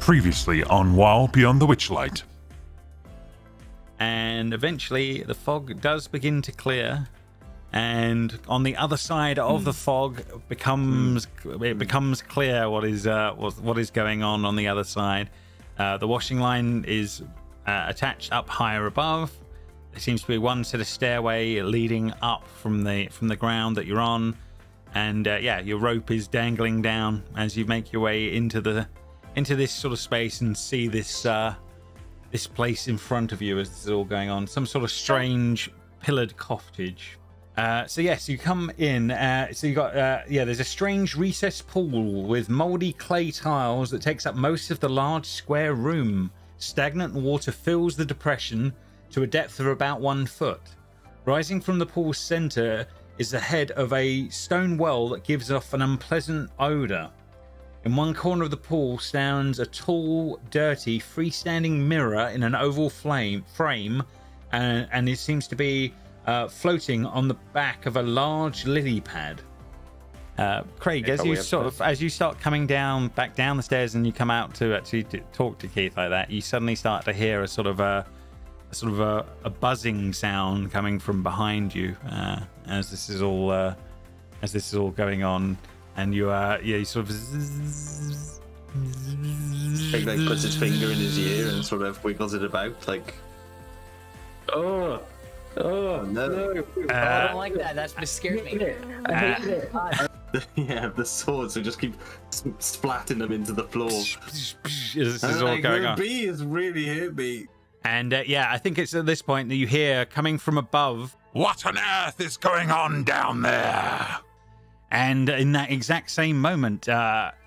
Previously on Wild Beyond the Witchlight. And eventually the fog does begin to clear, and on the other side of the fog becomes clear what is going on the other side. The washing line is attached up higher above. There seems to be one set of stairway leading up from the ground that you're on, and your rope is dangling down as you make your way into this sort of space and see this this place in front of you as this is all going on. Some sort of strange pillared cottage. So yes, you come in. So you got there's a strange recessed pool with mouldy clay tiles that takes up most of the large square room. Stagnant water fills the depression to a depth of about 1 foot. Rising from the pool's center is the head of a stone well that gives off an unpleasant odor. In one corner of the pool stands a tall, dirty, freestanding mirror in an oval frame, and it seems to be floating on the back of a large lily pad. Craig, as you start coming back down the stairs, and you come out to actually talk to Keith like that, you suddenly start to hear a sort of a buzzing sound coming from behind you as this is all going on. And you sort of Craig like puts his finger in his ear and sort of wiggles it about like, oh no. I don't like that. That's what scares me. I hate it. Yeah, the swords, so just keep splatting them into the floor. This is all going on. Bee has really hit me. And I think it's at this point that you hear coming from above, What on earth is going on down there? and in that exact same moment,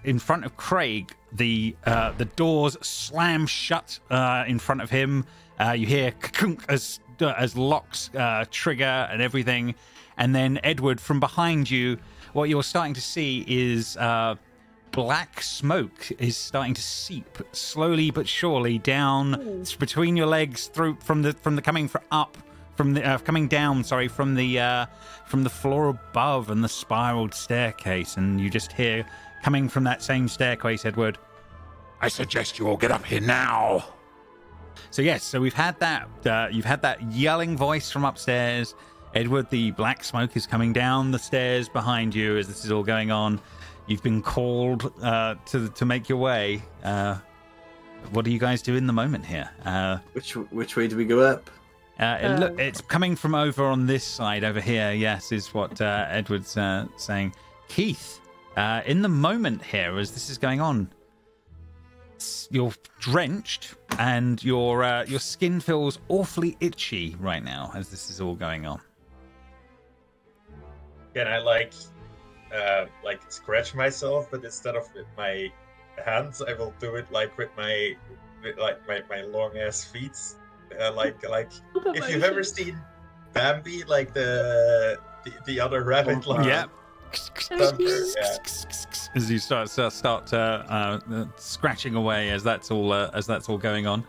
in front of Craig, the doors slam shut in front of him. You hear kunk as locks trigger and everything, and then Edward, from behind you, what you're starting to see is black smoke is starting to seep slowly but surely down between your legs coming down from the floor above and the spiraled staircase, and you just hear coming from that same staircase, Edward, I suggest you all get up here now. So yes, so we've had that. You've had that yelling voice from upstairs. Edward, the black smoke is coming down the stairs behind you as this is all going on. You've been called to make your way. What do you guys do in the moment here? Which way do we go up? Look, it's coming from over on this side over here. Yes, is what Edward's saying. Keith, in the moment here as this is going on, you're drenched and your skin feels awfully itchy right now as this is all going on. Can I like scratch myself, but instead of with my hands, I will do it like with my long ass feet. If you've ever seen Bambi, like the other rabbit, like yeah. yeah. As you start scratching away as that's all going on.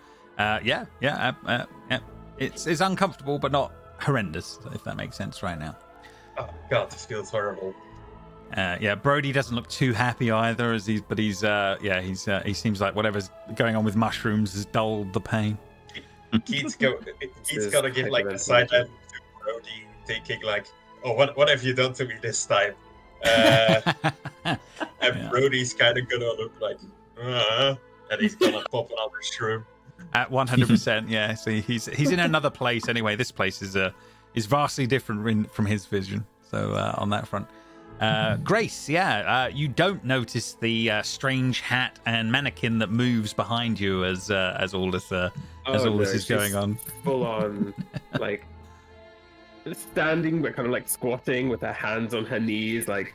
It's uncomfortable but not horrendous, if that makes sense right now. Oh god, this feels horrible. Brody doesn't look too happy either, he seems like whatever's going on with mushrooms has dulled the pain. Keith's gonna give like a side eye to Brody, thinking like, "Oh, what have you done to me this time?" And Brody's kind of gonna look like, and he's gonna pop another shroom. At 100%, yeah. So he's in another place anyway. This place is vastly different from his vision. So on that front. Grace, you don't notice the strange hat and mannequin that moves behind you as all this is going on. Full on, like standing, but kind of like squatting with her hands on her knees, like.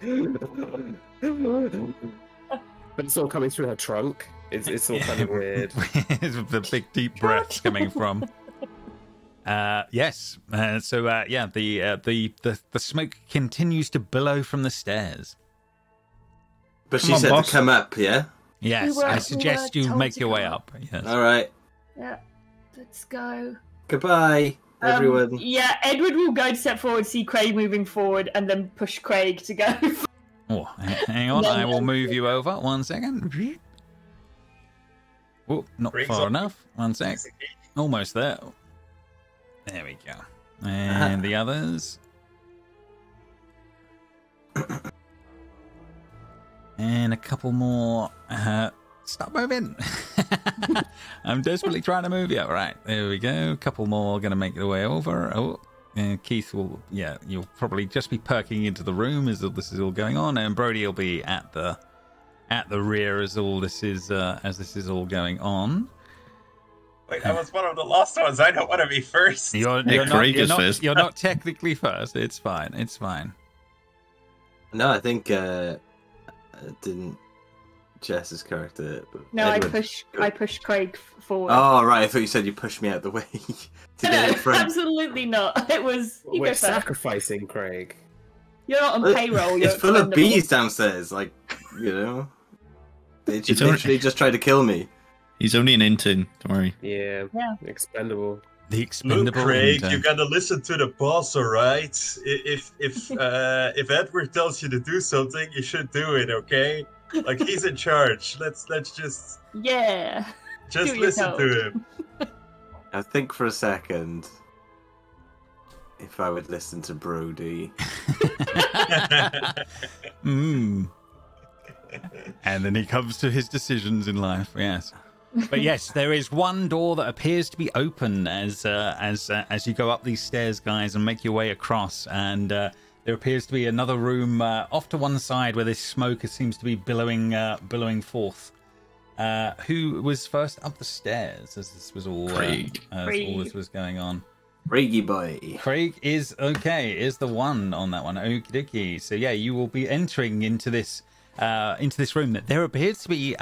But it's all coming through her trunk. It's all kind of weird. The big deep breaths coming from. Yes. The smoke continues to billow from the stairs. But she said to come up, yeah? Yes, I suggest you make your way up. Yes. All right. Yeah, let's go. Goodbye, everyone. Yeah, Edward will go to step forward, see Craig moving forward, and then push Craig to go. Oh, hang on, I will move you over. 1 second. Oh, not Brings far up- enough. One sec. Almost there. There we go. And the others. And a couple more. Stop moving. I'm desperately trying to move you. Right, there we go. A couple more going to make their way over. Oh, and Keith will, yeah, you'll probably just be perking into the room as this is all going on, and Brody will be at the rear as this is all going on. Wait, I was one of the last ones. I don't want to be first. You're not technically first. It's fine. It's fine. No, I think didn't Jess's character. No, Edward. I push Craig forward. Oh right, I thought you said you pushed me out of the way. To get in front. Absolutely not. It was you We're go first. sacrificing Craig. You're not on payroll. You're It's full of expendable. bees downstairs. Like, you know, they just literally just tried to kill me. He's only an intern. Don't worry. Yeah. Yeah. Expendable. The Look, expendable. Craig, intern. you gotta listen to the boss, alright? If Edward tells you to do something, you should do it, okay? Like he's in charge. Let's just Yeah. Do what you're listen told. to him. I think for a second, if I would listen to Brody. And then he comes to his decisions in life. Yes, but yes, there is one door that appears to be open as you go up these stairs, guys, and make your way across. And there appears to be another room off to one side where this smoke seems to be billowing forth. Who was first up the stairs as this was all all this was going on? Craigie boy. Craig is the one on that one. Okie dokie. So yeah, you will be entering into this room. That there appears to be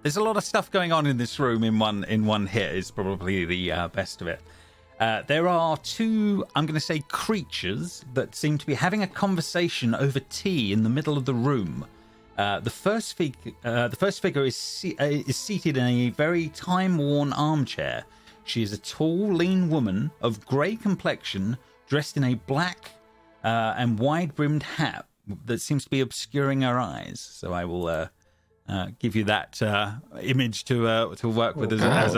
there's a lot of stuff going on in this room in one hit is probably the best of it. There are two, I'm going to say, creatures that seem to be having a conversation over tea in the middle of the room. The first figure is seated in a very time-worn armchair. She is a tall, lean woman of grey complexion, dressed in a black and wide-brimmed hat that seems to be obscuring her eyes. So I will give you that image to work with as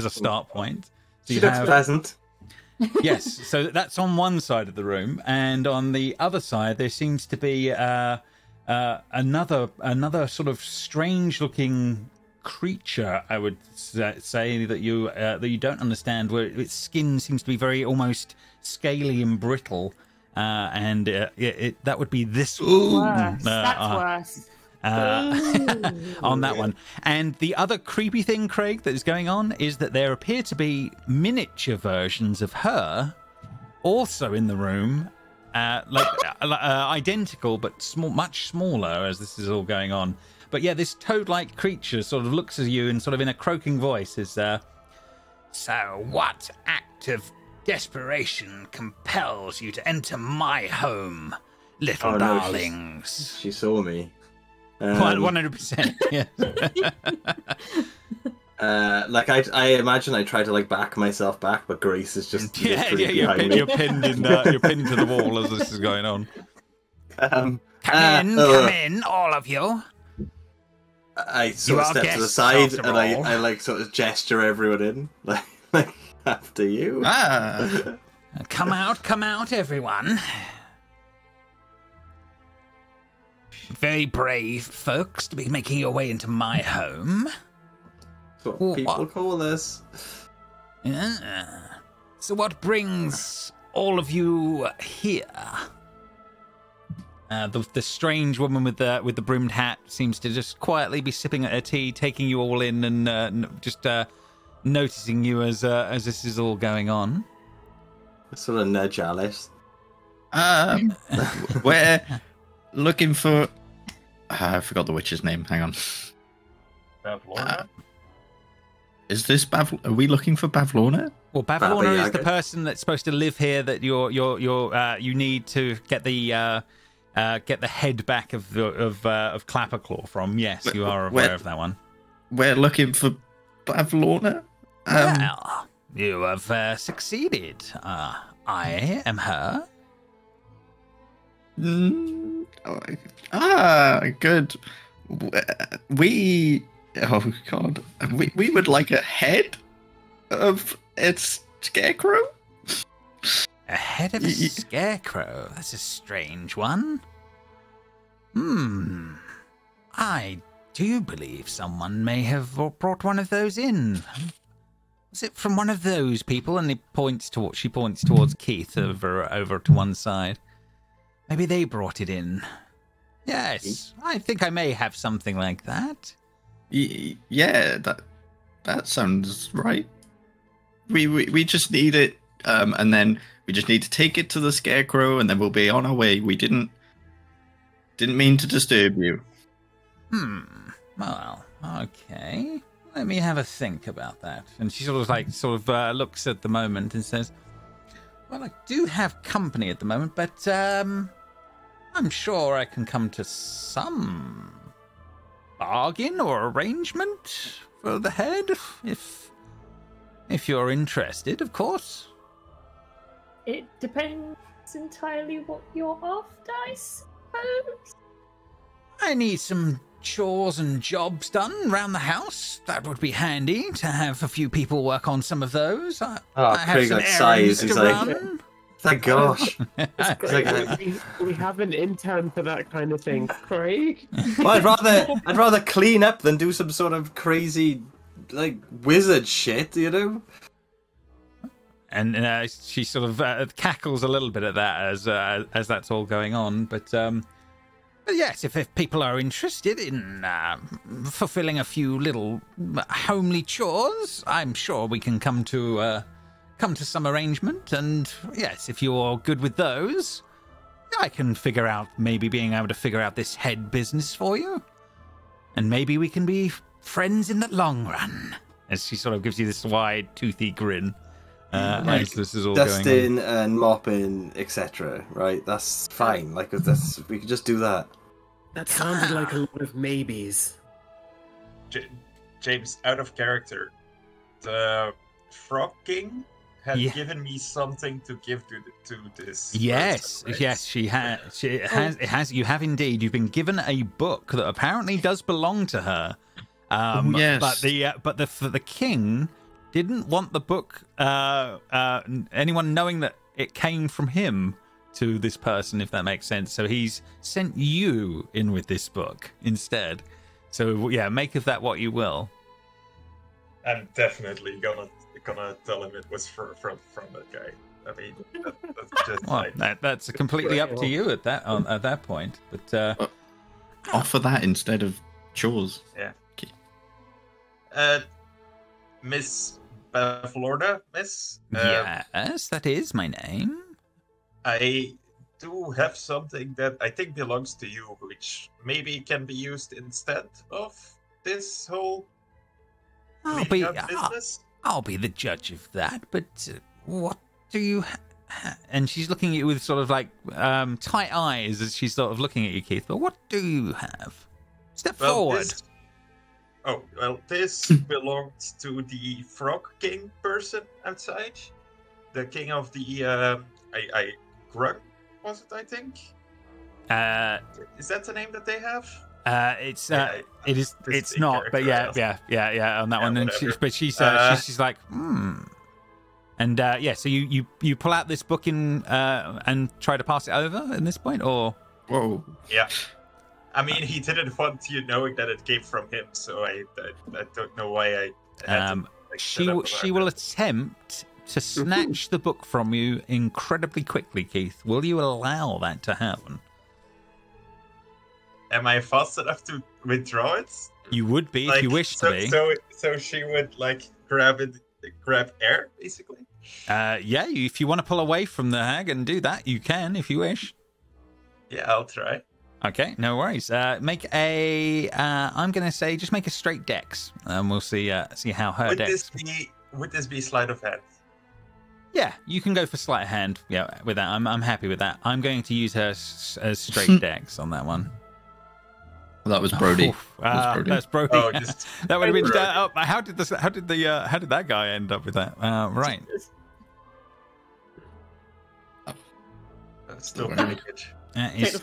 a start point. So She looks pleasant. Yes, so that's on one side of the room, and on the other side there seems to be another sort of strange-looking creature. I would say that you don't understand. Where its skin seems to be very almost scaly and brittle, and that would be this Worse. That's worse. on that one. And the other creepy thing, Craig, that is going on is that there appear to be miniature versions of her also in the room, identical but much smaller as this is all going on. But yeah, this toad-like creature sort of looks at you and sort of in a croaking voice is, "So what act of desperation compels you to enter my home, little darlings?" She saw me. 100%. Yeah. I imagine I try to back myself back, but Grace is just literally behind me. You're pinned to the wall as this is going on. Come Come in, all of you. I sort of step to the side and I sort of gesture everyone in, like after you. Come out, everyone. Very brave folks to be making your way into my home. That's what people call this. So what brings all of you here? The strange woman with the brimmed hat seems to just quietly be sipping at her tea, taking you all in, and just noticing you as this is all going on. Sort of nudge Alice. We're looking for. I forgot the witch's name. Hang on. Bavlorna? Is this Are we looking for Bavlorna? Well, Bavlorna is the person that's supposed to live here. That you need to get the head back of Clapperclaw from. Yes, you are aware of that one. We're looking for Bavlorna. Well, you have succeeded. I am her. Good. We Oh God, we would like a head of its scarecrow. A head of a scarecrow? That's a strange one. I do believe someone may have brought one of those in. Was it from one of those people? And she points towards Keith over to one side. Maybe they brought it in. Yes, I think I may have something like that. Yeah, that sounds right. We just need it, and then we just need to take it to the scarecrow, and then we'll be on our way. We didn't mean to disturb you. Well, okay. Let me have a think about that. And she sort of looks at the moment and says, "Well, I do have company at the moment, but I'm sure I can come to some bargain or arrangement for the head, if you're interested, of course." It depends entirely what you're after, I suppose. I need some chores and jobs done around the house. That would be handy to have a few people work on some of those. I have Craig some like sighs. errands He's to like, run. thank gosh. We have an intern for that kind of thing, Craig. Well, I'd rather clean up than do some sort of crazy like wizard shit, you know. And she sort of cackles a little bit at that as that's all going on. But yes, if people are interested in fulfilling a few little homely chores, I'm sure we can come to some arrangement. And yes, if you're good with those, I can figure out maybe being able to figure out this head business for you, and maybe we can be friends in the long run. As she sort of gives you this wide, toothy grin. As this is all dusting going on. and mopping, etc. Right? That's fine. Like we could just do that. That sounded like a lot of maybes. James, out of character. The Frog King had given me something to give to this. Yes, person, right? yes, she has. You have indeed. You've been given a book that apparently does belong to her. Yes. But the king didn't want the book. Anyone knowing that it came from him to this person, if that makes sense. So he's sent you in with this book instead. So yeah, make of that what you will. I'm definitely gonna tell him it was from that guy. I mean, that's just Well, that's completely up to you at that point. But offer that instead of chores. Yeah. Okay. Miss Bavlorda, Miss. Yes, that is my name. I do have something that I think belongs to you, which maybe can be used instead of this whole business. I'll be the judge of that, but what do you... And she's looking at you with sort of like tight eyes as she's sort of looking at you, Keith. But what do you have? Step forward. This belongs to the Frog King person outside. The king of the... Grug, was it, I think? Is that the name that they have? It's not, but yeah, on that one. And she's like, And so you pull out this book and try to pass it over at this point, or whoa, yeah. I mean, he didn't want you knowing that it came from him, so I don't know why I had to. She will attempt to snatch the book from you incredibly quickly, Keith. Will you allow that to happen? Am I fast enough to withdraw it? You would be if you wish to be. So she would grab air, basically. Yeah. If you want to pull away from the hag and do that, you can if you wish. Yeah, I'll try. Okay, no worries. Make a. I'm gonna say just make a straight dex, and we'll see how her dex. Would this be sleight of hand? Yeah, you can go for sleight of hand. Yeah, with that, I'm happy with that. I'm going to use her as straight dex on that one. Well, that was Brody. That's Brody. Oh, that would have been. How did that guy end up with that? Right. That's still pretty good. It's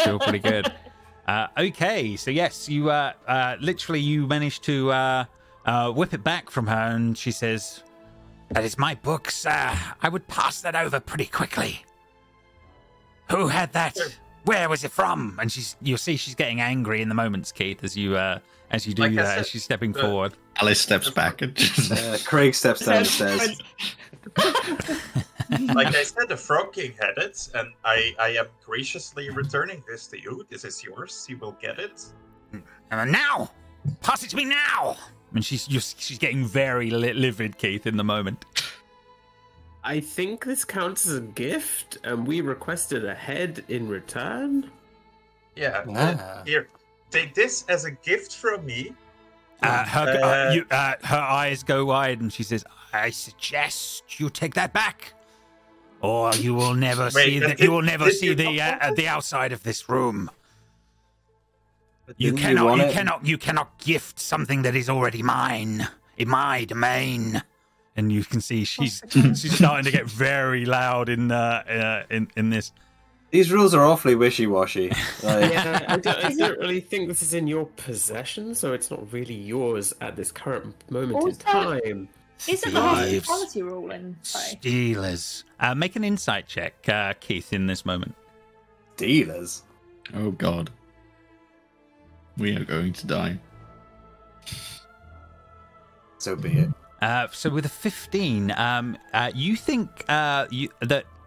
still pretty good. Okay, so yes, you literally you managed to whip it back from her, and she says, That is my book, sir. I would pass that over pretty quickly. Who had that? Where was it from? and you'll see she's getting angry in the moments, Keith, as you do Like I that, said, as she's stepping forward. Alice steps back and just... Craig steps down the stairs. Like I said, the Frog King had it, and I am graciously returning this to you. This is yours. You will get it. Now! Pass it to me now! And she's getting very livid, Keith, in the moment. I think this counts as a gift, and we requested a head in return. Yeah. Ah. Here, take this as a gift from me. Her eyes go wide, and she says, I suggest you take that back, or you will never Wait, see did- you will never did see you the not want the outside of this room. You Didn't you want it? cannot gift something that is already mine, in my domain. and you can see she's starting to get very loud in this. These rules are awfully wishy-washy. Like, Yeah, I don't really think this is in your possession, so it's not really yours at this current moment in Also- time. Isn't the Thieves. hospitality rule in play? Stealers. Make an insight check, Keith, in this moment. dealers. Oh god. We are going to die. So be it. So with a 15, you think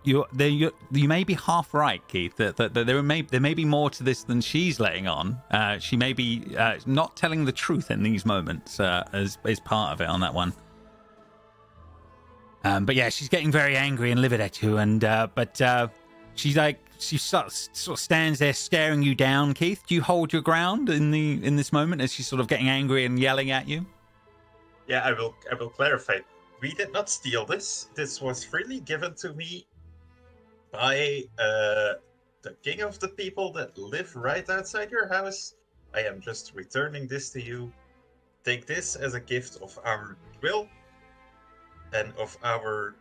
you may be half right, Keith. That there may be more to this than she's letting on. She may be not telling the truth in these moments as part of it on that one. But yeah, she's getting very angry and livid at you, and but she's like she sort of stands there staring you down, Keith. Do you hold your ground in this moment as she's sort of getting angry and yelling at you? Yeah, I will clarify. We did not steal this. This was freely given to me by the king of the people that live right outside your house. I am just returning this to you. Take this as a gift of our will and of our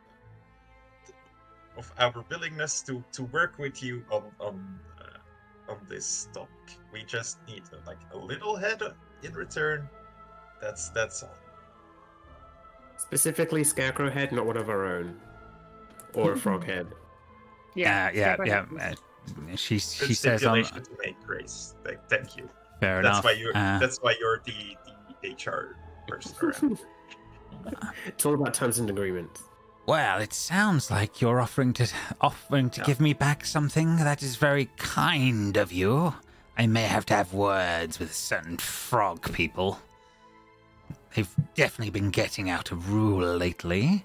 willingness to work with you on this stock. We just need like a little head in return. That's all. Specifically, scarecrow head, not one of our own, or a frog head. Yeah. She Good says, stipulation to make, Grace. Thank you. fair That's enough. why you're. That's why you're the HR person around. It's all about terms and agreements. Well, it sounds like you're offering to give me back something. That is very kind of you. I may have to have words with certain frog people. They've definitely been getting out of rule lately.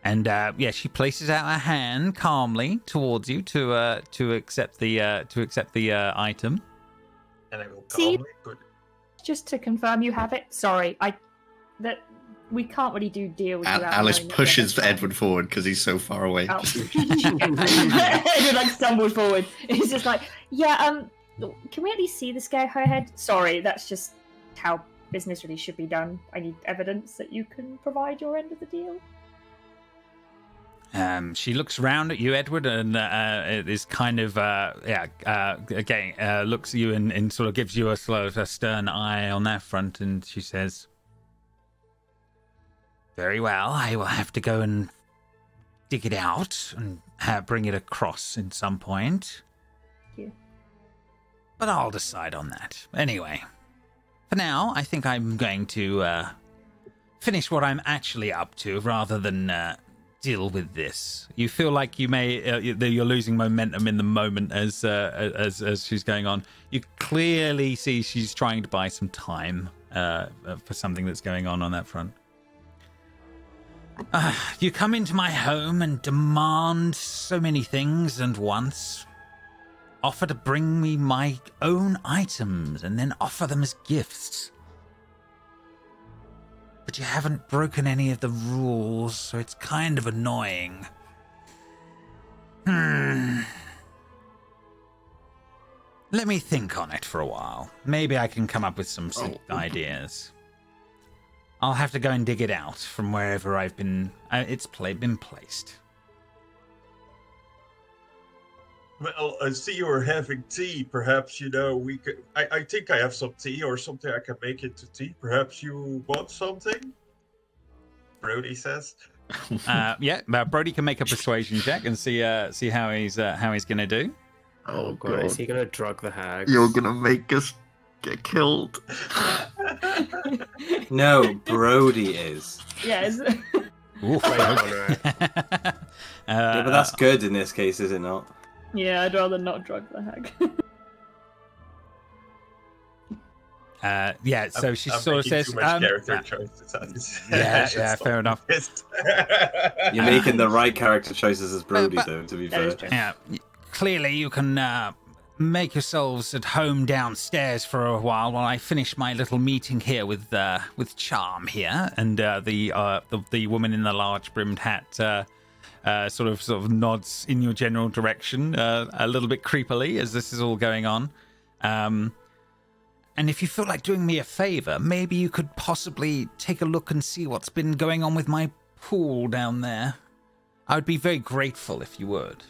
And yeah, she places out her hand calmly towards you to accept the item. And I will See? calmly put. Just to confirm, you have it. Sorry, that we can't really do deals. without Alice knowing that pushes they're- Edward forward because he's so far away. Oh. Edward like stumbles forward. He's just like, yeah. Can we at least see the scarecrow head? Sorry, that's just how business really should be done. I need evidence that you can provide your end of the deal. She looks around at you, Edward, and it is kind of again looks at you and sort of gives you a sort of a stern eye on that front, and she says, "Very well, I will have to go and dig it out and bring it across in some point. Thank you. But I'll decide on that. Anyway, for now, I think I'm going to finish what I'm actually up to rather than deal with this. You feel like you may you're losing momentum in the moment as she's going on. You clearly see she's trying to buy some time for something that's going on that front. You come into my home and demand so many things and once. Offer to bring me my own items and then offer them as gifts. But you haven't broken any of the rules, so it's kind of annoying. Let me think on it for a while. Maybe I can come up with some ideas. I'll have to go and dig it out from wherever I've been. It's been placed. Well, I see you are having tea. Perhaps, we could... I think I have some tea or something I can make into tea. Perhaps you want something? Brody says. Brody can make a persuasion check and see how he's gonna do. Oh god, is he gonna drug the hag? You're gonna make us get killed. No, Brody is. Yes. Oof. Conrad. Yeah, but that's good in this case, is it not? Yeah, I'd rather not drug the hag. So she I'm sort of making says, too much character choices. yeah, fair enough. You're making the right character choices as Brody, though, to be fair. Yeah, clearly you can make yourselves at home downstairs for a while I finish my little meeting here with Charm here, and the woman in the large brimmed hat sort of nods in your general direction a little bit creepily as this is all going on. And if you feel like doing me a favor, maybe you could possibly take a look and see what's been going on with my pool down there. I would be very grateful if you would.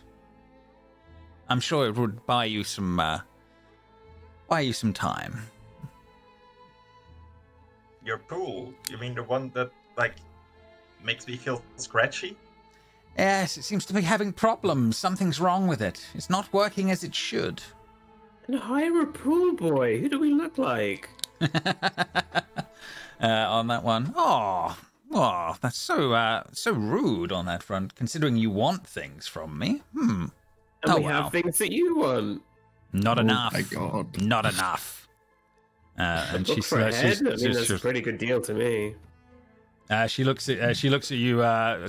I'm sure it would buy you some time. Your pool? You mean the one that, makes me feel scratchy? Yes, it seems to be having problems. Something's wrong with it. It's not working as it should. And hire a pool boy. Who do we look like? On that one. Oh, that's so rude on that front, considering you want things from me. And we have things that you want. Not enough. My God. Not enough. And Book for a head? That's a pretty good deal to me. She looks at you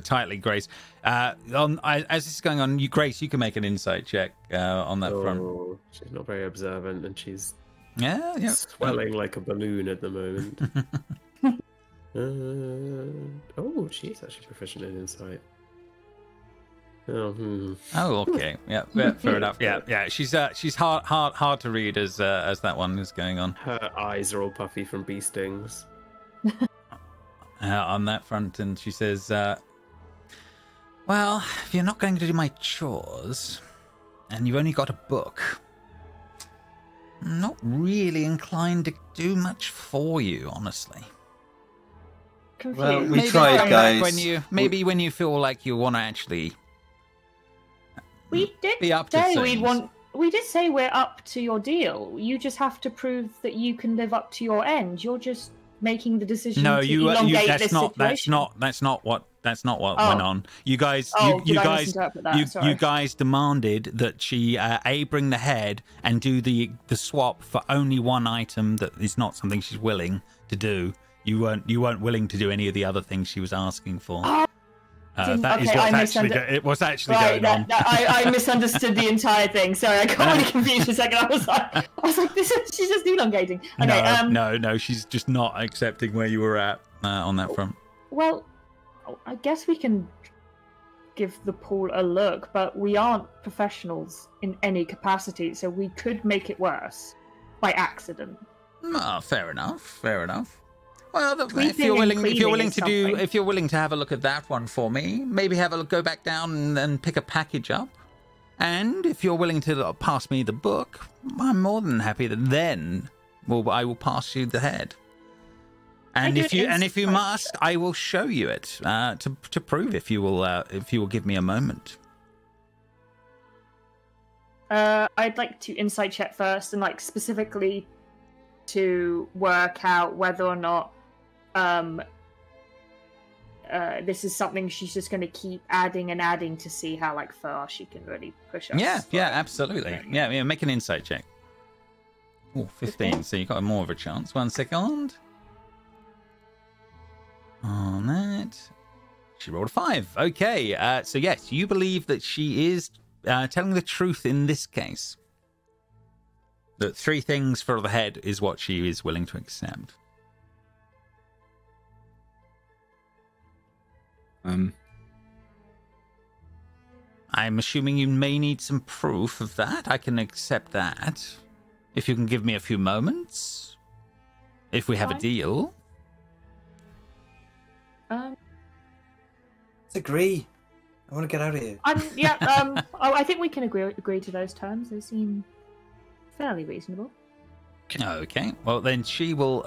tightly, Grace. As this is going on, Grace, you can make an insight check on that front. She's not very observant, and she's yeah swelling like a balloon at the moment. She's actually proficient in insight. Oh, okay. Yeah, fair enough. Yeah. She's hard to read as that one is going on. Her eyes are all puffy from bee stings. On that front, and she says, well, if you're not going to do my chores, and you've only got a book, I'm not really inclined to do much for you, honestly. Confused. Well, we Maybe tried, guys. When you feel like you want to actually We did be up to say things. we did say we're up to your deal. You just have to prove that you can live up to your end. You're just making the decision to elongate this situation. That's not what went on. You guys demanded that she bring the head and do the swap for only one item that is not something she's willing to do. You weren't willing to do any of the other things she was asking for. It was actually going on. I misunderstood the entire thing. Sorry, I got really confused for a second. I was like, she's just elongating. Okay, no, she's just not accepting where you were at on that front. Well, I guess we can give the pool a look, but we aren't professionals in any capacity, so we could make it worse by accident. Fair enough. Well, if you're willing to have a look at that one for me, maybe go back down and pick a package up. And if you're willing to pass me the book, I'm more than happy that then I will pass you the head. And if you must, I will show you it to prove if you will give me a moment. I'd like to insight check first and specifically to work out whether or not this is something she's just going to keep adding and adding to see how far she can really push us. Yeah, absolutely. Yeah, make an insight check. Oh, 15. So you got more of a chance. 1 second. On that, she rolled a 5. Okay, so yes, you believe that she is telling the truth in this case. That 3 things for the head is what she is willing to accept. I'm assuming you may need some proof of that. I can accept that. If you can give me a few moments. If we have a deal. Let's agree. I want to get out of here. I think we can agree to those terms. They seem fairly reasonable. Okay. Well, then she will.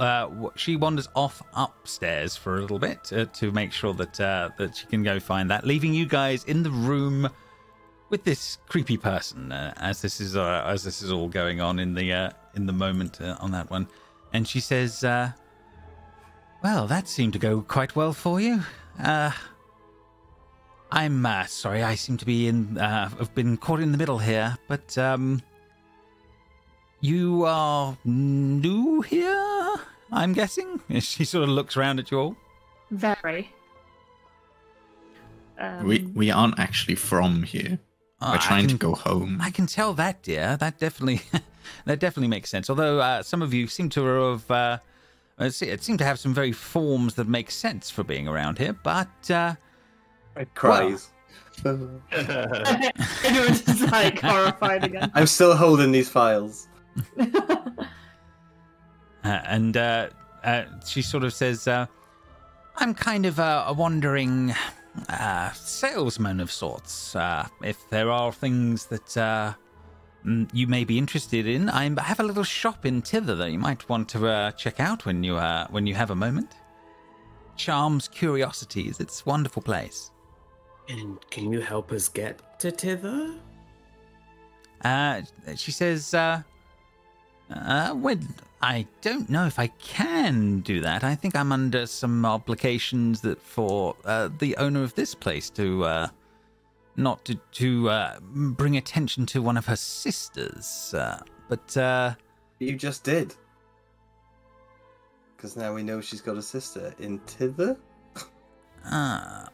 She wanders off upstairs for a little bit to make sure that that she can go find that, leaving you guys in the room with this creepy person as this is all going on in the moment on that one. And she says, "Well, that seemed to go quite well for you. I'm sorry, I seem to be I've been caught in the middle here, but you are new here, I'm guessing?" She sort of looks around at you all. Very. We aren't actually from here. We're trying to go home. I can tell that, dear. That definitely makes sense. Although some of you seem to have it seemed to have some very forms that make sense for being around here, but It cries. Everyone's just like horrified again. I'm still holding these files. And she sort of says, "I'm kind of a wandering salesman of sorts. If there are things that you may be interested in, I have a little shop in Hither that you might want to check out when you have a moment. Charms Curiosities. It's a wonderful place." And can you help us get to Hither? She says, well, I don't know if I can do that. I think I'm under some obligations that for the owner of this place to not to bring attention to one of her sisters. But You just did. Because now we know she's got a sister in Hither.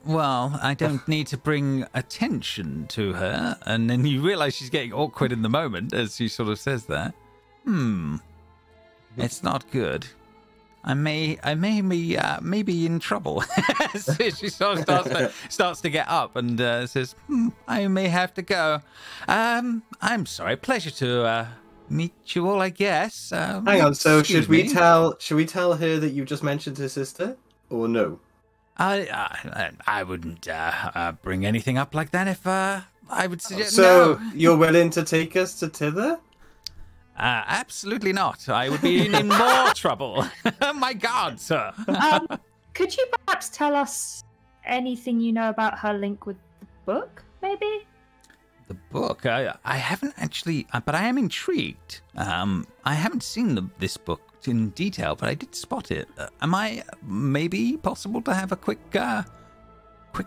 Well, I don't need to bring attention to her. And then you realise she's getting awkward in the moment as she sort of says that. It's not good. I may be in trouble. So she sort of starts to get up and says, I may have to go. I'm sorry. Pleasure to meet you all, I guess. Hang on. So should we me. tell her that you just mentioned her sister, or no? I wouldn't bring anything up like that if I would suggest. So no. you're willing to take us to Hither? Absolutely not. I would be in more trouble. My God, sir. Could you perhaps tell us anything you know about her link with the book, maybe? The book? I haven't actually, but I am intrigued. I haven't seen this book in detail, but I did spot it. Am I maybe possible to have a quick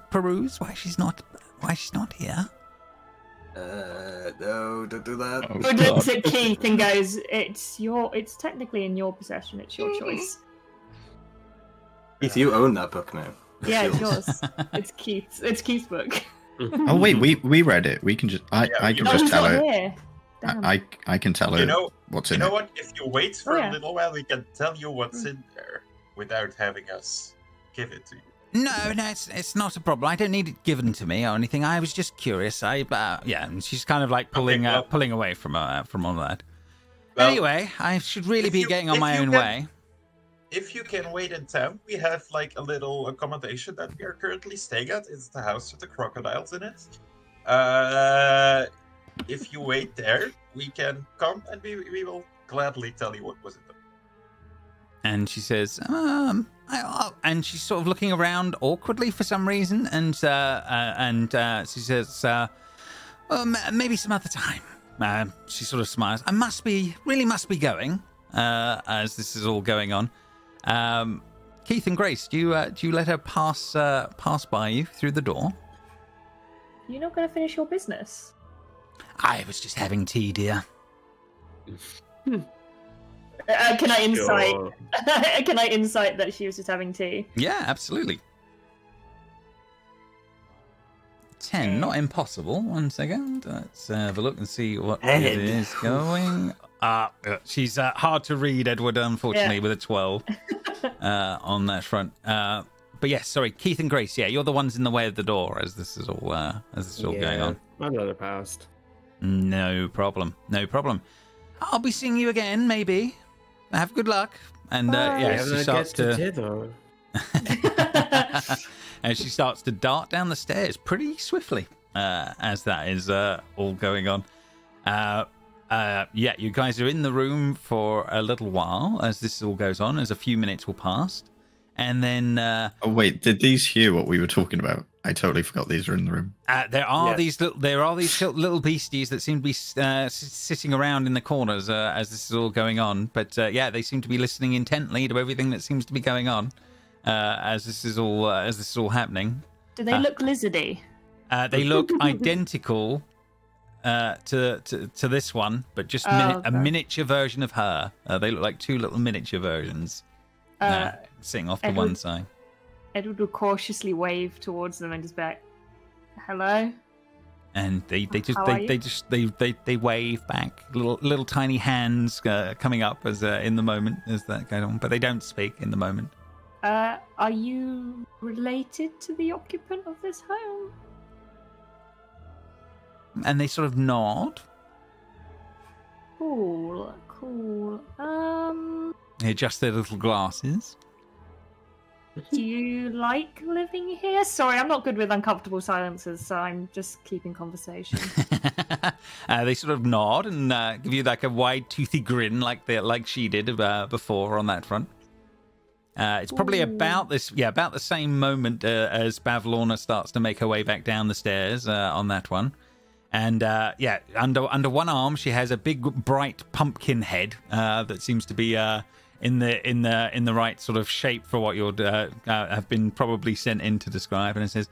peruse? Why she's not here? No, don't do that. Who looks at Keith and goes, it's technically in your possession, it's your choice. Keith, you own that book now. Yeah, it's yours. It's Keith's book. Oh wait, we read it. We can just I can just tell her. Here. Damn. I can tell her what's in it. You know what? If you wait for a little while, we can tell you what's in there without having us give it to you. No, it's not a problem. I don't need it given to me or anything. I was just curious. And she's kind of like pulling away from all that. Well, anyway, I should really be getting on my own way. If you can wait in town, we have like a little accommodation that we are currently staying at. It's the house with the crocodiles in it. If you wait there, we can come and we will gladly tell you what was in them. And she says, and she's sort of looking around awkwardly for some reason, and she says, well, maybe some other time. She sort of smiles. I must be going, as this is all going on. Keith and Grace, do you let her pass by you through the door? You're not going to finish your business? I was just having tea, dear. Can I insight? Sure. Can I insight that she was just having tea? Yeah, absolutely. 10, not impossible. 1 second. Let's have a look and see what it is going. She's hard to read, Edward, unfortunately, with a 12 on that front. But yes, sorry, Keith and Grace. Yeah, you're the ones in the way of the door as this is all going on. I'd rather passed. No problem. I'll be seeing you again, maybe. Have good luck. And she starts to. as she starts to dart down the stairs pretty swiftly as that is all going on. Yeah, you guys are in the room for a little while as this all goes on, as a few minutes will pass. And then... oh, wait, did these hear what we were talking about? I totally forgot these were in the room. There are these little beasties that seem to be sitting around in the corners as this is all going on. But yeah, they seem to be listening intently to everything that seems to be going on as this is all happening. Do they look lizardy? They look identical to this one, but just a miniature version of her. They look like two little miniature versions sitting off to one side. Edward will cautiously wave towards them and just be like, "Hello." And they wave back, little tiny hands coming up as in the moment as that goes on, but they don't speak in the moment. Are you related to the occupant of this home? And they sort of nod. Cool. They adjust their little glasses. Do you like living here? Sorry, I'm not good with uncomfortable silences, so I'm just keeping conversation. They sort of nod and give you like a wide, toothy grin, like she did before on that front. It's probably about the same moment as Bavlorna starts to make her way back down the stairs on that one. And under one arm she has a big, bright pumpkin head that seems to be in the right sort of shape for what you'd have been probably sent in to describe. And it says,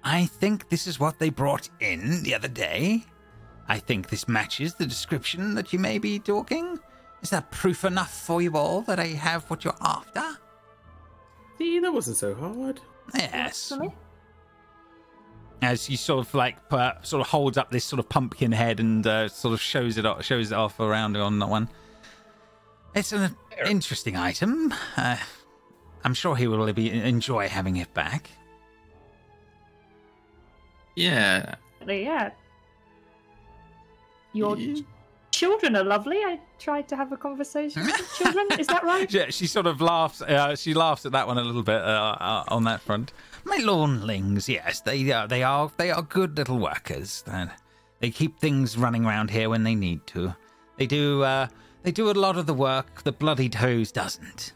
"I think this is what they brought in the other day. I think this matches the description that you may be talking. Is that proof enough for you all that I have what you're after?" See, that wasn't so hard. Yes. As he sort of sort of holds up this sort of pumpkin head and sort of shows it off around on that one. It's an interesting item. I'm sure he will enjoy having it back. Yeah. Yeah. Your children are lovely. I tried to have a conversation with children. Is that right? Yeah, she sort of laughs. She laughs at that one a little bit on that front. My lawnlings, yes, they are good little workers. They keep things running around here when they need to. They do a lot of the work. The Bloody Toes doesn't.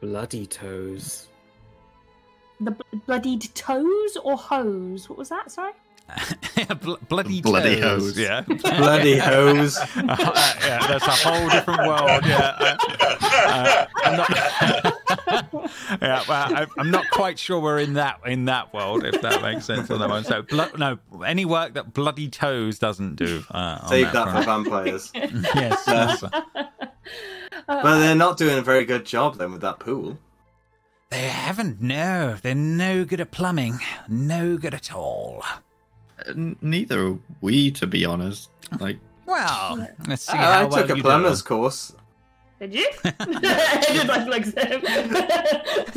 Bloody Toes. The bloodied toes or hose? What was that? Sorry. Bloody hose. Yeah. Bloody hose. Yeah, that's a whole different world. Yeah. I'm not quite sure we're in that world, if that makes sense on that one. So any work that Bloody Toes doesn't do. Save that for vampires. Yes. But they're not doing a very good job then with that pool. They haven't. No, they're no good at plumbing. No good at all. Neither are we, to be honest. Well, let's see I took a plumber's course. Did you?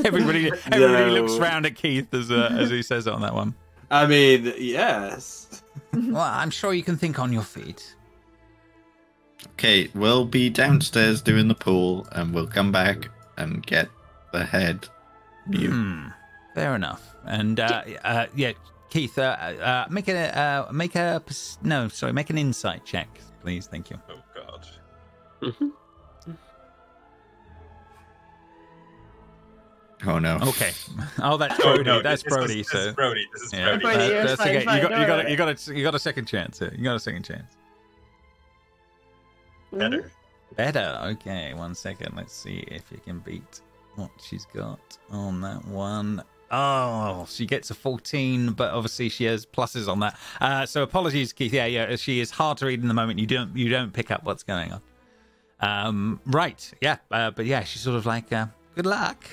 Everybody looks round at Keith as he says it on that one. I mean, yes. Well, I'm sure you can think on your feet. Okay, we'll be downstairs doing the pool, and we'll come back and get the head. Fair enough. And yeah, Keith, make an insight check, please. Thank you. Oh God. Oh no. Okay. Oh, that's Brody. No, that's Brody. This is Brody. This is yeah. Brody. That's okay. Fine, You got a second chance here. You got a second chance. Better. Better. Okay, 1 second. Let's see if you can beat what she's got on that one. Oh, she gets a 14, but obviously she has pluses on that. So apologies, Keith. Yeah. She is hard to read in the moment. You don't pick up what's going on. Right. Yeah. But yeah, she's sort of like, good luck.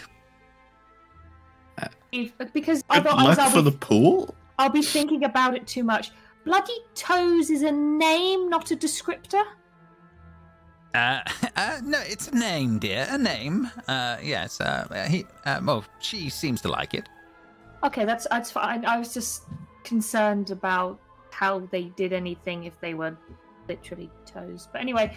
Because Good luck for the pool? I'll be thinking about it too much. Bloody Toes is a name, not a descriptor. No, it's a name, dear. A name. Yes. Well, she seems to like it. Okay, that's fine. I was just concerned about how they did anything if they were literally toes. But anyway,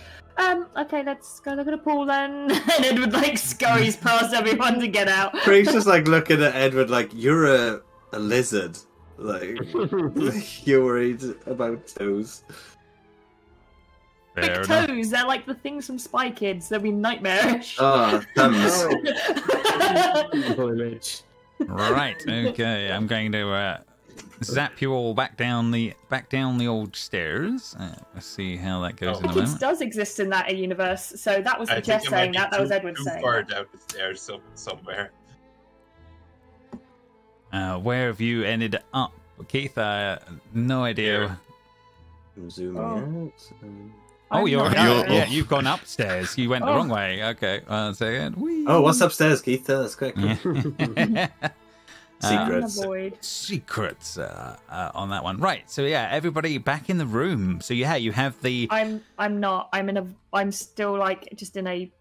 okay, let's go look at a pool then. And Edward like scurries past everyone to get out. Craig's just like looking at Edward like you're a lizard. Like you're worried about toes. Big toes, they're like the things from Spy Kids. They'll be nightmarish. Oh, thumbs. Right. Okay. I'm going to zap you all back down the old stairs. Let's see how that goes in a Kids moment. does exist in that universe, so that was I Jess think it saying might be that. That was too- Edward too saying. far that. down the stairs somewhere. Where have you ended up, Keith? No idea. I'm zooming out. Oh, you're not yeah, sure. yeah. You've gone upstairs. You went the wrong way. Okay. 1 second. Whee. Oh, what's upstairs, Keith? Tell us quick. Yeah. Secrets. Avoid. Secrets on that one. Right. So yeah, everybody back in the room. So yeah, you have the. I'm not. I'm still like just in a.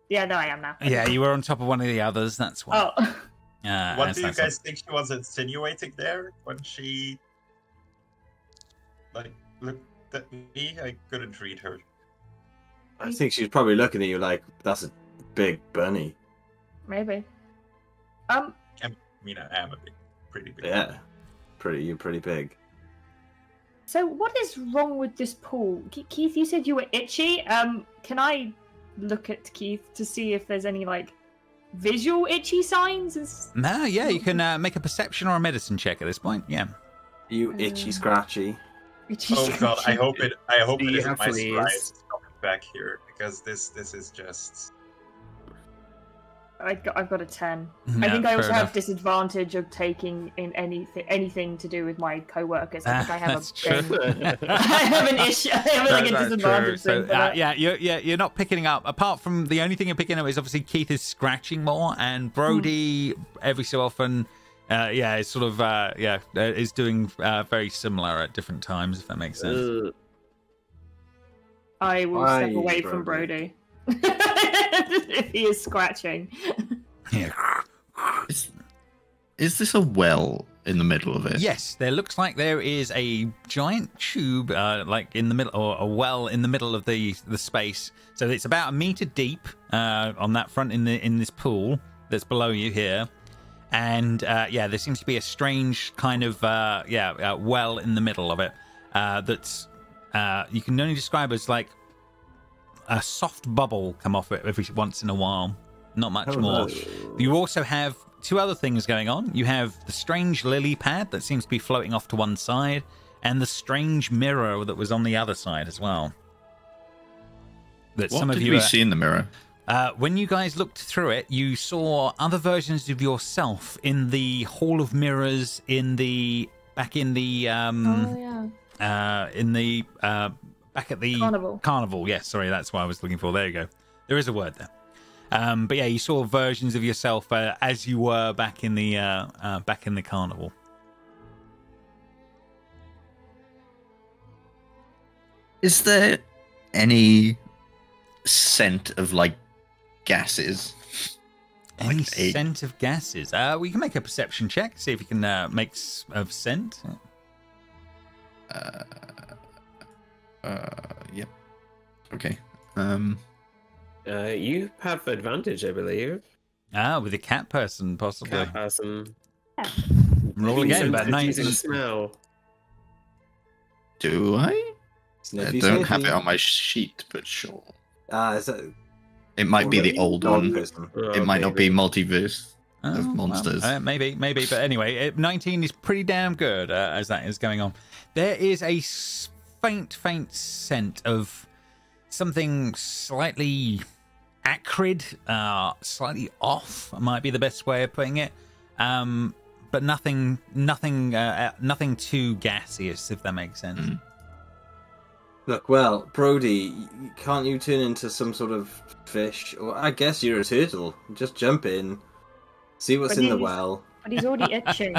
Yeah, there I am now. Yeah, you were on top of one of the others. That's why. Oh. What do you guys think she was insinuating there when she like looked at me? I couldn't read her. I think she's probably looking at you like that's a big bunny. Maybe. I mean, I am pretty big. Yeah, you're pretty big. So what is wrong with this pool? Keith, you said you were itchy. Can I look at Keith to see if there's any like visual itchy signs? No, yeah, you can make a perception or a medicine check at this point. Yeah. You itchy scratchy. Itchy Oh god, I hope it Do you isn't have my fleas? strides coming back here because this is just. I've got a 10. Yeah, I think I also fair have enough. disadvantage of taking in anything to do with my co-workers. I think I have That's a true. thing. I have an issue. I have like a That's disadvantage true. thing. So, for that. yeah, you're not picking up. Apart from the only thing you're picking up is obviously Keith is scratching more, and Brody every so often, is sort of is doing very similar at different times. If that makes sense. I will Why, step away from Brody. If he is scratching. Yeah. Is this a well in the middle of it? Yes, there looks like there is a giant tube, like in the middle, or a well in the middle of the space. So it's about 1 meter deep on that front in this pool that's below you here, and there seems to be a strange kind of well in the middle of it that's you can only describe as like a soft bubble come off it every once in a while. Not much more. You also have 2 other things going on. You have the strange lily pad that seems to be floating off to one side, and the strange mirror that was on the other side as well. That What some of did you we see in the mirror? when you guys looked through it, you saw other versions of yourself in the Hall of Mirrors, back at the carnival. Yes, sorry, that's what I was looking for. There you go. There is a word there. But yeah, you saw versions of yourself as you were back in the carnival. Is there any scent of like gases? Any Like a- scent of gases? We can make a perception check, see if you can make of scent. Yep. Okay. You have advantage, I believe. With a cat person, possibly. Cat person. Roll again, but Using 19. smell. Do I? I Sniffy, don't have sniffy. it on my sheet, but sure. Is that It might be the old dog one. person? It might not be multiverse of monsters. Well, maybe. But anyway, 19 is pretty damn good as that is going on. There is a faint scent of something slightly acrid, slightly off might be the best way of putting it. But nothing too gaseous, if that makes sense. Look, well, Brody, can't you turn into some sort of fish? Or I guess you're a turtle. Just jump in, see what's But in the he's- well. But he's already itching.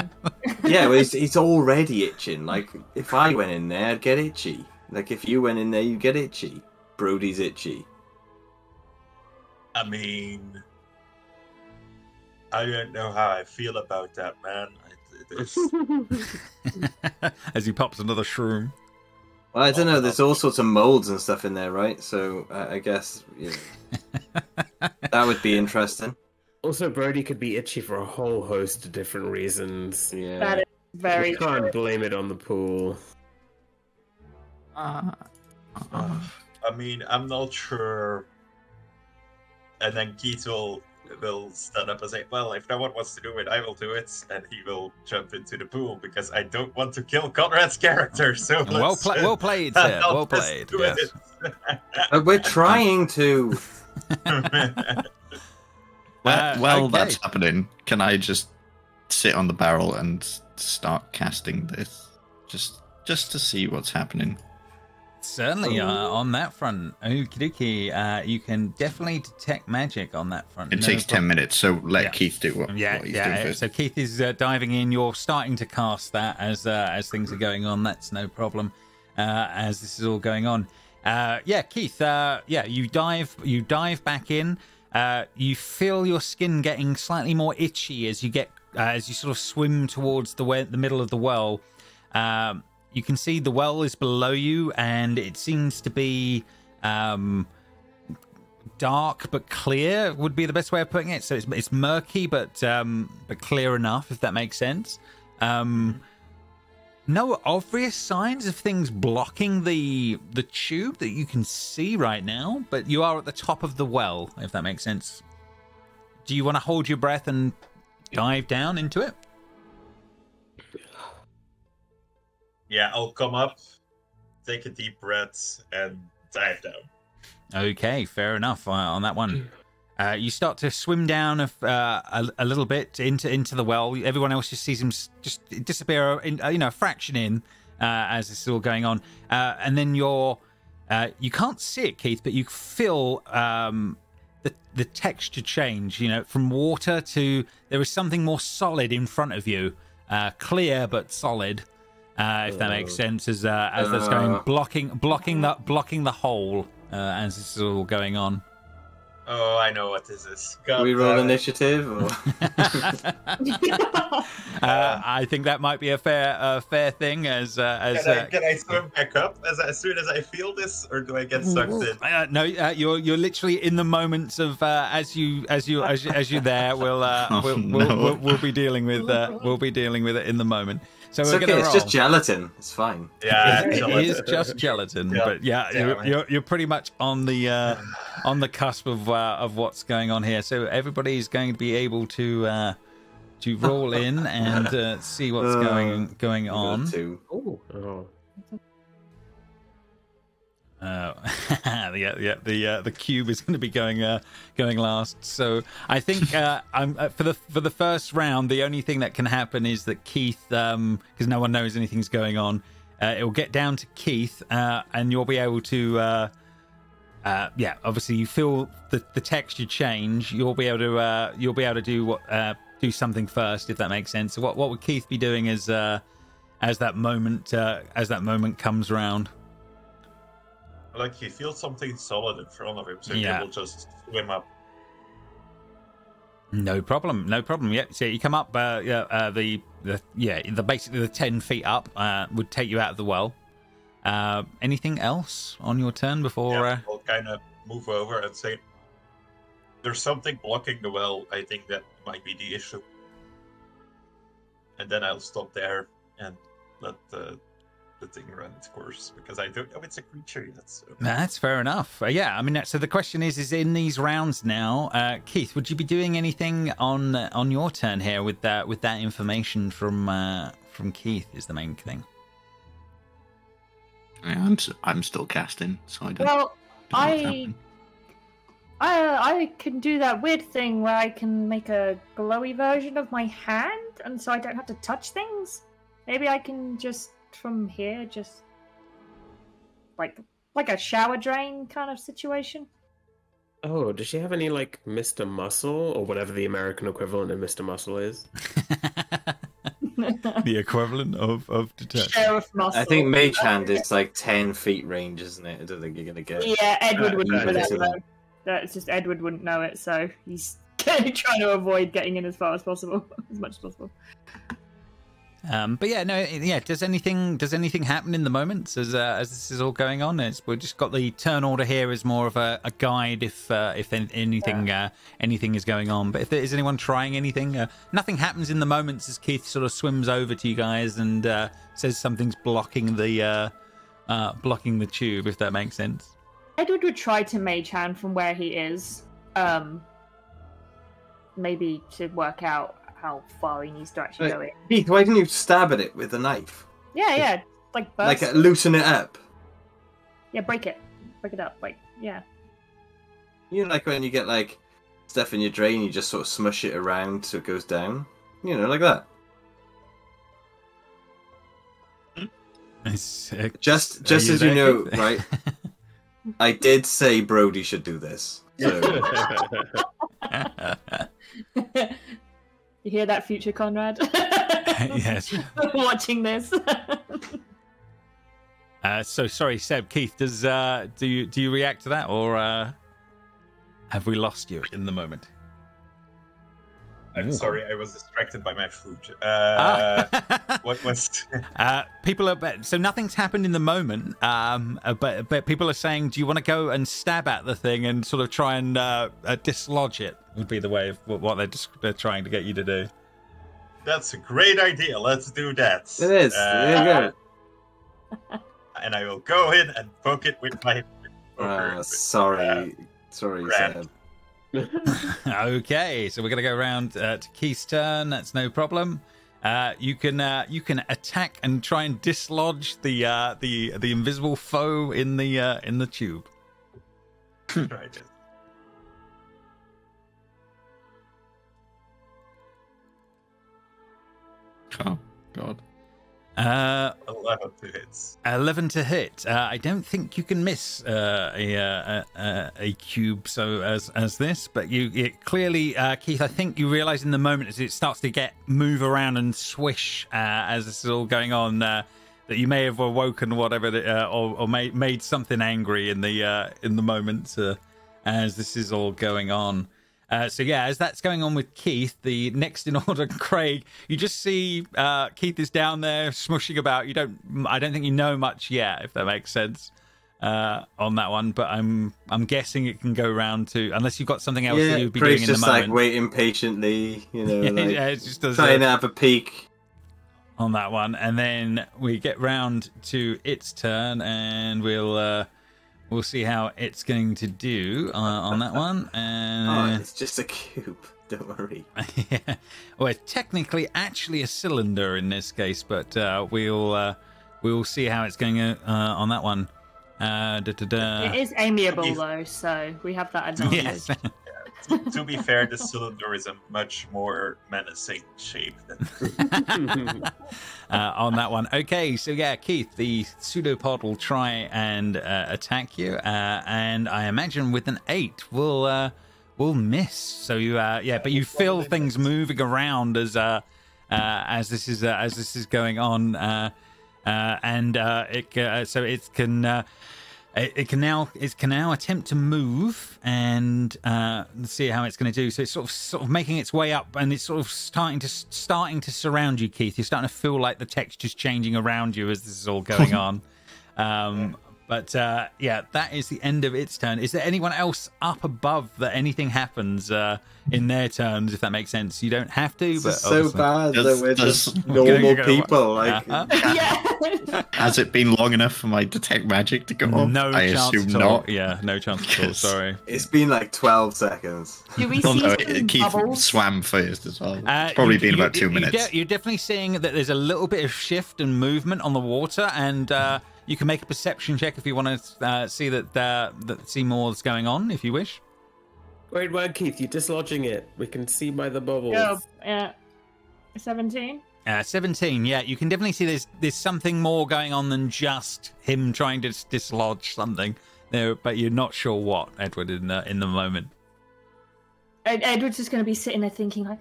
Yeah, well, he's already itching. Like, if I went in there, I'd get itchy. Like, if you went in there, you'd get itchy. Brody's itchy. I mean, I don't know how I feel about that, man. It's, As he pops another shroom. Well, I don't know. There's all sorts of molds and stuff in there, right? So I guess that would be interesting. Also, Brody could be itchy for a whole host of different reasons. Yeah. That is very You can't true. blame it on the pool. I mean, I'm not sure. And then Keith will stand up and say, well, if no one wants to do it, I will do it. And he will jump into the pool because I don't want to kill Conrad's character. So Well played, sir. Well played. Yes. But we're trying to. Well, okay. that's happening. Can I just sit on the barrel and start casting this? Just to see what's happening. Certainly, on that front, okie dokie, you can definitely detect magic on that front. It takes 10 minutes, so let Keith do what he's doing Yeah. first. So Keith is diving in. You're starting to cast that as things are going on. That's no problem. As this is all going on, Keith. You dive back in. You feel your skin getting slightly more itchy as you sort of swim towards the middle of the well. You can see the well is below you, and it seems to be dark but clear. Would be the best way of putting it. So it's murky but clear enough, if that makes sense. No obvious signs of things blocking the tube that you can see right now, but you are at the top of the well, if that makes sense. Do you want to hold your breath and dive down into it? Yeah, I'll come up, take a deep breath, and dive down. Okay, fair enough on that one. You start to swim down a little bit into the well. Everyone else just sees him just disappear, a fraction in as this is all going on. And then you can't see it, Keith, but you feel the texture change. From water to there is something more solid in front of you, clear but solid. If that makes sense, as that's going blocking the hole as this is all going on. Oh, I know what this is. Do we roll initiative? Or... I think that might be a fair thing. Can I swim back up as soon as I feel this, or do I get sucked in? No, you're literally in the moments of as you there. We'll be dealing with it in the moment. So it's we're okay. gonna It's roll. just gelatin. It's fine. Yeah, it is just gelatin. But you're pretty much on the cusp of what's going on here. So everybody's going to be able to roll in and see what's going on. The cube is going to be going last. So I think for the first round, the only thing that can happen is that Keith, because no one knows anything's going on, it will get down to Keith, and you'll be able to. Obviously you feel the texture change. You'll be able to do something first, if that makes sense. So what would Keith be doing as that moment comes round? Like he feels something solid in front of him, so he will just swim up. No problem. Yeah, so you come up. Basically the 10 feet up would take you out of the well. Anything else on your turn before? Yeah, I'll kind of move over and say, "There's something blocking the well. I think that might be the issue." And then I'll stop there and let the thing run its course, because I don't know it's a creature yet. So. That's fair enough. So the question is in these rounds now, Keith, would you be doing anything on your turn here with that information from Keith? Is the main thing. Yeah, I'm still casting, so I don't. Well, don't know I can do that weird thing where I can make a glowy version of my hand, and so I don't have to touch things. Maybe I can just from here, just like a shower drain kind of situation. Oh, does she have any like Mr. Muscle or whatever the American equivalent of Mr. Muscle is? The equivalent of detection. Sheriff Muscle. I think Mage Hand is like 10 feet range, isn't it? I don't think you're gonna get. Yeah, Edward wouldn't know that. easily. Though. That's just Edward wouldn't know it, so he's trying to avoid getting in as far as possible, as much as possible. But yeah, no, yeah. Does anything happen in the moments as this is all going on? We've just got the turn order here as more of a guide if anything is going on. But if there is anyone trying anything, nothing happens in the moments as Keith sort of swims over to you guys and says something's blocking the tube. If that makes sense. Edward would try to mage hand from where he is, maybe to work out how far he needs to actually go in. Keith, why didn't you stab at it with a knife? Yeah, like burst. Like loosen it up. Yeah, break it up, like yeah. You know, like when you get like stuff in your drain, you just sort of smush it around so it goes down. You know, like that. Just as you know, right? I did say Brody should do this. So. You hear that, future Conrad? Yes. Watching this. So sorry, Seb. Keith, do you react to that, or have we lost you in the moment? I'm sorry, I was distracted by my food. What was? People are so nothing's happened in the moment. But people are saying, do you want to go and stab at the thing and sort of try and dislodge it? Would be the way of what they're trying to get you to do. That's a great idea. Let's do that. It is. There you go. And I will go in and poke it with my. Sorry, Seb. Okay, so we're gonna go around to Keith's turn. That's no problem. You can attack and try and dislodge the invisible foe in the tube. Try it. Oh God. 11 to hit. 11 to hit. I don't think you can miss a cube so as this, but it clearly, Keith, I think you realise in the moment as it starts to move around and swish as this is all going on that you may have awoken whatever or made something angry in the moment as this is all going on. So yeah, as that's going on with Keith, the next in order, Craig, you just see Keith is down there smushing about. I don't think you know much yet, if that makes sense, on that one. But I'm guessing it can go round to, unless you've got something else that you'd be Craig's doing in the moment. just like waiting patiently, like, yeah, it just does trying to have a peek on that one, and then we get round to its turn, and we'll see how it's going to do on that one. And it's just a cube. Don't worry. Yeah. Well, it's technically actually a cylinder in this case, but we'll see how it's going on that one. It is amiable though, so we have that advantage. Yes. To be fair, the cylinder is a much more menacing shape than on that one. Okay, so yeah, Keith, the pseudopod will try and attack you, and I imagine with an 8 will miss. So you but you feel things moving around as this is going on, and it can now attempt to move and see how it's going to do. So it's sort of making its way up, and it's sort of starting to surround you, Keith. You're starting to feel like the texture's changing around you as this is all going on. But that is the end of its turn. Is there anyone else up above that anything happens in their turns, if that makes sense? You don't have to, but so bad that we're just normal people. Has it been long enough for my detect magic to go off? No I chance assume at all. not. Yeah, no chance at all. Sorry. It's been like 12 seconds. Do we see Keith bubbles? swam first as well. It's probably been about 2 minutes. You're definitely seeing that there's a little bit of shift and movement on the water, and you can make a perception check if you want to see see more that's going on, if you wish. Great work, Keith. You're dislodging it. We can see by the bubbles. Yeah. 17. 17. Yeah, you can definitely see there's something more going on than just him trying to dislodge something there, but you're not sure what, Edward, in the moment. Edward's just going to be sitting there thinking, like,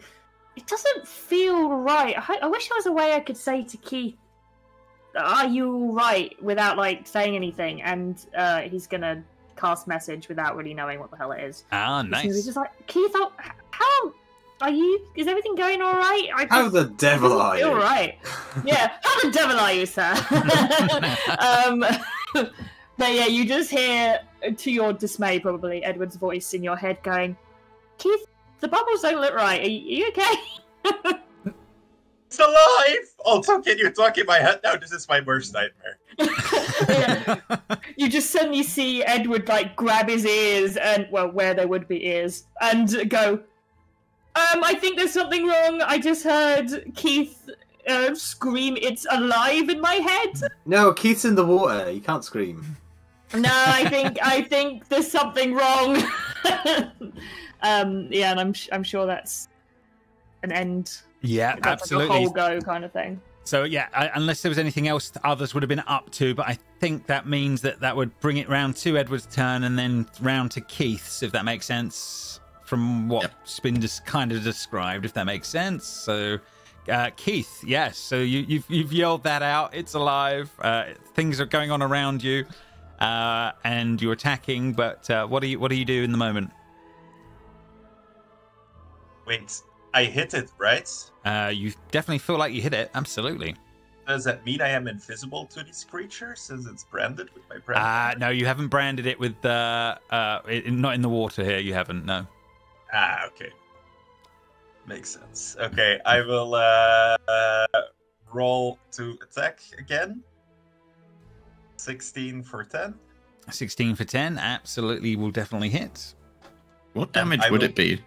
it doesn't feel right. I wish there was a way I could say to Keith, "Are you all right?" without like saying anything, and he's going to cast message without really knowing what the hell it is. Ah, nice. He's just like, Keith, how Is everything going all right? How the devil are you? All right. Yeah. How the devil are you, sir? But yeah, you just hear, to your dismay, probably Edward's voice in your head going, "Keith, the bubbles don't look right. Are you okay?" It's alive! Also, can you talk in my head now? This is my worst nightmare. Yeah. You just suddenly see Edward like grab his ears and where there would be ears and go, I think there's something wrong. I just heard Keith scream, "It's alive," in my head. No, Keith's in the water. You can't scream. No, I think there's something wrong. Yeah, and I'm sure that's an end. Yeah, That's absolutely. like a whole go kind of thing. So yeah, unless there was anything else others would have been up to, but I think that means that would bring it round to Edward's turn and then round to Keith's, if that makes sense, from what's been just kind of described, if that makes sense. So Keith, yes, so you've yelled that out. It's alive. Things are going on around you, and you're attacking. But what do you do in the moment? Wait, I hit it, right? You definitely feel like you hit it. Absolutely. Does that mean I am invisible to these creatures since it's branded with my brand? No, you haven't branded it with not in the water here. You haven't. No. Okay. Makes sense. Okay, I will roll to attack again. 16 for 10. 16 for 10. Absolutely, will definitely hit. What damage would it be?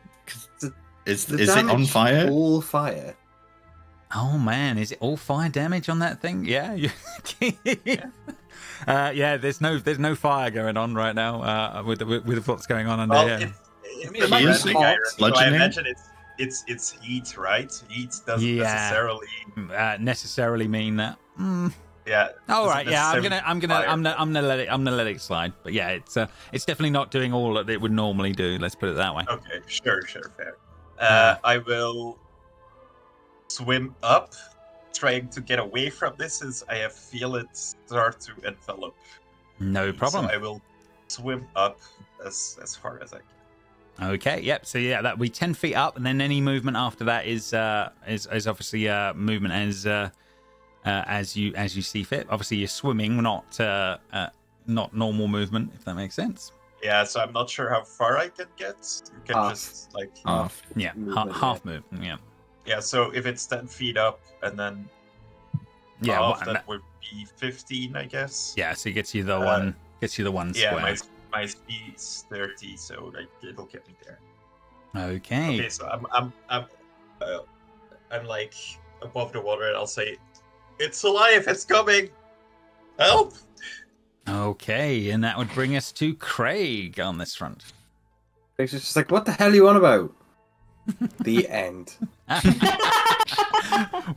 Is it on damage fire? All fire. Oh man, is it all fire damage on that thing? Yeah. Yeah. There's no fire going on right now. With what's going on under here. It's my red fire, so I imagine it's heat, right? Heat doesn't necessarily mean that. Yeah. All right. Yeah. I'm gonna let it slide. But yeah, it's definitely not doing all that it would normally do. Let's put it that way. Okay. Sure. Fair. I will swim up, trying to get away from this, as I feel it start to envelop. No problem. So I will swim up as far as I can. Okay. Yep. So yeah, that will be 10 feet up, and then any movement after that is obviously movement as you see fit. Obviously, you're swimming, not normal movement, if that makes sense. Yeah, so I'm not sure how far I can get. You can just like half. Yeah, half movement. Yeah. Yeah. So if it's 10 feet up, and then that would be 15, I guess. Yeah. So it gets you the one. Gets you the one square. Yeah, my speed's 30, so like it'll get me there. Okay. Okay, so I'm like above the water, and I'll say, "It's alive! It's coming! Help!" Okay, and that would bring us to Craig on this front. It's just like, what the hell are you on about? The end.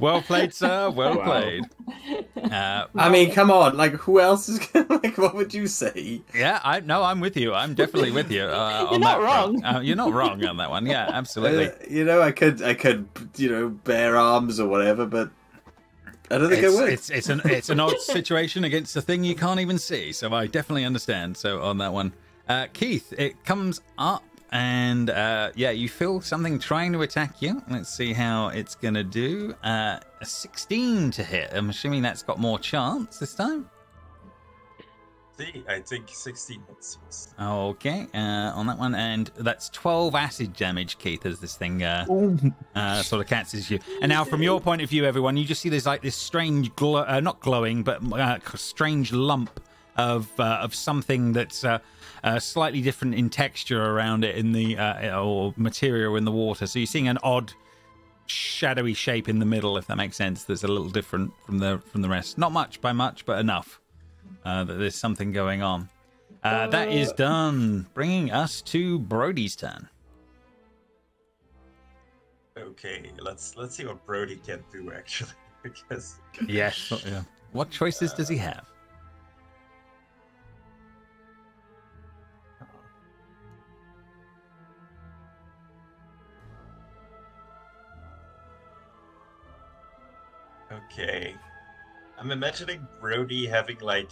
Well played, sir. Well played. I mean, come on. Like, who else is gonna, like? What would you say? Yeah, I'm with you. I'm definitely with you. You're not wrong. You're not wrong on that one. Yeah, absolutely. I could bear arms or whatever, but I don't think it would. It's an odd situation against a thing you can't even see, so I definitely understand. So on that one, Keith, it comes up, and you feel something trying to attack you. Let's see how it's gonna do. A 16 to hit. I'm assuming that's got more chance this time. I think 16 hits. Okay, on that one, and that's 12 acid damage, Keith, as this thing sort of catches you. And now, from your point of view, everyone, you just see there's like this strange, not glowing, but strange lump of something that's slightly different in texture around it in the or material in the water. So you're seeing an odd, shadowy shape in the middle, if that makes sense. That's a little different from the rest. Not much by much, but enough. That there's something going on. That is done, bringing us to Brody's turn. Okay, let's see what Brody can do actually, because yes, yeah. What choices does he have? Okay. I'm imagining Brody having, like,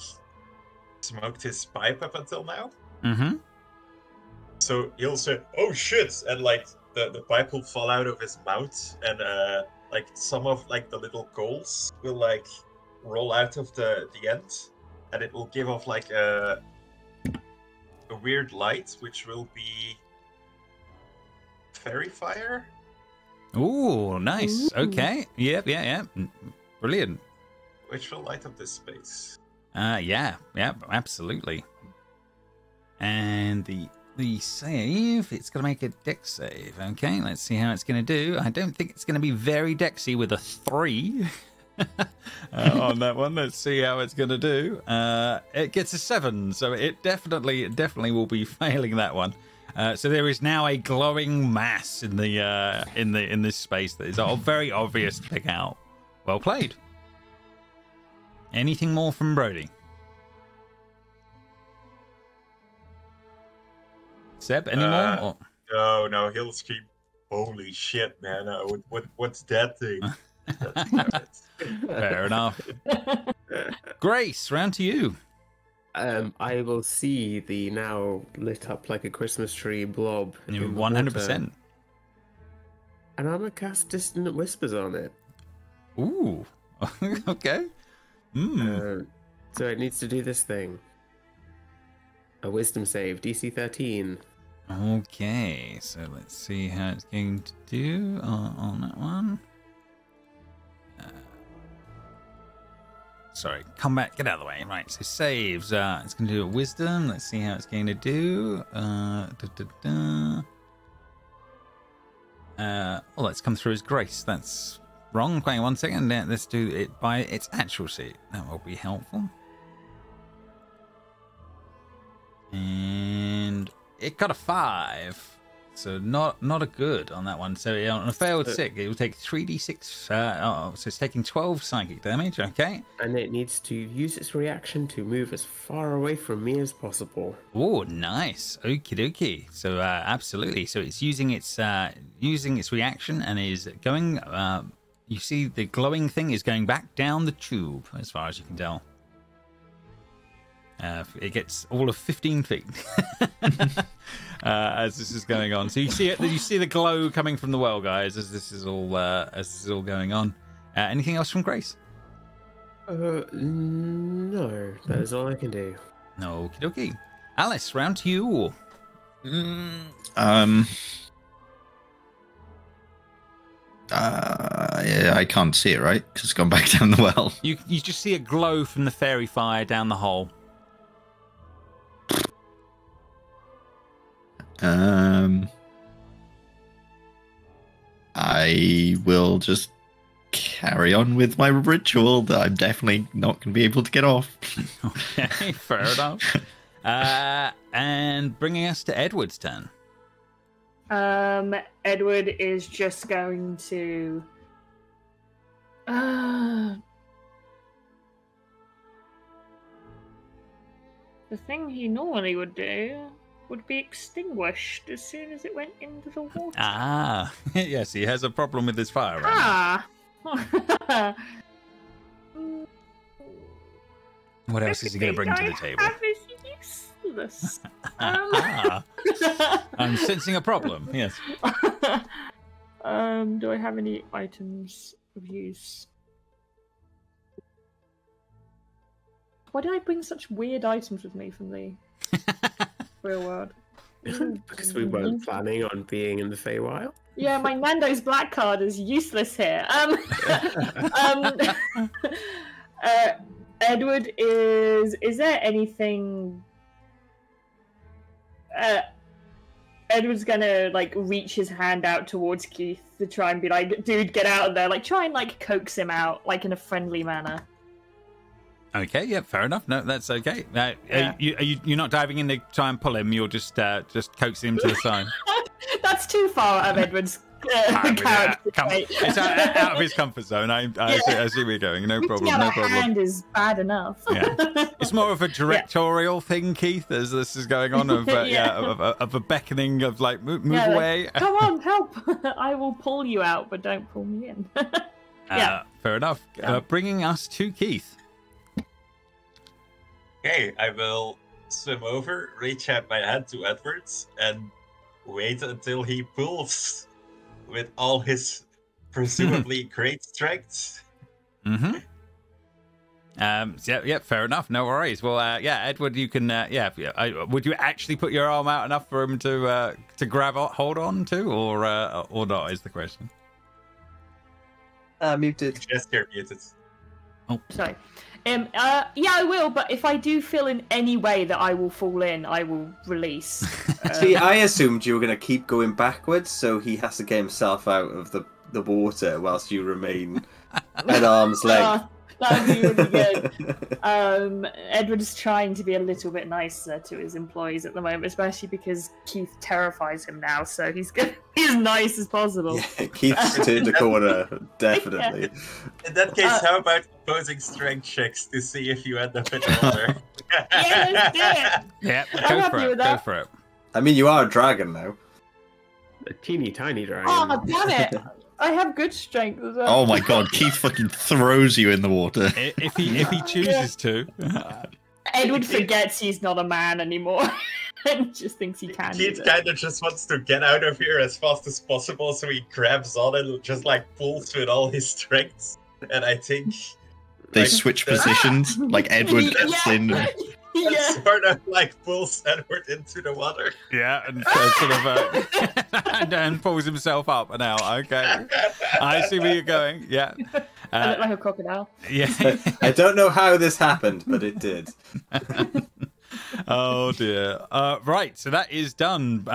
smoked his pipe up until now. Mm-hmm. So he'll say, "Oh shit," and, like, the pipe will fall out of his mouth, and like some of like the little goals will like roll out of the end, and it will give off like a weird light, which will be fairy fire. Ooh, nice. Ooh. Okay. Yeah. Brilliant. Which will light up this space. Yeah, absolutely. And the save, it's going to make a dex save. Okay, let's see how it's going to do. I don't think it's going to be very dexy with a 3 on that one. Let's see how it's going to do. It gets a 7, so it definitely will be failing that one. So there is now a glowing mass in the in this space that is all very obvious to pick out. Well played. Anything more from Brody? Seb, any more? Or... No, he'll scream, "Holy shit, man! What's that thing?" Fair enough. Grace, round to you. I will see the now lit up like a Christmas tree blob. 100%. And I'm gonna cast Dissonant Whispers on it. Ooh. Okay. So it needs to do this thing. A Wisdom save, DC 13. Okay, so let's see how it's going to do on that one. Sorry, come back, get out of the way. Right, so saves. It's going to do a Wisdom. Let's see how it's going to do. Oh, let's come through as Grace. That's wrong. Wait 1 second. Let's do it by its actual seat. That will be helpful. And it got a 5, so not a good on that one. So on a failed 6, it will take 3d6. So it's taking 12 psychic damage. Okay. And it needs to use its reaction to move as far away from me as possible. Oh, nice. Okie dokie. So absolutely. So it's using its reaction and is going. You see the glowing thing is going back down the tube as far as you can tell. It gets all of 15 feet as this is going on. So you see it. You see the glow coming from the well, guys, as this is all going on. Anything else from Grace? No, that is all I can do. No, okie dokie. Alice, round to you. Yeah, I can't see it, right? Because it's gone back down the well. You just see a glow from the fairy fire down the hole. I will just carry on with my ritual that I'm definitely not going to be able to get off. Okay, fair enough. And bringing us to Edward's turn. Edward is just going to... the thing he normally would do would be extinguished as soon as it went into the water. Ah, yes, he has a problem with his fire right now. What else is he going to bring to the table? Is useless. I'm sensing a problem, yes. Do I have any items of use? Why did I bring such weird items with me from the real world? Because we weren't planning on being in the Feywild? Yeah, my Nando's black card is useless here. Edward is there anything... Edward's gonna like reach his hand out towards Keith to try and be like, dude, get out of there. Like try and like coax him out like in a friendly manner. Okay, yeah, fair enough. No, that's okay. Yeah. You're not diving in to try and pull him. You're just coaxing him to the side. That's too far out of Edward's character. It's out of his comfort zone. I see where you're going. No problem. No problem. Hand is bad enough. Yeah, it's more of a directorial thing, Keith, as this is going on. Of of a beckoning of like move away. Like, come on, help! I will pull you out, but don't pull me in. Fair enough. Bringing us to Keith. Okay, I will swim over, reach out my hand to Edwards, and wait until he pulls with all his presumably great strength. Mm-hmm. Yeah, fair enough. No worries. Well, yeah, Edward, you can, would you actually put your arm out enough for him to grab, hold on to, or not? Is the question. Muted. Just you're muted. Oh, sorry. Yeah, I will. But if I do feel in any way that I will fall in, I will release. See, I assumed you were going to keep going backwards, so he has to get himself out of the water whilst you remain at arm's length. That would be really good. Edward is trying to be a little bit nicer to his employees at the moment, especially because Keith terrifies him now, so he's going to be as nice as possible. Yeah, Keith's turned the corner, definitely. In that case, how about opposing strength checks to see if you end up in the water? Yeah, let's do it. yeah, I'm happy with that. Go for it. I mean, you are a dragon now. A teeny tiny dragon. Oh, damn it. I have good strength as well. Oh my god, Keith fucking throws you in the water. If he chooses to. Edward forgets he's not a man anymore and just thinks he can. Keith kind of just wants to get out of here as fast as possible, so he grabs on and just like pulls with all his strength. And I think They like, switch positions, like Edward gets in. Yeah. sort of like pulls Edward into the water. Yeah, and sort of and pulls himself up now. Okay, I see where you're going. Yeah, I look like a crocodile. yeah. I don't know how this happened, but it did. Oh dear. Right, so that is done.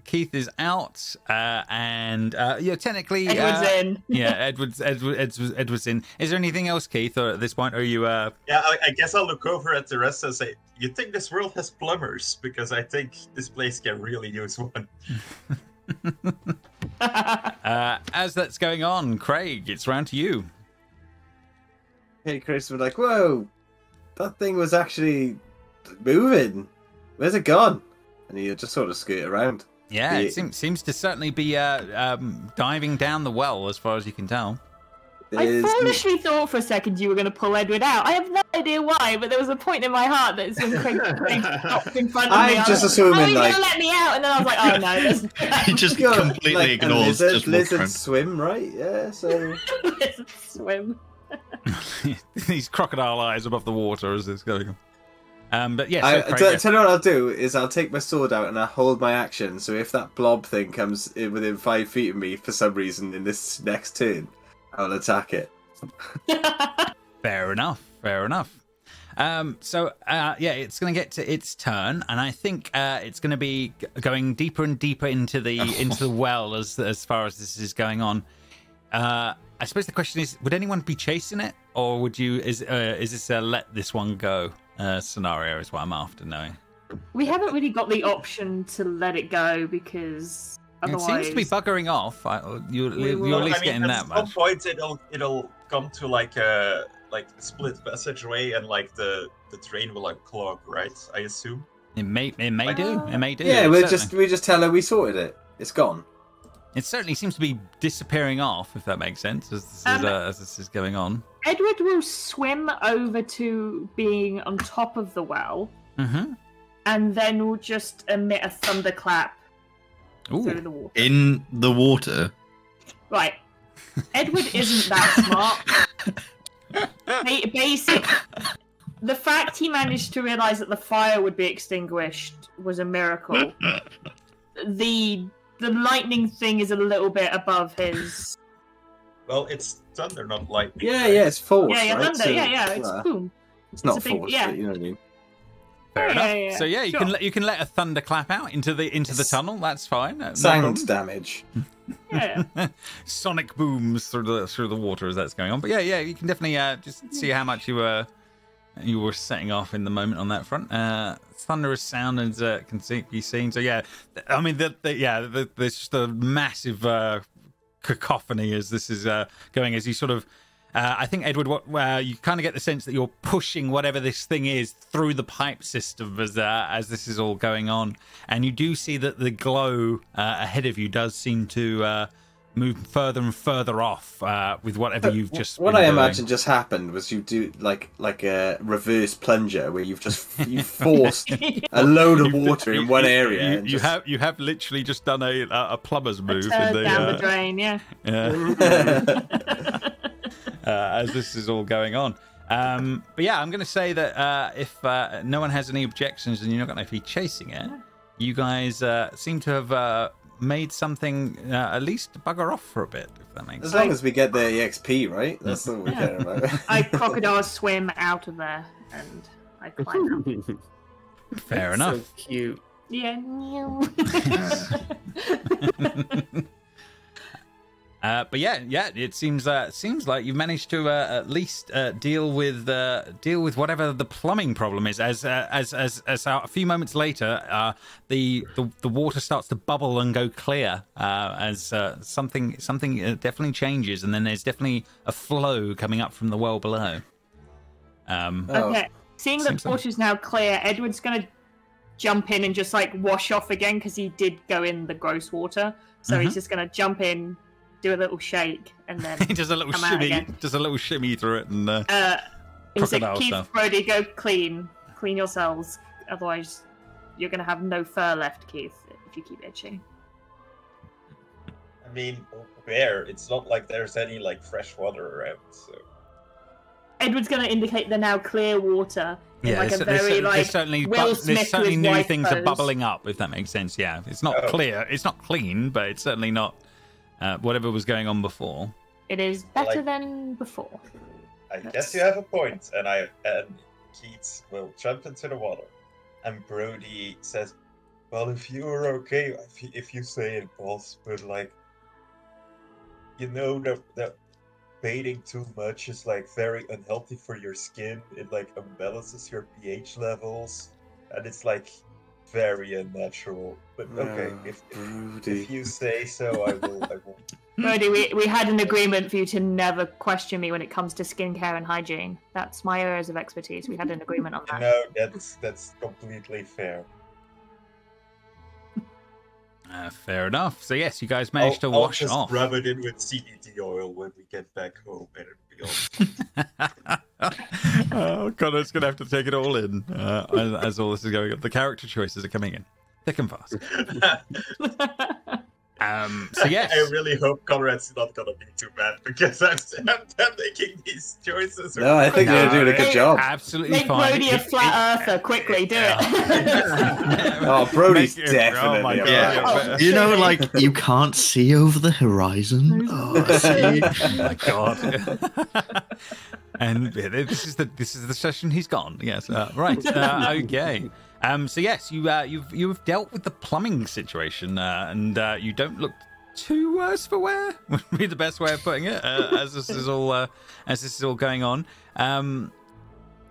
Keith is out, and yeah, technically Edward's in. Yeah, Edward's in. Is there anything else, Keith, or at this point, are you? Yeah, I guess I'll look over at the rest and say, "You think this world has plumbers? Because I think this place can really use one." As that's going on, Craig, it's round to you. Hey, Chris, we're like, whoa, that thing was actually moving. Where's it gone? And you just sort of skirt around. Yeah, it seems to certainly be diving down the well, as far as you can tell. I foolishly thought for a second you were going to pull Edward out. I have no idea why, but there was a point in my heart that when Craig stopped in front of me, I'm just assuming, going like, to let me out, and then I was like, oh no, He just completely like, ignores. Just lizards swim, right? Yeah, so let's swim. These crocodile eyes above the water as it's going on. But yes, tell you what I'll do is I'll take my sword out and I'll hold my action. So if that blob thing comes in within 5 feet of me for some reason in this next turn, I'll attack it. Fair enough. So yeah, it's going to get to its turn, and I think it's going to be going deeper and deeper into the well as far as this is going on. I suppose the question is, would anyone be chasing it, or would you? Is this a let this one go scenario? Is what I'm after knowing. We haven't really got the option to let it go because otherwise it seems to be buggering off. You're at least getting that much. At some point, it'll come to like a split passageway, and like the drain will like clog, right? I assume. It may do. Yeah, we just tell her we sorted it. It's gone. It certainly seems to be disappearing off, if that makes sense, as this is going on. Edward will swim over to being on top of the well, and then will just emit a thunderclap through the water. In the water? Right. Edward isn't that smart. Basic. The fact he managed to realise that the fire would be extinguished was a miracle. The lightning thing is a little bit above his. Well, it's thunder, not lightning. Yeah, it's force. Yeah, right? thunder. So, It's boom. It's not big, force, yeah. but you know what I mean. Fair enough. Yeah. So yeah, you can let a thunderclap out into the tunnel. That's fine. No problem. Sound damage. Yeah. Sonic booms through the water as that's going on. But yeah, you can definitely just see how much you were setting off in the moment on that front. Thunderous sound as can be seen. So yeah, I mean there's just a massive cacophony as this is going. As you sort of, I think Edward, you kind of get the sense that you're pushing whatever this thing is through the pipe system as this is all going on, and you do see that the glow ahead of you does seem to move further and further off with whatever you've just. What been I doing. imagine just happened was you do like a reverse plunger where you forced a load of water in one area. You have literally just done a plumber's move in Down the the drain, yeah. as this is all going on. But yeah, I'm going to say that if no one has any objections and you're not going to be chasing it, you guys seem to have made something at least bugger off for a bit, if that makes sense. As long as we get the EXP, right? That's all we care about. I crocodile swim out of there and I climb out. Fair enough. So cute. Yeah. But yeah, it seems like you've managed to at least deal with whatever the plumbing problem is. As a few moments later, the water starts to bubble and go clear as something definitely changes, and then there's definitely a flow coming up from the well below. Okay, seeing that the water's now clear, Edward's gonna jump in and just like wash off again because he did go in the gross water, so he's just gonna jump in, do a little shake, and then he does a little shimmy through it, and he's like, Keith, Brody, go clean yourselves, otherwise you're gonna have no fur left, Keith, if you keep itching. I mean, where? It's not like there's any like fresh water around, so. Edward's gonna indicate the now clear water. Yeah, like there's certainly new things are bubbling up, if that makes sense. Yeah, it's not clear, it's not clean, but it's certainly not whatever was going on before. It is better than before. I guess you have a point, and Keith will jump into the water, and Brody says, "Well, if you are okay, if you say it, boss, but like, you know that bathing too much is like very unhealthy for your skin. It like imbalances your pH levels, and it's like very unnatural. But okay, if you say so, I will. Brody, we had an agreement for you to never question me when it comes to skincare and hygiene. That's my areas of expertise. We had an agreement on that. No, that's completely fair. Fair enough. So yes, you guys managed to wash off. off. I'll just rub it in with CBD oil when we get back home, and it'll be all. Connor's gonna have to take it all in as all this is going on. The character choices are coming in thick and fast. So yes, I really hope Conrad's not gonna be too bad because I'm making these choices. No, I think you're doing a good job. Absolutely Make fine. Brody a flat earther. Quickly, do it. Oh, Brody's definitely. Oh my God. You know, like you can't see over the horizon. Oh, see. Oh my God. And this is the session he's gone. Yes, right. Okay. So yes, you've dealt with the plumbing situation, and you don't look too worse for wear. Would be the best way of putting it. As this is all going on.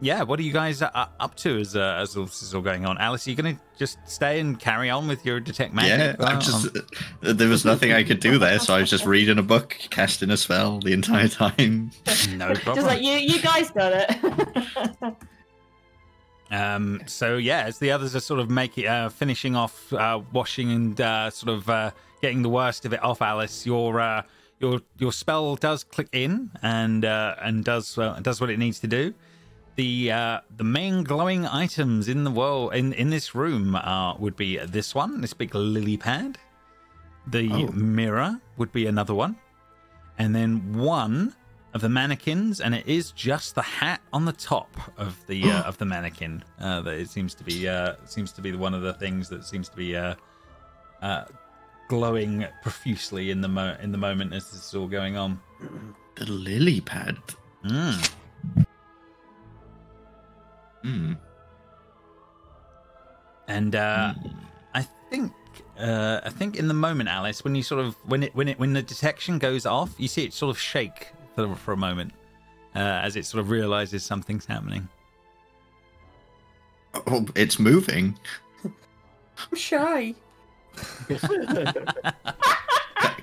Yeah, what are you guys up to as this is all going on? Alice, are you going to just stay and carry on with your detect magic? Yeah, there was nothing I could do there, so I was just reading a book, casting a spell the entire time. No problem. Just like you guys got it. So yeah, as the others are sort of finishing off washing and sort of getting the worst of it off, Alice, your spell does click in and does what it needs to do. The main glowing items in the world in this room would be this one, this big lily pad. The mirror would be another one, and then one of the mannequins, and it is just the hat on the top of the mannequin that it seems to be one of the things that seems to be glowing profusely in the moment as this is all going on. The lily pad. And I think in the moment, Alice, when you sort of when the detection goes off, you see it sort of shake for a moment as it sort of realizes something's happening. Oh, it's moving. I'm shy.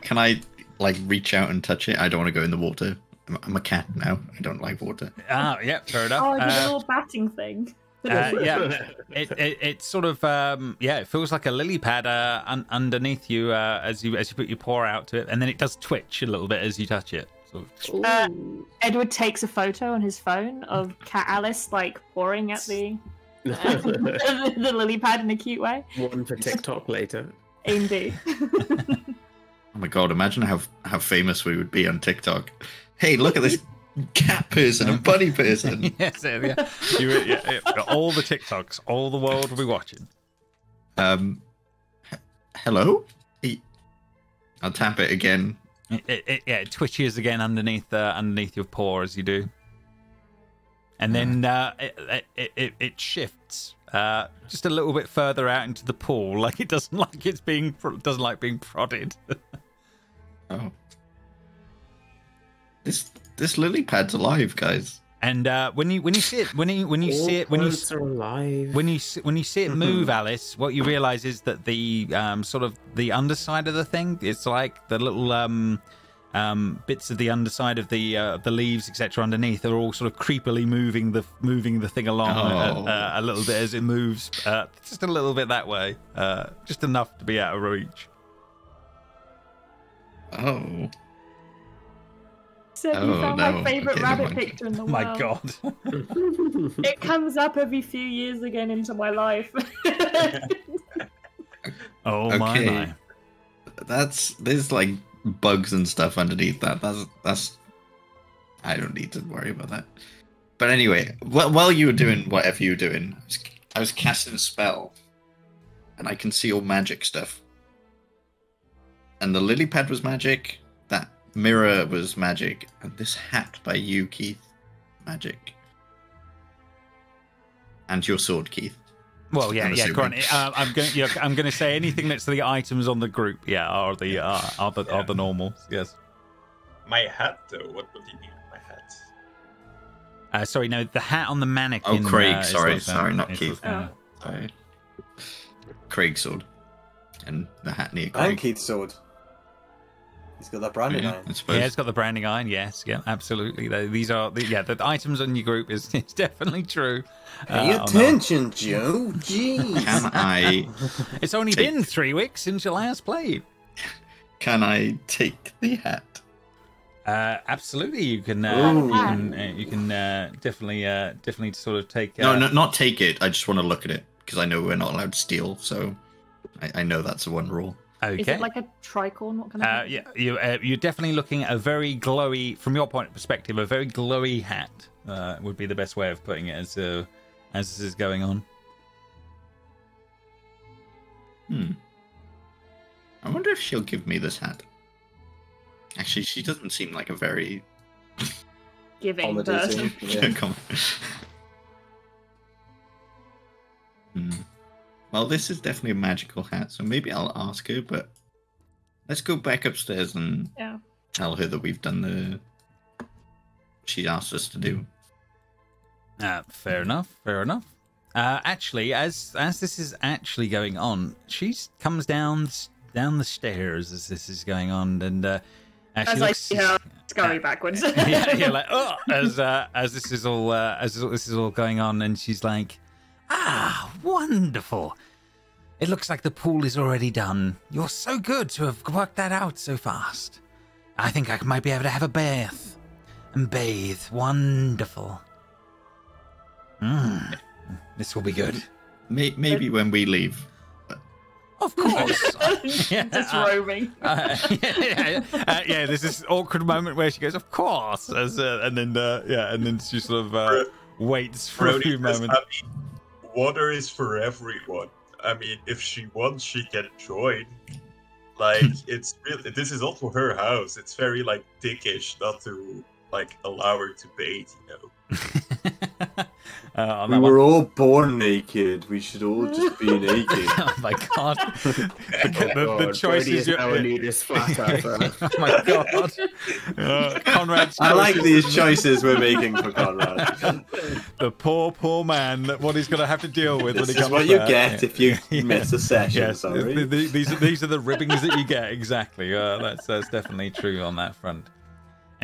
Can I like reach out and touch it? I don't want to go in the water. I'm a cat now. I don't like water. Yeah, fair enough. Oh, the little batting thing. Yeah, it sort of it feels like a lily pad underneath you as you put your paw out to it, and then it does twitch a little bit as you touch it. Sort of. Edward takes a photo on his phone of Cat Alice like pawing at the the lily pad in a cute way. One for TikTok later. Indeed. Oh my god! Imagine how famous we would be on TikTok. Hey, look at this cat person and bunny person. Yes, yeah. All the TikToks, all the world will be watching. Hello? I'll tap it again. It twitches again underneath your paw as you do, and then it shifts just a little bit further out into the pool, like it doesn't like being prodded. Oh, this lily pad's alive, guys. And when you see it move, Alice, what you realise is that the sort of the underside of the thing, it's like the little bits of the underside of the leaves, etc., underneath are all sort of creepily moving the thing along a little bit as it moves, just a little bit that way, just enough to be out of reach. Oh. So you found my favourite rabbit picture in the world. My God. It comes up every few years again into my life. Oh my. There's like bugs and stuff underneath that. That's I don't need to worry about that. But anyway, while you were doing whatever you were doing, I was casting a spell, and I can see all magic stuff. And the lily pad was magic. That mirror was magic, and this hat by you, Keith, magic. And your sword, Keith. Well, yeah. Go on. I'm going to say anything that's the items on the group. Yeah, are the normals. Yes. My hat, though. What would you need my hat? Sorry, no, the hat on the mannequin. Oh, Craig. Sorry, not Keith. Oh. Sorry. Craig's sword, and the hat near And Craig. Keith's sword. He's got that branding iron. Yeah, it's got the branding iron. Yes, yeah, absolutely. These are the items on your group is definitely true. Pay attention, Joe. Jeez. Can I? It's only been 3 weeks since you last played. Can I take the hat? Absolutely, you can. You can definitely sort of take. No, not take it. I just want to look at it because I know we're not allowed to steal. So I know that's the one rule. Okay. Is it like a tricorn? What kind of? Yeah, you're definitely looking at a very glowy, from your point of perspective, a very glowy hat would be the best way of putting it as this is going on. I wonder if she'll give me this hat. Actually, she doesn't seem like a very Giving person. Yeah. Come on. Well, this is definitely a magical hat, so maybe I'll ask her, but let's go back upstairs and tell her that we've done the... she asked us to do. Fair enough. Actually, as this is actually going on, she comes down the stairs as this is going on, and as I see her scurry backwards. yeah, like as this is all going on, and she's like, wonderful. It looks like the pool is already done. You're so good to have worked that out so fast. I think I might be able to have a bath and bathe. Wonderful. This will be good. Maybe when we leave. Of course. Just roaming. There's this awkward moment where she goes, "Of course," and then she sort of waits for a few moments. I mean, water is for everyone. I mean, if she wants, she can join. Like, it's really, this is also her house. It's very like dickish not to like allow her to bathe, you know. We were all born naked. We should all just be naked. Oh my god! The choices you need is flat earther. Oh my god! Conrad's I like these choices we're making for Conrad. The poor man. What he's going to have to deal with when he This is comes what you back. get if you miss a session. Yes, Sorry. these are the ribbings that you get. Exactly. That's definitely true on that front.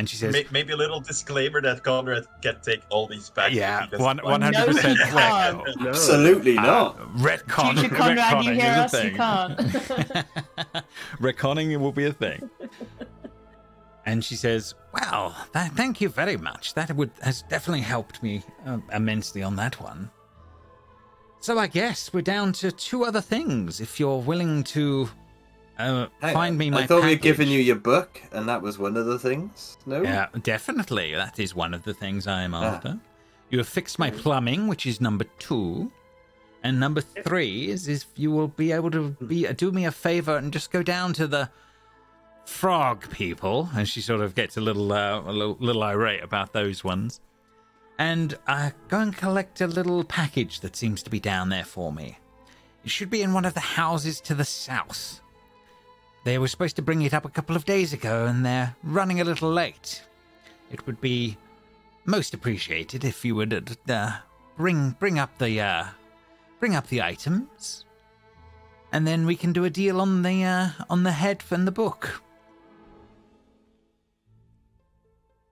And she says, Maybe a little disclaimer that Conrad can take all these back. yeah, if he doesn't 100%. No, he can't. No. Absolutely not. Retcon. Future Conrad, you retconning hear is a us? You thing. can't. Retconning will be a thing. And she says, well, thank you very much. That has definitely helped me immensely on that one. So I guess we're down to 2 other things. If you're willing to find me my I thought we were package. giving you your book, and that was one of the things. No? Yeah, definitely. That is one of the things I am after. You have fixed my plumbing, which is number 2. And number 3 is if you will be able to do me a favor and just go down to the frog people. And she sort of gets a little irate about those ones. And go and collect a little package that seems to be down there for me. It should be in one of the houses to the south. They were supposed to bring it up a couple of days ago, and they're running a little late. It would be most appreciated if you would bring up the items, and then we can do a deal on the head and the book.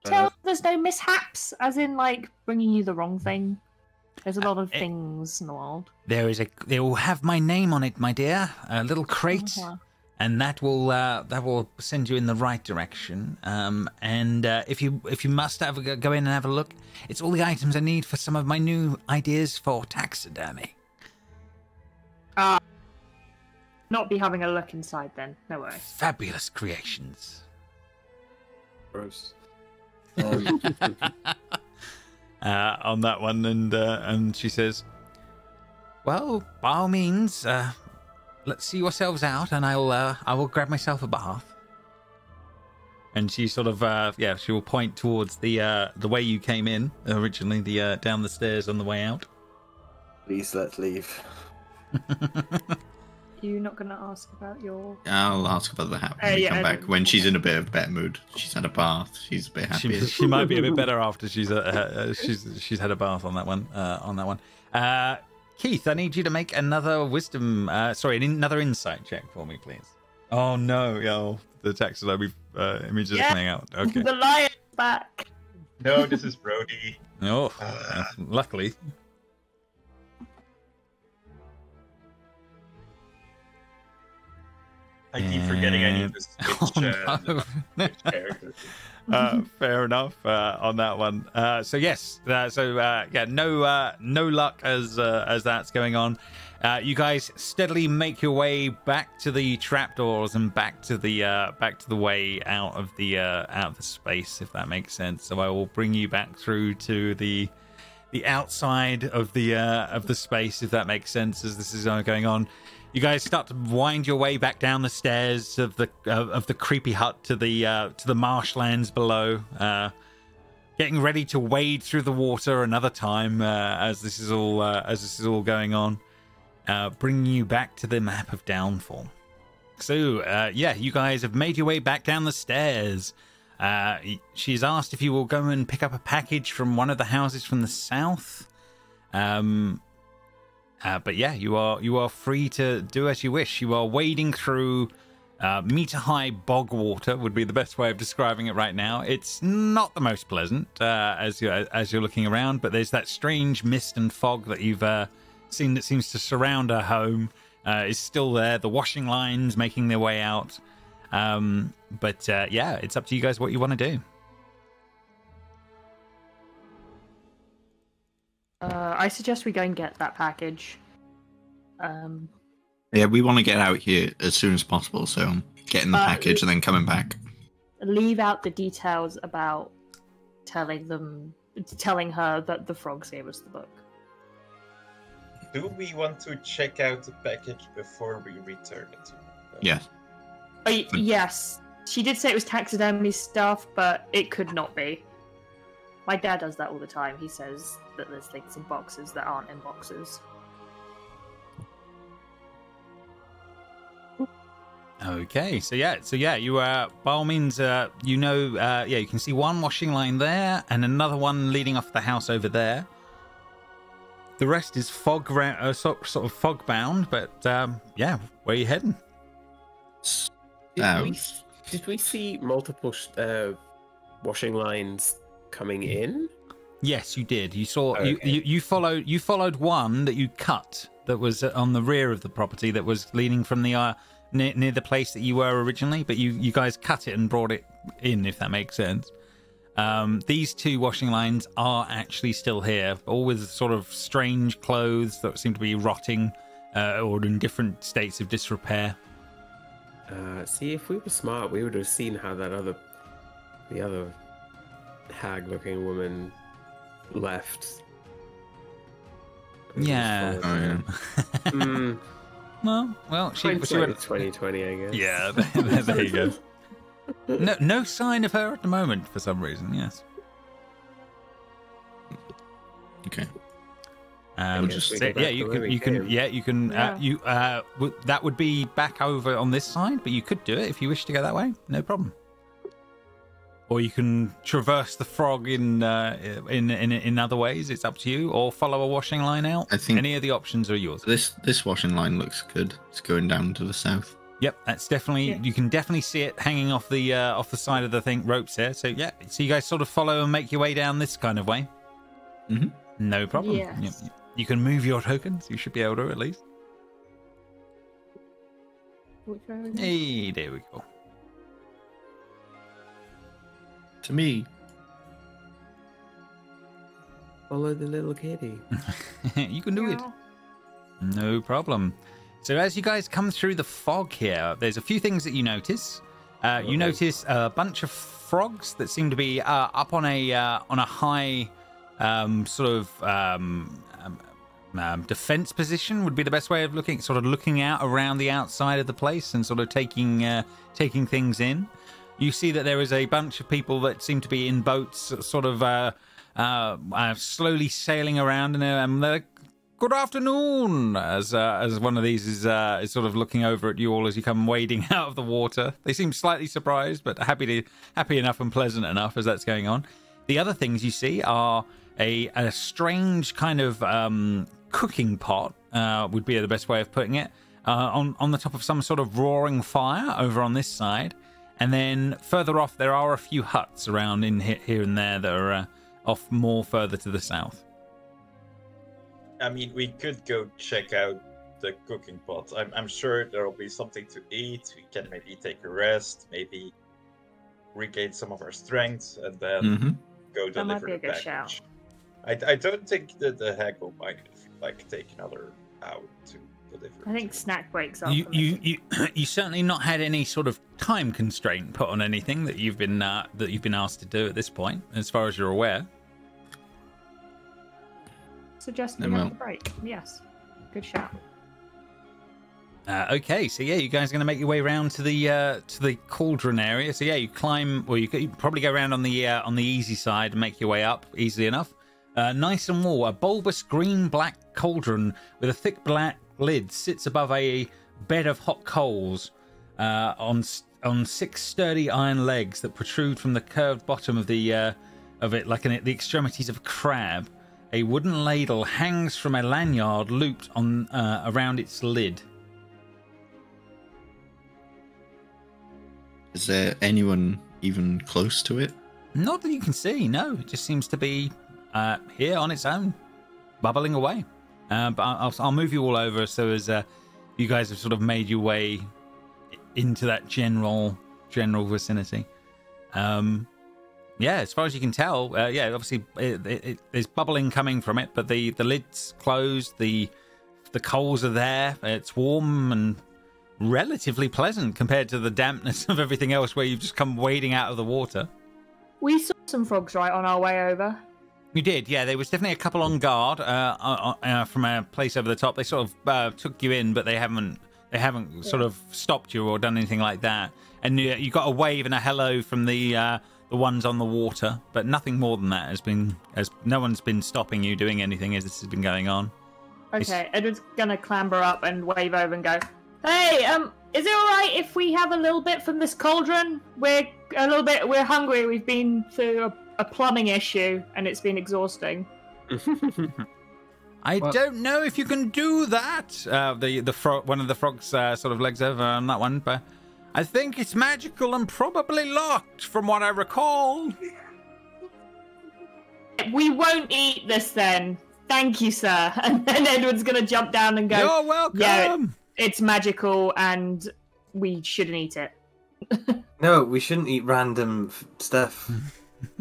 Tell there's no mishaps, as in like bringing you the wrong thing. There's a lot of things in the world. They will have my name on it, my dear. A little crate. And that will send you in the right direction. And if you must go in and have a look, it's all the items I need for some of my new ideas for taxidermy. Not be having a look inside then. No worries. Fabulous creations. Gross. On that one, and she says, "Well, by all means, let's see yourselves out, and I will grab myself a bath." And she sort of she will point towards the way you came in originally, the down the stairs on the way out. Please let's leave. You're not going to ask about your... I'll ask about the hat when we come back. When she's in a bit of a better mood. She's had a bath. She's a bit happier. She might be a bit better after she's had a bath on that one. Keith, I need you to make another another insight check for me, please. Oh no, the taxidermy images are coming out. Okay. The lion's back. No, this is Brody. Oh, luckily. I keep forgetting I need to switch character. Fair enough on that one. So yes, no luck as that's going on. You guys steadily make your way back to the trapdoors and back to the way out of the space, if that makes sense. So I will bring you back through to the outside of the space, if that makes sense, as this is going on. You guys start to wind your way back down the stairs of the creepy hut to the marshlands below, getting ready to wade through the water another time as this is all going on, bringing you back to the map of Downfall. So you guys have made your way back down the stairs. She's asked if you will go and pick up a package from one of the houses from the south. But yeah, you are free to do as you wish. You are wading through meter-high bog water, would be the best way of describing it right now. It's not the most pleasant as you're looking around, but there's that strange mist and fog that you've seen that seems to surround our home. Is still there. The washing lines making their way out. But it's up to you guys what you want to do. I suggest we go and get that package. Yeah, we want to get out here as soon as possible, so getting the package and then coming back. Leave out the details about telling her that the frogs gave us the book. Do we want to check out the package before we return it? Yes. Yes. She did say it was taxidermy stuff, but it could not be. My dad does that all the time. He says that there's things in boxes that aren't in boxes. Okay, so you by all means, you can see one washing line there and another one leading off the house over there. The rest is sort of fog bound, but where are you heading? Did we see multiple washing lines coming in? Yes, you did. You saw Okay. you followed one that you cut that was on the rear of the property that was leading from the near the place that you were originally, but you guys cut it and brought it in, if that makes sense. These two washing lines are actually still here, all with sort of strange clothes that seem to be rotting or in different states of disrepair. See, if we were smart, we would have seen how the other hag-looking woman left. Yeah. Well, she went 2020, I guess. Yeah, there you go. No sign of her at the moment for some reason. Yes. Okay. You can. That would be back over on this side, but you could do it if you wish to go that way. No problem. Or you can traverse the frog in other ways. It's up to you. Or follow a washing line out. I think any of the options are yours. This washing line looks good. It's going down to the south. Yep, that's definitely. Yeah. You can definitely see it hanging off the side of the ropes here. So yeah, so you guys sort of follow and make your way down this kind of way. Mm-hmm. No problem. Yes. You can move your tokens. You should be able to at least. Hey, there we go. To me. Follow the little kitty. You can do it. No problem. So as you guys come through the fog here, there's a few things that you notice. You notice a bunch of frogs that seem to be up on a high defense position would be the best way of looking out around the outside of the place and sort of taking things in. You see that there is a bunch of people that seem to be in boats, sort of slowly sailing around, and they're good afternoon, as one of these is sort of looking over at you all as you come wading out of the water. They seem slightly surprised, but happy enough and pleasant enough as that's going on. The other things you see are a strange kind of cooking pot, would be the best way of putting it, on the top of some sort of roaring fire over on this side. And then further off, there are a few huts around in here and there that are off more further to the south. I mean, we could go check out the cooking pot. I'm sure there will be something to eat. We can maybe take a rest, maybe regain some of our strength, and then go deliver the package. Shout. I don't think that the hag will mind if you take another hour to deliver. I think snack breaks up. You certainly not had any sort of time constraint put on anything that you've been asked to do at this point, as far as you're aware. Suggesting a break. Yes, good shout. Okay, so yeah, you guys are going to make your way around to the cauldron area. So yeah, you climb, or you could probably go around on the easy side and make your way up easily enough. Nice and warm, a bulbous green-black cauldron with a thick black lid sits above a bed of hot coals on 6 sturdy iron legs that protrude from the curved bottom of it, like the extremities of a crab. A wooden ladle hangs from a lanyard looped on around its lid. Is there anyone even close to it? Not that you can see, no. It just seems to be here on its own, bubbling away. But I'll move you all over so as you guys have sort of made your way into that general vicinity. Yeah, as far as you can tell, obviously there's bubbling coming from it, but the lid's closed, the coals are there, it's warm and relatively pleasant compared to the dampness of everything else where you've just come wading out of the water. We saw some frogs right on our way over. You did, yeah. There was definitely a couple on guard from a place over the top. They sort of took you in, but they haven't sort of stopped you or done anything like that. And you got a wave and a hello from the ones on the water, but nothing more than that as no one's been stopping you doing anything as this has been going on. Okay, Edward's gonna clamber up and wave over and go, "Hey, is it all right if we have a little bit from this cauldron? We're hungry. We've been through a plumbing issue and it's been exhausting." I don't know if you can do that. One of the frogs sort of legs over on that one, but I think it's magical and probably locked, from what I recall. We won't eat this then. Thank you, sir. And then Edward's going to jump down and go, You're welcome. Yeah, it's magical and we shouldn't eat it. No, we shouldn't eat random stuff.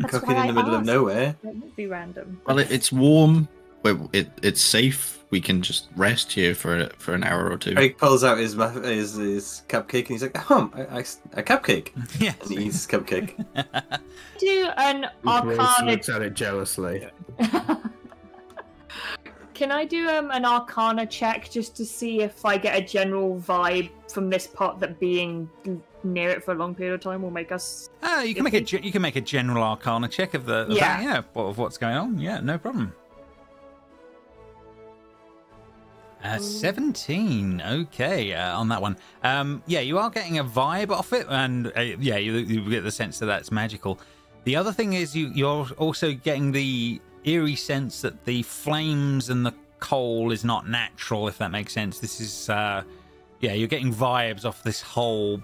Cooking in the middle of nowhere. It would be random. Well, it's warm. It's safe. We can just rest here for an hour or two. Craig pulls out his cupcake and he's like, a cupcake. Yes. And he eats his cupcake. Do an Grace Arcana. looks at it jealously. Can I do an Arcana check just to see if I get a general vibe from this pot that being near it for a long period of time will make us? You can make a general Arcana check of of what's going on. Yeah, no problem. 17. Okay, on that one. Yeah, you are getting a vibe off it, and you get the sense that that's magical. The other thing is you're also getting the eerie sense that the flames and the coal is not natural, if that makes sense. This is you're getting vibes off this whole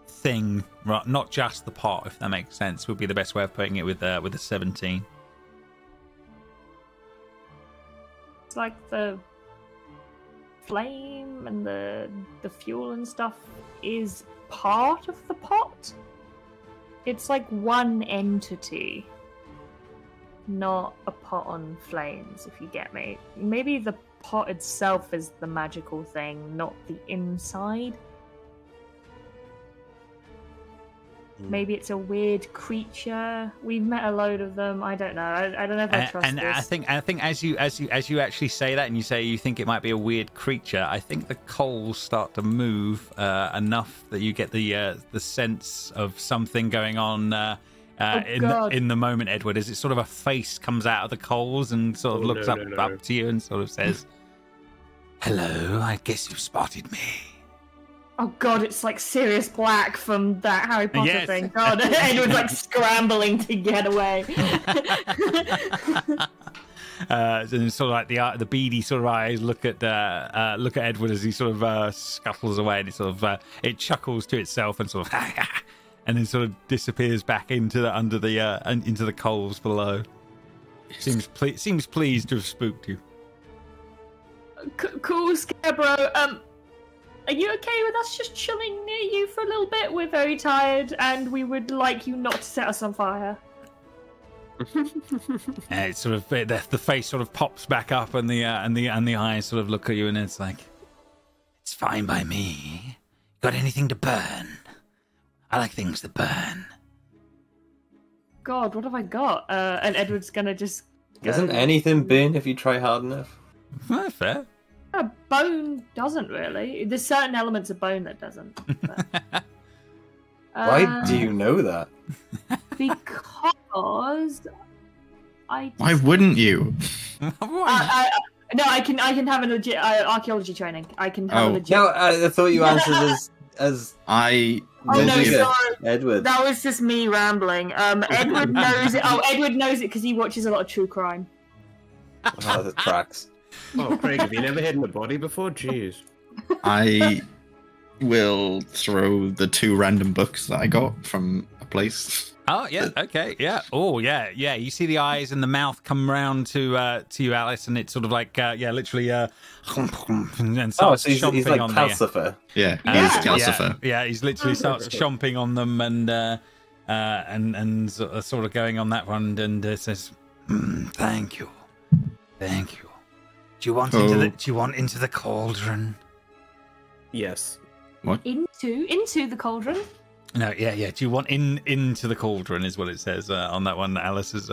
thing, right? Not just the pot, if that makes sense, would be the best way of putting it with a 17. It's like the flame and the fuel and stuff is part of the pot. It's like one entity, not a pot on flames, if you get me. Maybe the pot itself is the magical thing, not the inside. Maybe it's a weird creature. We've met a load of them. I don't know. I don't know if I trust and this. I think as you actually say that, and you say you think it might be a weird creature, I think the coals start to move enough that you get the sense of something going on in the moment, Edward. As it sort of a face comes out of the coals and sort of looks up to you and sort of says, "Hello, I guess you've spotted me." Oh god, it's like Sirius Black from that Harry Potter Yes. thing. God, Edward's like scrambling to get away. And sort of like the beady sort of eyes look at Edward as he sort of scuttles away, and it sort of it chuckles to itself and sort of and then sort of disappears back into the coals below. Seems pleased to have spooked you. Cool, Scarecrow. Are you okay with us just chilling near you for a little bit? We're very tired, and we would like you not to set us on fire. It's sort of the face sort of pops back up, and the eyes sort of look at you, and it's like, It's fine by me. Got anything to burn? I like things that burn. God, what have I got? And Edward's gonna just go. Doesn't anything burn if you try hard enough? fair. A bone doesn't really. There's certain elements of bone that doesn't. But... Why do you know that? Because I. Why wouldn't you? No, I can have a legit archaeology training. I can have a legit. No, I thought you answered as I. Oh no, Edward. sorry. Edward. That was just me rambling. Edward knows it. Oh, Edward knows it because he watches a lot of true crime. Oh, the tracks. Oh, Craig, have you never hidden a body before? Jeez. I will throw the 2 random books that I got from a place. Oh yeah, okay, yeah. Oh yeah. You see the eyes and the mouth come round to you, Alice, and it's sort of like literally and starts so he's chomping like on Calcifer. Yeah, he is Calcifer. Yeah, he's literally starts chomping on them and sort of going on that one, and says, Thank you. Do you want into the cauldron? Yes. What? Into the cauldron. No, yeah. Do you want into the cauldron? Is what it says on that one. Alice is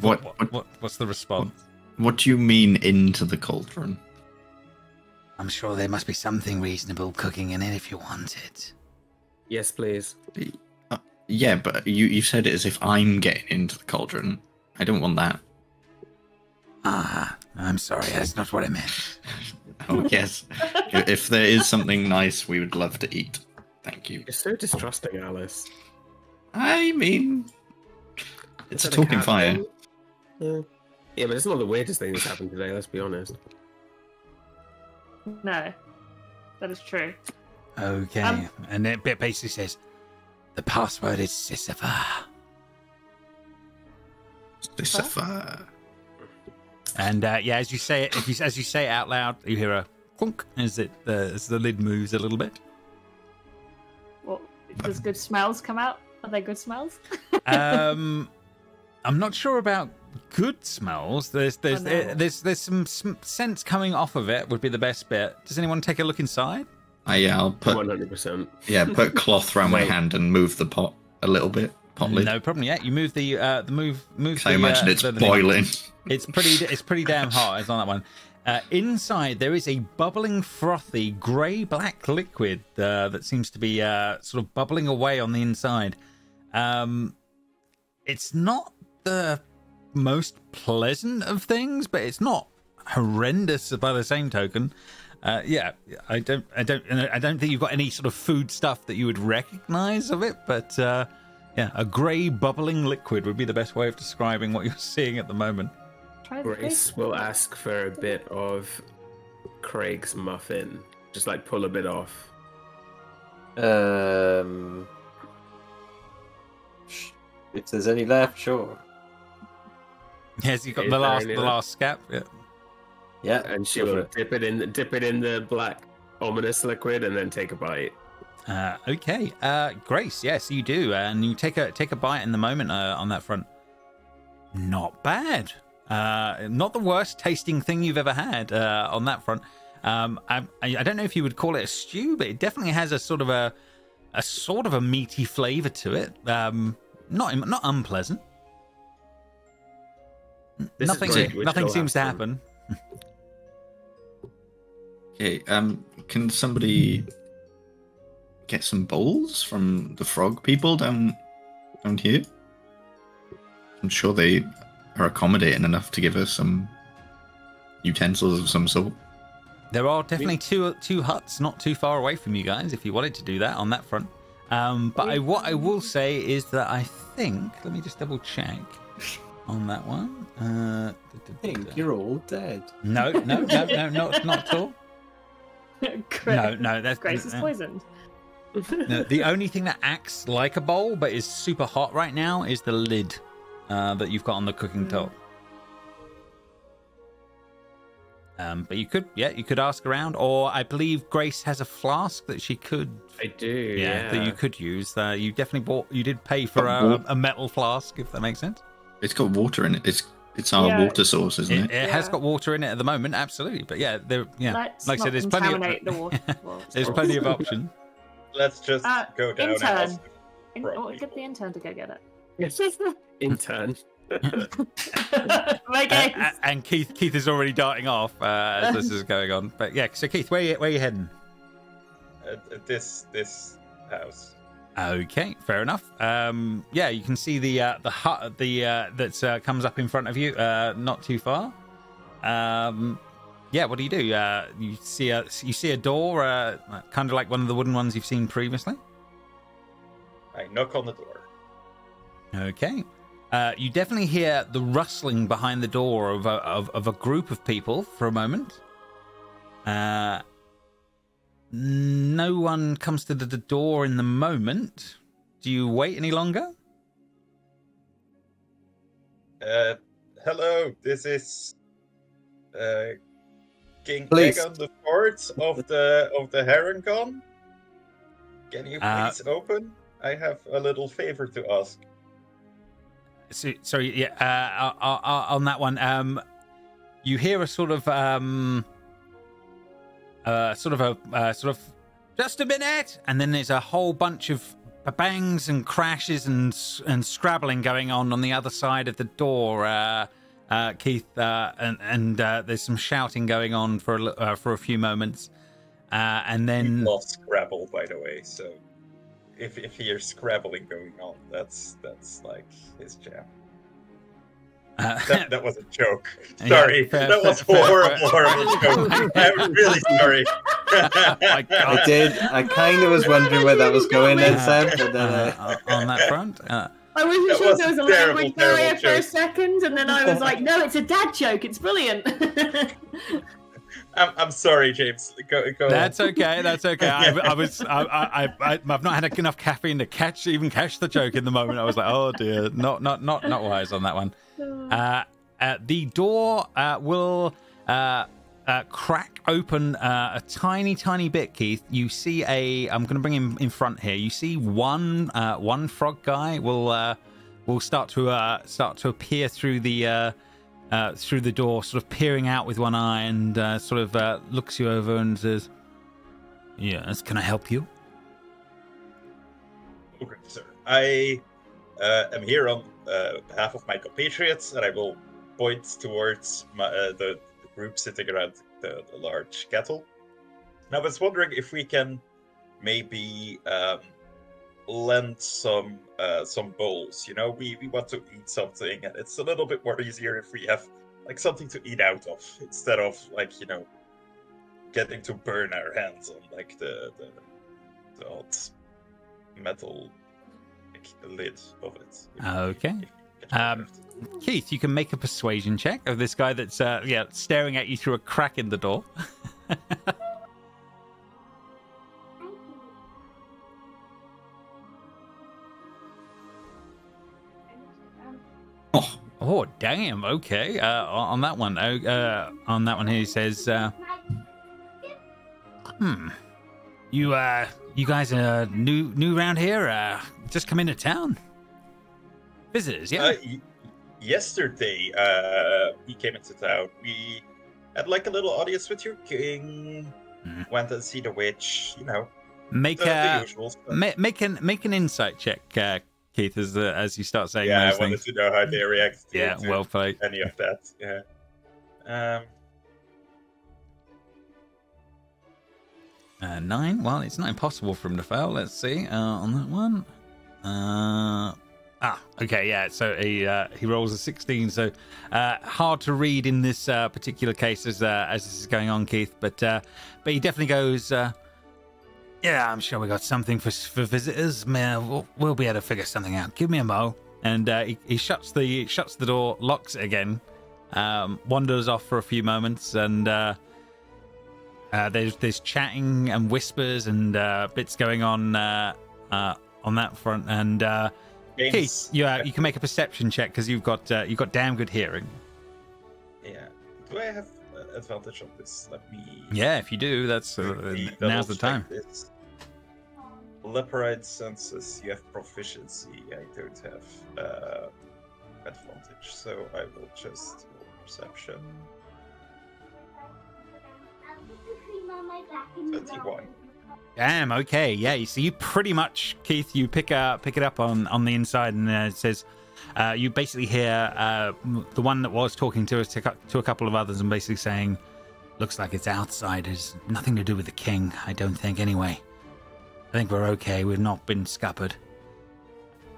what's the response? What do you mean into the cauldron? I'm sure there must be something reasonable cooking in it if you want it. Yes, please. Yeah, but you said it as if I'm getting into the cauldron. I don't want that. I'm sorry, that's not what I meant. Oh, yes. If there is something nice, we would love to eat. Thank you. You're so distrusting, Alice. I mean, it's a Is that talking cat fire. thing? Yeah, but it's not the weirdest thing that's happened today, let's be honest. No, that is true. Okay. And it basically says, the password is Sisyphus. Sisyphus. And as you say it, as you say it out loud, you hear a clunk as the lid moves a little bit. Well, does good smells come out? Are they good smells? I'm not sure about good smells. There's some scents coming off of it. Would be the best bit. Does anyone take a look inside? I'll put 100%. Yeah, put cloth around my hand and move the pot a little bit. Pot lid. No problem. Yeah, you move the move. I imagine it's boiling. It's pretty damn hot. It's on that one. Inside there is a bubbling, frothy, grey-black liquid that seems to be sort of bubbling away on the inside. It's not the most pleasant of things, but it's not horrendous by the same token. I don't think you've got any sort of food stuff that you would recognize of it, but a grey bubbling liquid would be the best way of describing what you're seeing at the moment. Grace will ask for a bit of Craig's muffin. Just like pull a bit off. If there's any left, sure. Yes, you got the last scap. Yeah. Yeah, and she will dip it in the black ominous liquid and then take a bite. Okay, Grace, yes, you do, and you take a bite in the moment on that front. Not bad. Not the worst tasting thing you've ever had on that front. I don't know if you would call it a stew, but it definitely has a sort of a meaty flavour to it. Not unpleasant. Nothing seems to happen. Okay, can somebody get some bowls from the frog people down here? I'm sure they are accommodating enough to give us some utensils of some sort. There are definitely two huts not too far away from you guys if you wanted to do that on that front. But what I will say is that I think, let me just double check on that one. I think you're all dead. No, not at all. No, that's Grace is poisoned. No, the only thing that acts like a bowl but is super hot right now is the lid that you've got on the cooking top. But you could ask around, or I believe Grace has a flask that she could. I do. Yeah. That you could use. You definitely you did pay for a metal flask, if that makes sense. It's got water in it. It's our water source, isn't it? It has got water in it at the moment, absolutely. But Let's like I said, there's plenty of the water. there's plenty of options. Let's just go down. Intern. Get the intern to go get it. Yes, intern. And Keith is already darting off as this is going on. But yeah, so Keith, where are you heading? This house. Okay, fair enough. You can see the hut that comes up in front of you, not too far. What do? You see a door, kind of like one of the wooden ones you've seen previously. I knock on the door. Okay. You definitely hear the rustling behind the door of a group of people for a moment. No one comes to the door in the moment. Do you wait any longer? Hello, this is King Please. Egon the Fourth of the Heron. Can you please open? I have a little favor to ask. Sorry, on that one, you hear a sort of just a minute, and then there's a whole bunch of bangs and crashes and scrabbling going on the other side of the door, Keith, and there's some shouting going on for a few moments, and then we love Scrabble, by the way, so. If he hears scrabbling going on, that's like his jam. That was a joke. Sorry, that was horrible joke. I'm really sorry. I kind of was wondering where that was going then, Sam. But then, on that front. I wasn't sure there was a language barrier for a second, and then I was like, no, it's a dad joke. It's brilliant. I'm sorry, James. Go That's on. okay. That's okay. I've not had enough caffeine to catch the joke in the moment. I was like, oh dear, not wise on that one. The door will crack open a tiny bit, Keith. You see I'm going to bring him in front here. You see one frog guy will start to appear through the door, sort of peering out with one eye, and sort of looks you over and says, "Yes, can I help you?" Okay, sir. I am here on behalf of my compatriots, and I will point towards the group sitting around the large kettle. And I was wondering if we can maybe lend some bowls. You know, we want to eat something, and it's a little bit more easier if we have like something to eat out of instead of like, you know, getting to burn our hands on like the odd metal like, lid of it. Okay. Keith, you can make a persuasion check of this guy that's staring at you through a crack in the door. Oh, damn. Okay. On that one, he says, you guys are new around here? Just come into town? Visitors, yeah? Yesterday, we came into town. We had like a little audience with your king. Went to see the witch. You know, make the usual stuff. make an insight check, Keith, as you start saying yeah, those I wanted things. to know how they react Yeah, to well played. any of that. Yeah. 9. Well, it's not impossible for him to fail. Let's see on that one. Okay, yeah. So he rolls a 16. So hard to read in this particular case as this is going on, Keith. But he definitely goes. Yeah, I'm sure we got something for visitors. Man, we'll be able to figure something out. Give me a mo. And he shuts the door, locks it again, wanders off for a few moments, and there's chatting and whispers and bits going on that front. And Keith, you can make a perception check because you've got damn good hearing. Yeah. Do I have advantage on this? Let me. Yeah, if you do, that's now's the time. This. Leporide senses, you have proficiency. I don't have advantage, so I will just roll perception. 21. Damn. Okay. Yeah. So you pretty much, Keith, you pick it up on the inside, and it says you basically hear the one that was talking to us to a couple of others, and basically saying, "Looks like it's outsiders. Nothing to do with the king. I don't think. Anyway, I think we're okay. We've not been scuppered.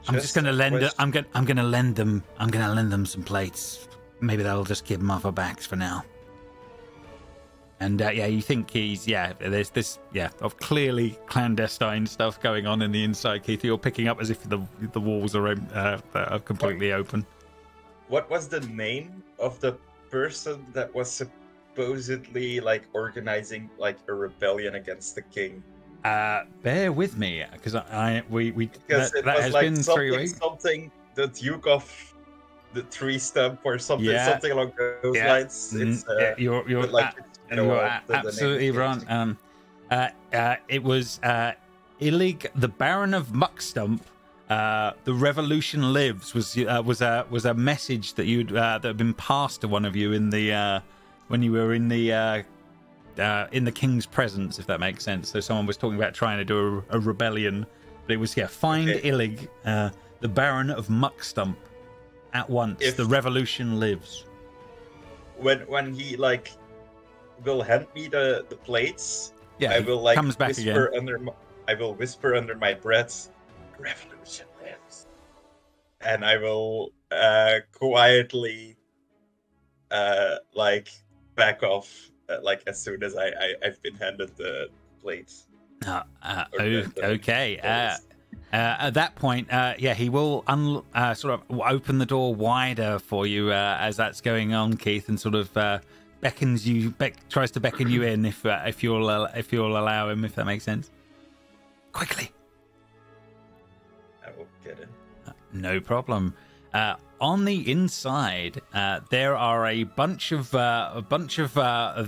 I'm just going to lend. I'm going to lend them some plates. Maybe that'll just keep them off our backs for now." And you think there's this of clearly clandestine stuff going on in the inside, Keith. You're picking up as if the walls are completely open. What was the name of the person that was supposedly like organizing like a rebellion against the king? Bear with me, because that it was has like been 3 weeks. Something the Duke of the Tree Stump or something, something along those lines. It's, you're like, absolutely right. It was Illig, the Baron of Muck Stump. The revolution lives was a message that that had been passed to one of you in the when you were in the king's presence, if that makes sense. So someone was talking about trying to do a rebellion, but it was find Illig, the Baron of Muck Stump, at once. The revolution lives. When he like will hand me the plates, yeah, I will like comes back whisper again. I will whisper under my breath, "Revolution lives," and I will quietly like back off like as soon as I've been handed the plates. Okay. At that point, he will sort of open the door wider for you as that's going on, Keith, and sort of tries to beckon you in if you'll allow him, if that makes sense. Quickly. I will get in. No problem. On the inside, there are a bunch of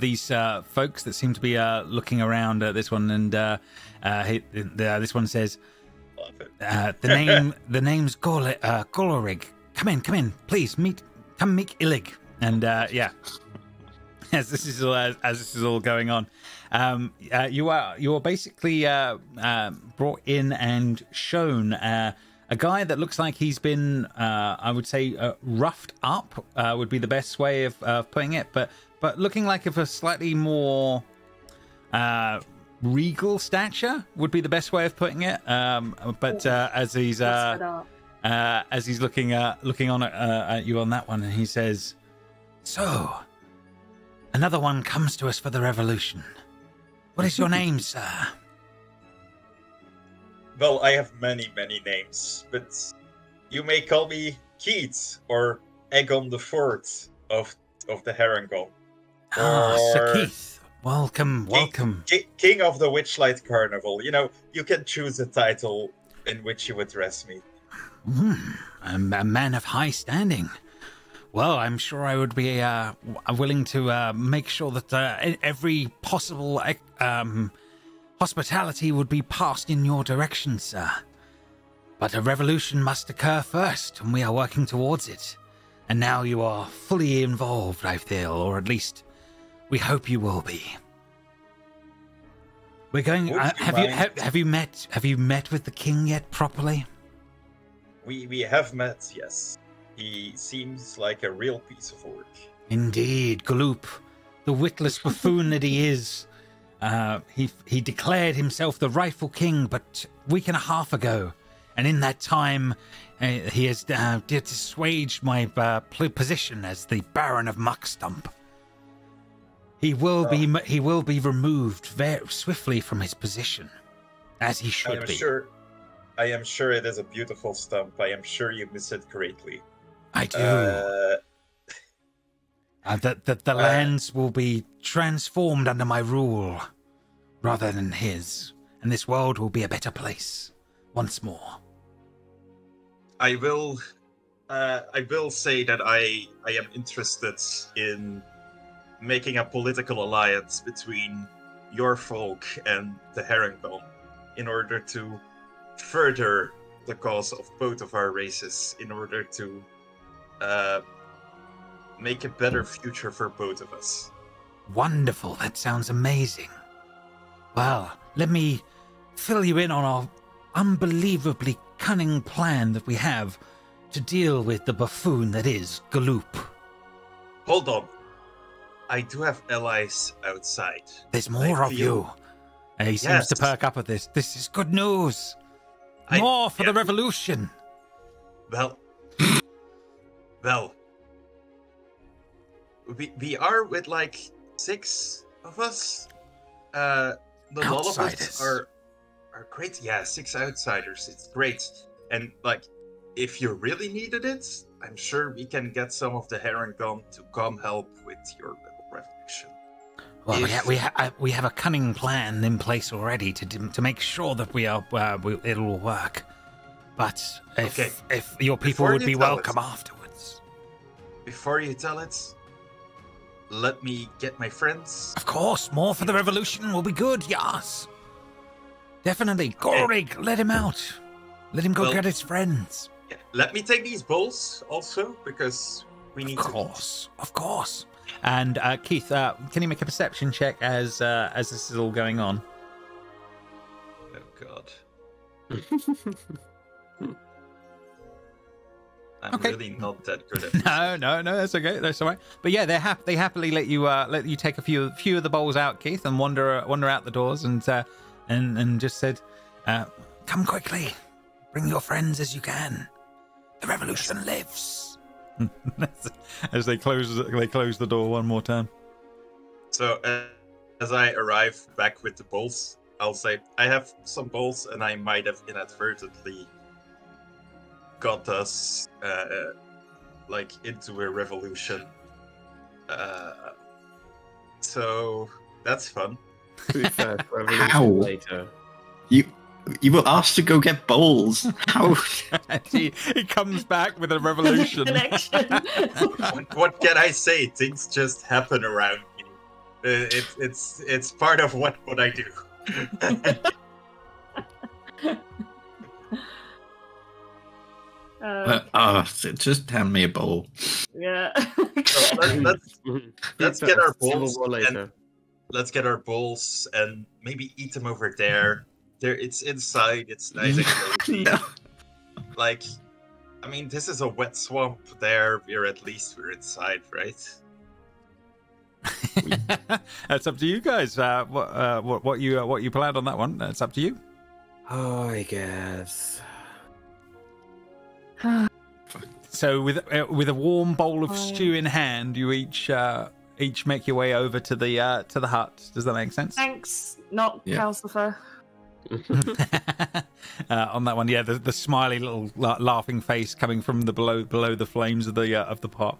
these folks that seem to be looking around at this one, and this one says, "The name's Golorig. Come in, please come meet Illig." And yeah, as this is all going on, you are basically brought in and shown. A guy that looks like he's been, I would say, roughed up would be the best way of putting it, but looking like of a slightly more regal stature would be the best way of putting it. But as he's looking on at you on that one, and he says, "So, another one comes to us for the revolution. What is your name, sir?" Well, I have many names, but you may call me Keith or Aegon the Fourth of the Herringon. Sir Keith, welcome. King of the Witchlight Carnival. You know, you can choose a title in which you address me. A man of high standing. Well, I'm sure I would be willing to make sure that every possible hospitality would be passed in your direction, sir. But a revolution must occur first, and we are working towards it. And now you are fully involved, I feel, or at least we hope you will be. We're going. Have you met with the king yet properly? We have met, yes. He seems like a real piece of work. Indeed, Galoop, the witless buffoon that he is. He declared himself the rightful king, but a week and a half ago, and in that time, he has dissuaged my position as the Baron of Muck Stump. He will be removed very swiftly from his position, as he should be. I am sure it is a beautiful stump. I am sure you miss it greatly. I do. The lands will be transformed under my rule, rather than his, and this world will be a better place once more. I will say that I am interested in making a political alliance between your folk and the Herringon in order to further the cause of both of our races, in order to make a better future for both of us. Wonderful, that sounds amazing. Well, let me fill you in on our unbelievably cunning plan that we have to deal with the buffoon that is Galoop. Hold on. I do have allies outside. There's more of you. He seems to perk up at this. This is good news. More for the revolution. Well, we are with like 6 of us. Not all of us are great. Yeah, 6 outsiders. It's great. And like, if you really needed it, I'm sure we can get some of the Herringon to come help with your little revolution. Well, we have a cunning plan in place already to make sure that it will work. But if your people would be welcome afterwards. Before you tell it, let me get my friends. Of course, more for the revolution will be good, yes. Definitely. Gorig, let him out. Let him go get his friends. Yeah, let me take these bowls also, because we need Of course. And Keith, can you make a perception check as this is all going on? Oh God. I'm really not that good at this. No, that's okay. That's all right. But yeah, they happily let you take a few of the bowls out, Keith, and wander out the doors, and just said, "Come quickly, bring your friends as you can. The revolution lives." As they close the door one more time. So as I arrive back with the bowls, I'll say, I have some bowls, and I might have inadvertently got us into a revolution so that's fun. Food first, How? revolution later. You were asked to go get bowls. How? he comes back with a revolution. Connection. What can I say? Things just happen around me. It's part of what I do. Just hand me a bowl. Yeah. So let's get our bowls. Civil War later. Let's get our bowls and maybe eat them over there. There, it's inside. It's nice and cozy. No. Like, I mean, this is a wet swamp. There, we're inside, right? That's up to you guys. What you planned on that one? That's up to you. Oh, I guess. So with a warm bowl of stew in hand, you each make your way over to the hut. Does that make sense? Thanks, not Calcifer. On that one, yeah, the smiley little laughing face coming from the below the flames of the pot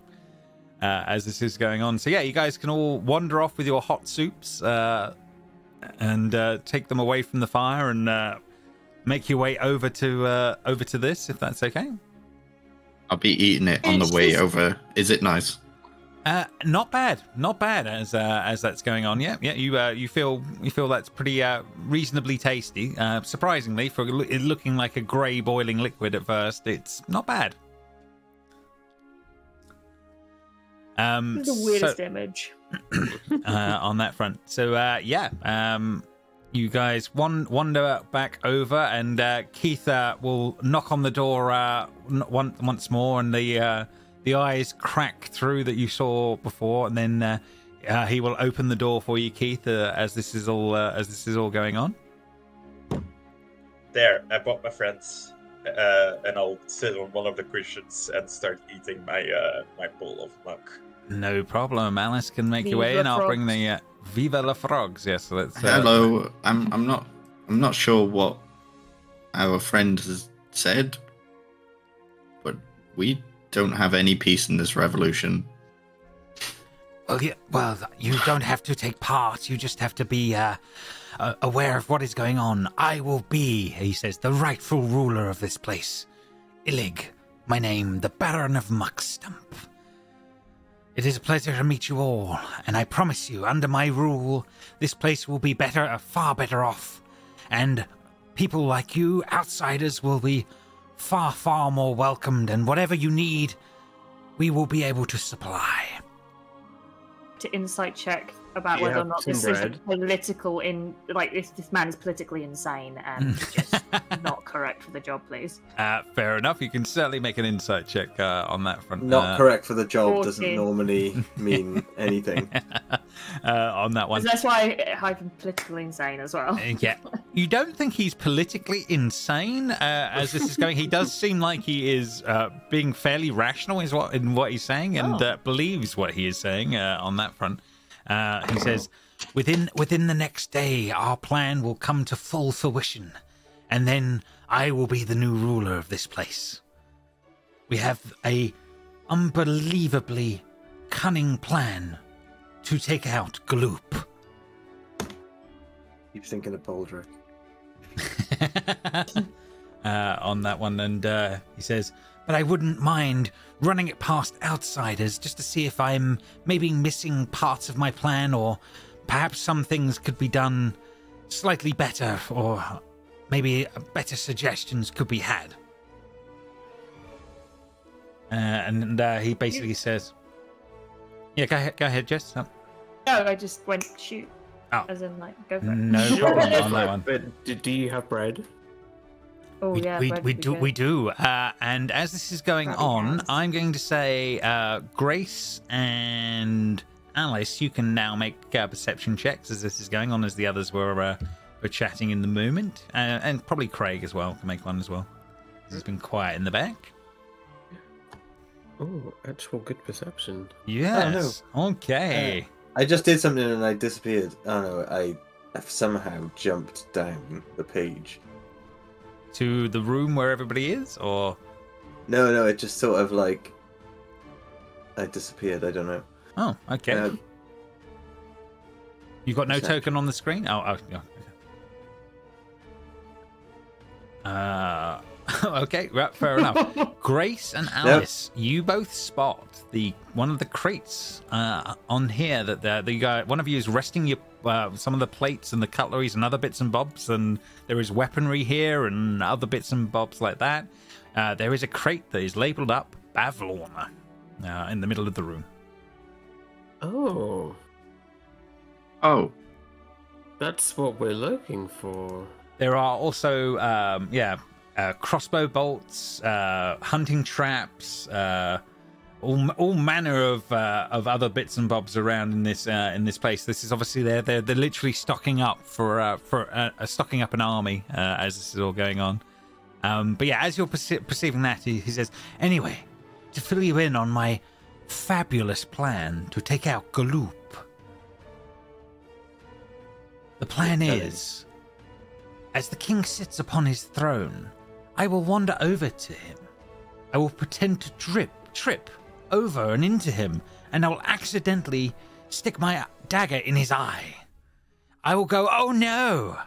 as this is going on. So yeah, you guys can all wander off with your hot soups and take them away from the fire and make your way over to this, if that's okay. I'll be eating it on the way over. Is it nice? Not bad as that's going on. Yeah. You feel that's pretty reasonably tasty. Surprisingly, for it looking like a grey boiling liquid at first, it's not bad. This is the weirdest image. On that front. So you guys wander back over, and Keith will knock on the door once more, and the eyes crack through that you saw before, and then he will open the door for you, Keith, as this is all going on. There, I bought my friends, and I'll sit on one of the cushions and start eating my bowl of muck. No problem. Alice can make your way, and I'll bring the Viva la Frogs. Yes, so let's. Hello. I'm not sure what our friend has said, but we don't have any peace in this revolution. Well, you don't have to take part. You just have to be aware of what is going on. I will be, he says, the rightful ruler of this place. Illig, my name, the Baron of Muck Stump. It is a pleasure to meet you all, and I promise you, under my rule, this place will be far better off, and people like you, outsiders, will be far, far more welcomed, and whatever you need, we will be able to supply. To insight check about whether or not this is political this man is politically insane and just not correct for the job, please. Fair enough. You can certainly make an insight check on that front. Not correct for the job 14. doesn't normally mean anything. On that one. That's why I hype him politically insane as well. Yeah. You don't think he's politically insane as this is going. He does seem like he is being fairly rational in what he's saying and believes what he is saying on that front. He says, within the next day, our plan will come to full fruition, and then I will be the new ruler of this place. We have a unbelievably cunning plan to take out Gloop. Keep thinking of Baldric. On that one, and he says, but I wouldn't mind running it past outsiders just to see if I'm maybe missing parts of my plan, or perhaps some things could be done slightly better, or maybe better suggestions could be had. And he basically says, yeah, go ahead, Jess. No, I just went shoot. Oh. As in, go for it. No problem on that one. But do you have bread? Oh, we do. And as this is going on, I'm going to say, Grace and Alice, you can now make perception checks as this is going on, as the others were chatting in the moment, and probably Craig as well can make one as well. He's been quiet in the back. Oh, actual good perception. Yes. Oh, no. Okay. I just did something and I disappeared. Oh no, I've somehow jumped down the page. To the room where everybody is, or? No, it just sort of I disappeared, I don't know. Oh, okay. You got no token on the screen? Oh, yeah. Okay, right, fair enough. Grace and Alice, you both spot one of the crates on here that the guy, one of you is resting your some of the plates and the cutleries and other bits and bobs, and there is weaponry here and other bits and bobs like that. There is a crate that is labeled up Bavlorna in the middle of the room. Oh, that's what we're looking for. There are also crossbow bolts, hunting traps, all manner of other bits and bobs around in this place. This is obviously they're literally stocking up for stocking up an army as this is all going on. But yeah, as you're perceiving that, he says, anyway, to fill you in on my fabulous plan to take out Galoop. The plan is, as the king sits upon his throne, I will wander over to him. I will pretend to trip over and into him, and I will accidentally stick my dagger in his eye. I will go, oh no,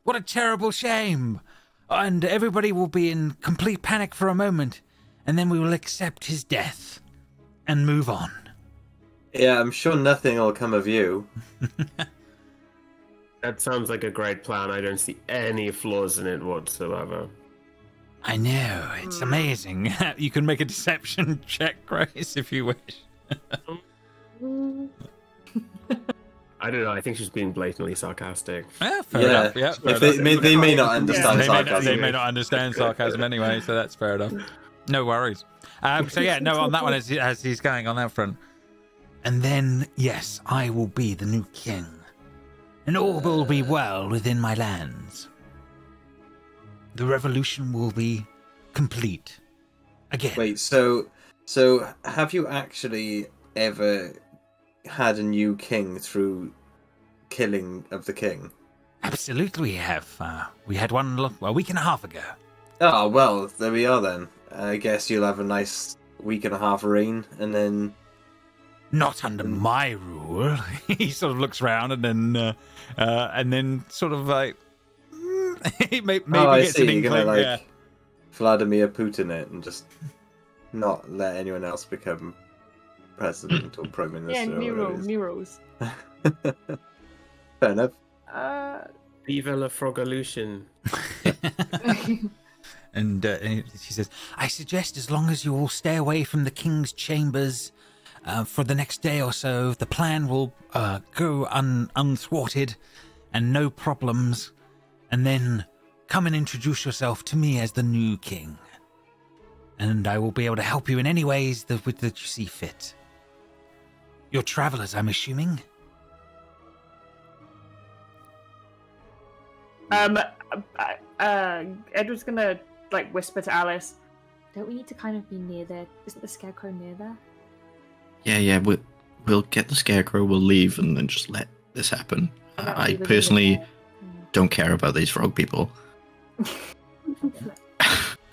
what a terrible shame. And everybody will be in complete panic for a moment, and then we will accept his death and move on. Yeah, I'm sure nothing will come of you. That sounds like a great plan. I don't see any flaws in it whatsoever. I know, it's amazing. You can make a deception check, Grace, if you wish. I don't know, I think she's being blatantly sarcastic. Yeah, fair enough. Yeah, they may not understand sarcasm. They may not understand sarcasm anyway, so that's fair enough. No worries. So yeah, no, on that one, as he's going on that front. And then, yes, I will be the new king. And all will be well within my lands. The revolution will be complete. Again. Wait, so have you actually ever had a new king through killing of the king? Absolutely we have. We had one a week and a half ago. Oh, well, there we are then. I guess you'll have a nice week and a half reign, and then... Not under my rule. He sort of looks around and then sort of like... maybe gets an You're inkling. gonna Vladimir Putin it and just not let anyone else become president or prime minister. Yeah, new rules. Fair enough. Viva la Frogolution. And she says, I suggest as long as you all stay away from the king's chambers for the next day or so, the plan will go unthwarted and no problems. And then come and introduce yourself to me as the new king. And I will be able to help you in any ways that you see fit. You're travelers, I'm assuming? Edward's gonna whisper to Alice, don't we need to kind of be near there? Isn't the scarecrow near there? Yeah, we'll get the scarecrow, we'll leave, and then just let this happen. I personally don't care about these frog people.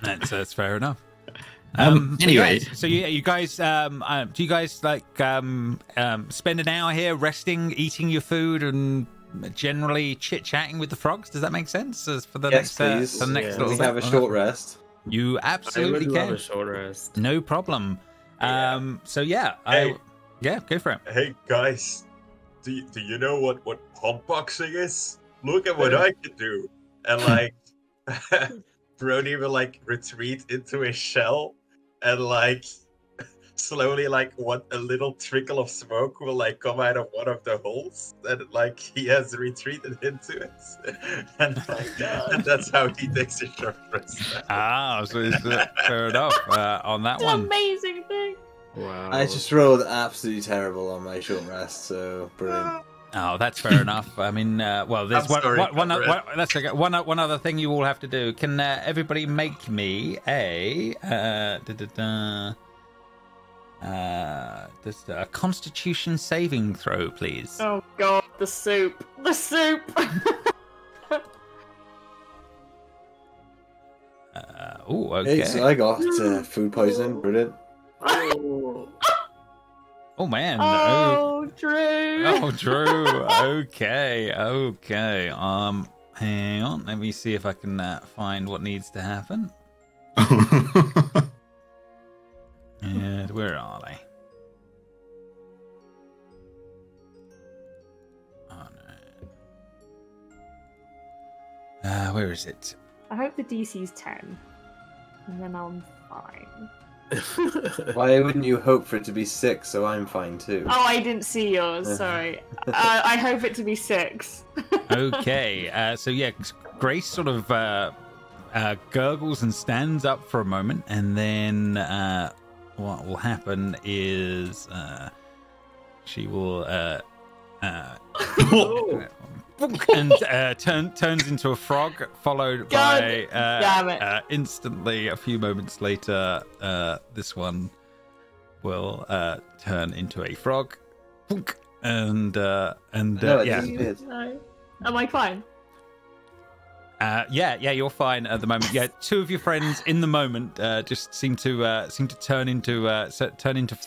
That's fair enough. Anyway, so you guys, do you guys spend an hour here resting, eating your food, and generally chit-chatting with the frogs? Does that make sense? For the yes, next, please. For the next Let's have a short rest. You absolutely I would can. love a short rest. No problem. So yeah, go for it. Hey guys, do you know what hotboxing is? Look at what I can do. And Brody will retreat into his shell and slowly a little trickle of smoke will come out of one of the holes that he has retreated into it. And that's how he takes a short rest. So it's fair enough on that It's one. an amazing thing. Wow. I just rolled absolutely terrible on my short rest, so brilliant. Oh, that's fair enough. I mean, well, there's one other thing you all have to do. Can everybody make me a Constitution saving throw, please? Oh god, the soup. The soup! Okay. Hey, so I got food poisoning, brilliant. Oh man! Oh, Drew. Oh, Drew. Okay. Hang on. Let me see if I can find what needs to happen. And where are they? Oh no. Where is it? I hope the DC's 10, and then I'm fine. Why wouldn't you hope for it to be 6 so I'm fine too? Oh, I didn't see yours. Sorry. I hope it to be 6. Okay. So yeah, Grace sort of gurgles and stands up for a moment, and then what will happen is she will and turns into a frog, followed by instantly a few moments later this one will turn into a frog, and No, am I fine? yeah, you're fine at the moment. Yeah, two of your friends in the moment just seem to turn into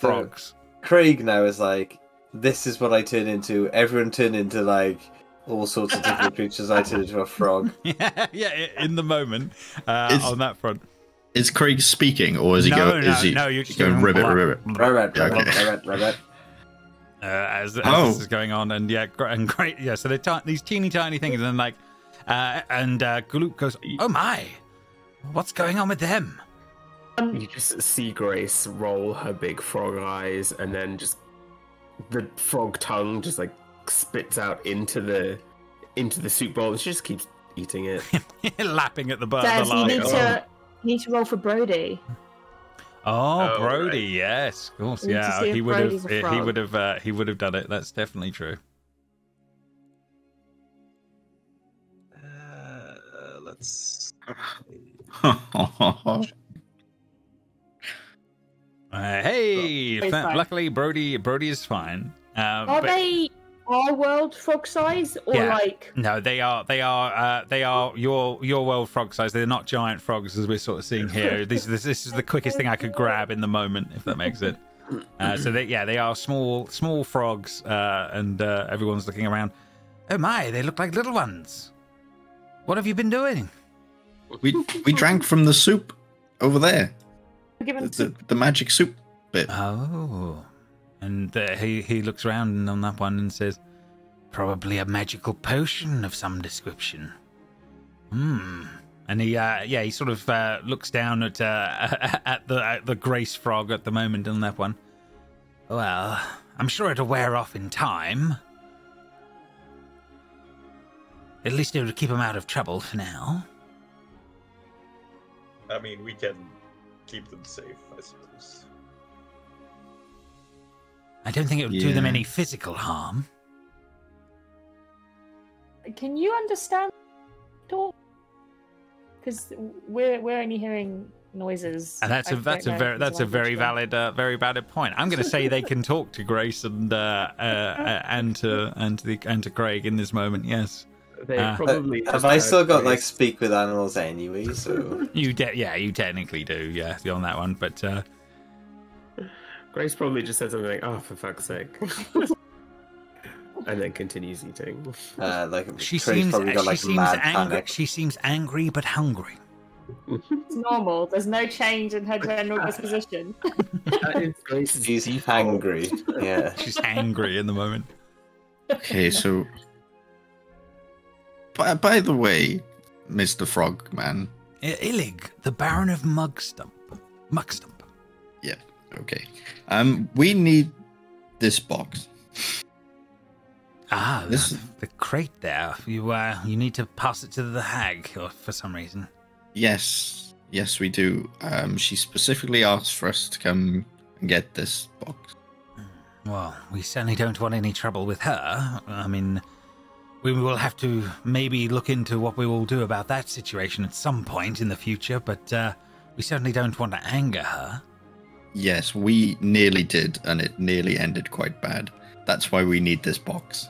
frogs. Craig now is like, this is what I turn into. Everyone turn into like all sorts of different creatures. I turn into a frog. yeah, in the moment on that front. Is Craig speaking, or is he going? No, you're just going ribbit. As this is going on, and great. Yeah, so they're these teeny tiny things, and then like, and Gloop goes, "Oh my, what's going on with them?" You just see Grace roll her big frog eyes, and then just the frog tongue just like spits out into the soup bowl, and she just keeps eating it, lapping at the butt. Jess, you need to roll for Brody. Oh, Brody, right. Yes, of course, yeah. He would have done it. That's definitely true. Let's. Luckily, Brody is fine. They our world frog size, or like? No, they are your world frog size. They're not giant frogs as we're sort of seeing here. This is the quickest thing I could grab in the moment, if that makes it. So they are small frogs, and everyone's looking around. Oh my, they look like little ones. What have you been doing? We drank from the soup over there. The magic soup bit. Oh. And he looks around on that one and says, "Probably a magical potion of some description." And he sort of looks down at the Grace frog at the moment on that one. Well, I'm sure it'll wear off in time. At least it'll keep him out of trouble for now. I mean, we can keep them safe, I suppose. I don't think it would do them any physical harm. Can you understand talk? Because we're only hearing noises. And that's a very valid point. I'm going to say they can talk to Grace and to Craig in this moment. Yes. They probably have I still got like speak with animals anyway? So you technically do. Yeah, on that one, but. Grace probably just said something like, "Oh, for fuck's sake," and then continues eating. She seems angry but hungry. It's normal. There's no change in her general disposition. She's hangry. Yeah, she's angry in the moment. Okay, so by the way, Mr. Frogman, Illig, the Baron of Muck Stump. Yeah. Okay. We need this box. The crate there. You need to pass it to the hag for some reason. Yes, we do. She specifically asked for us to come and get this box. Well, we certainly don't want any trouble with her. I mean, we will have to maybe look into what we will do about that situation at some point in the future, but we certainly don't want to anger her. Yes, we nearly did, and it nearly ended quite bad. That's why we need this box.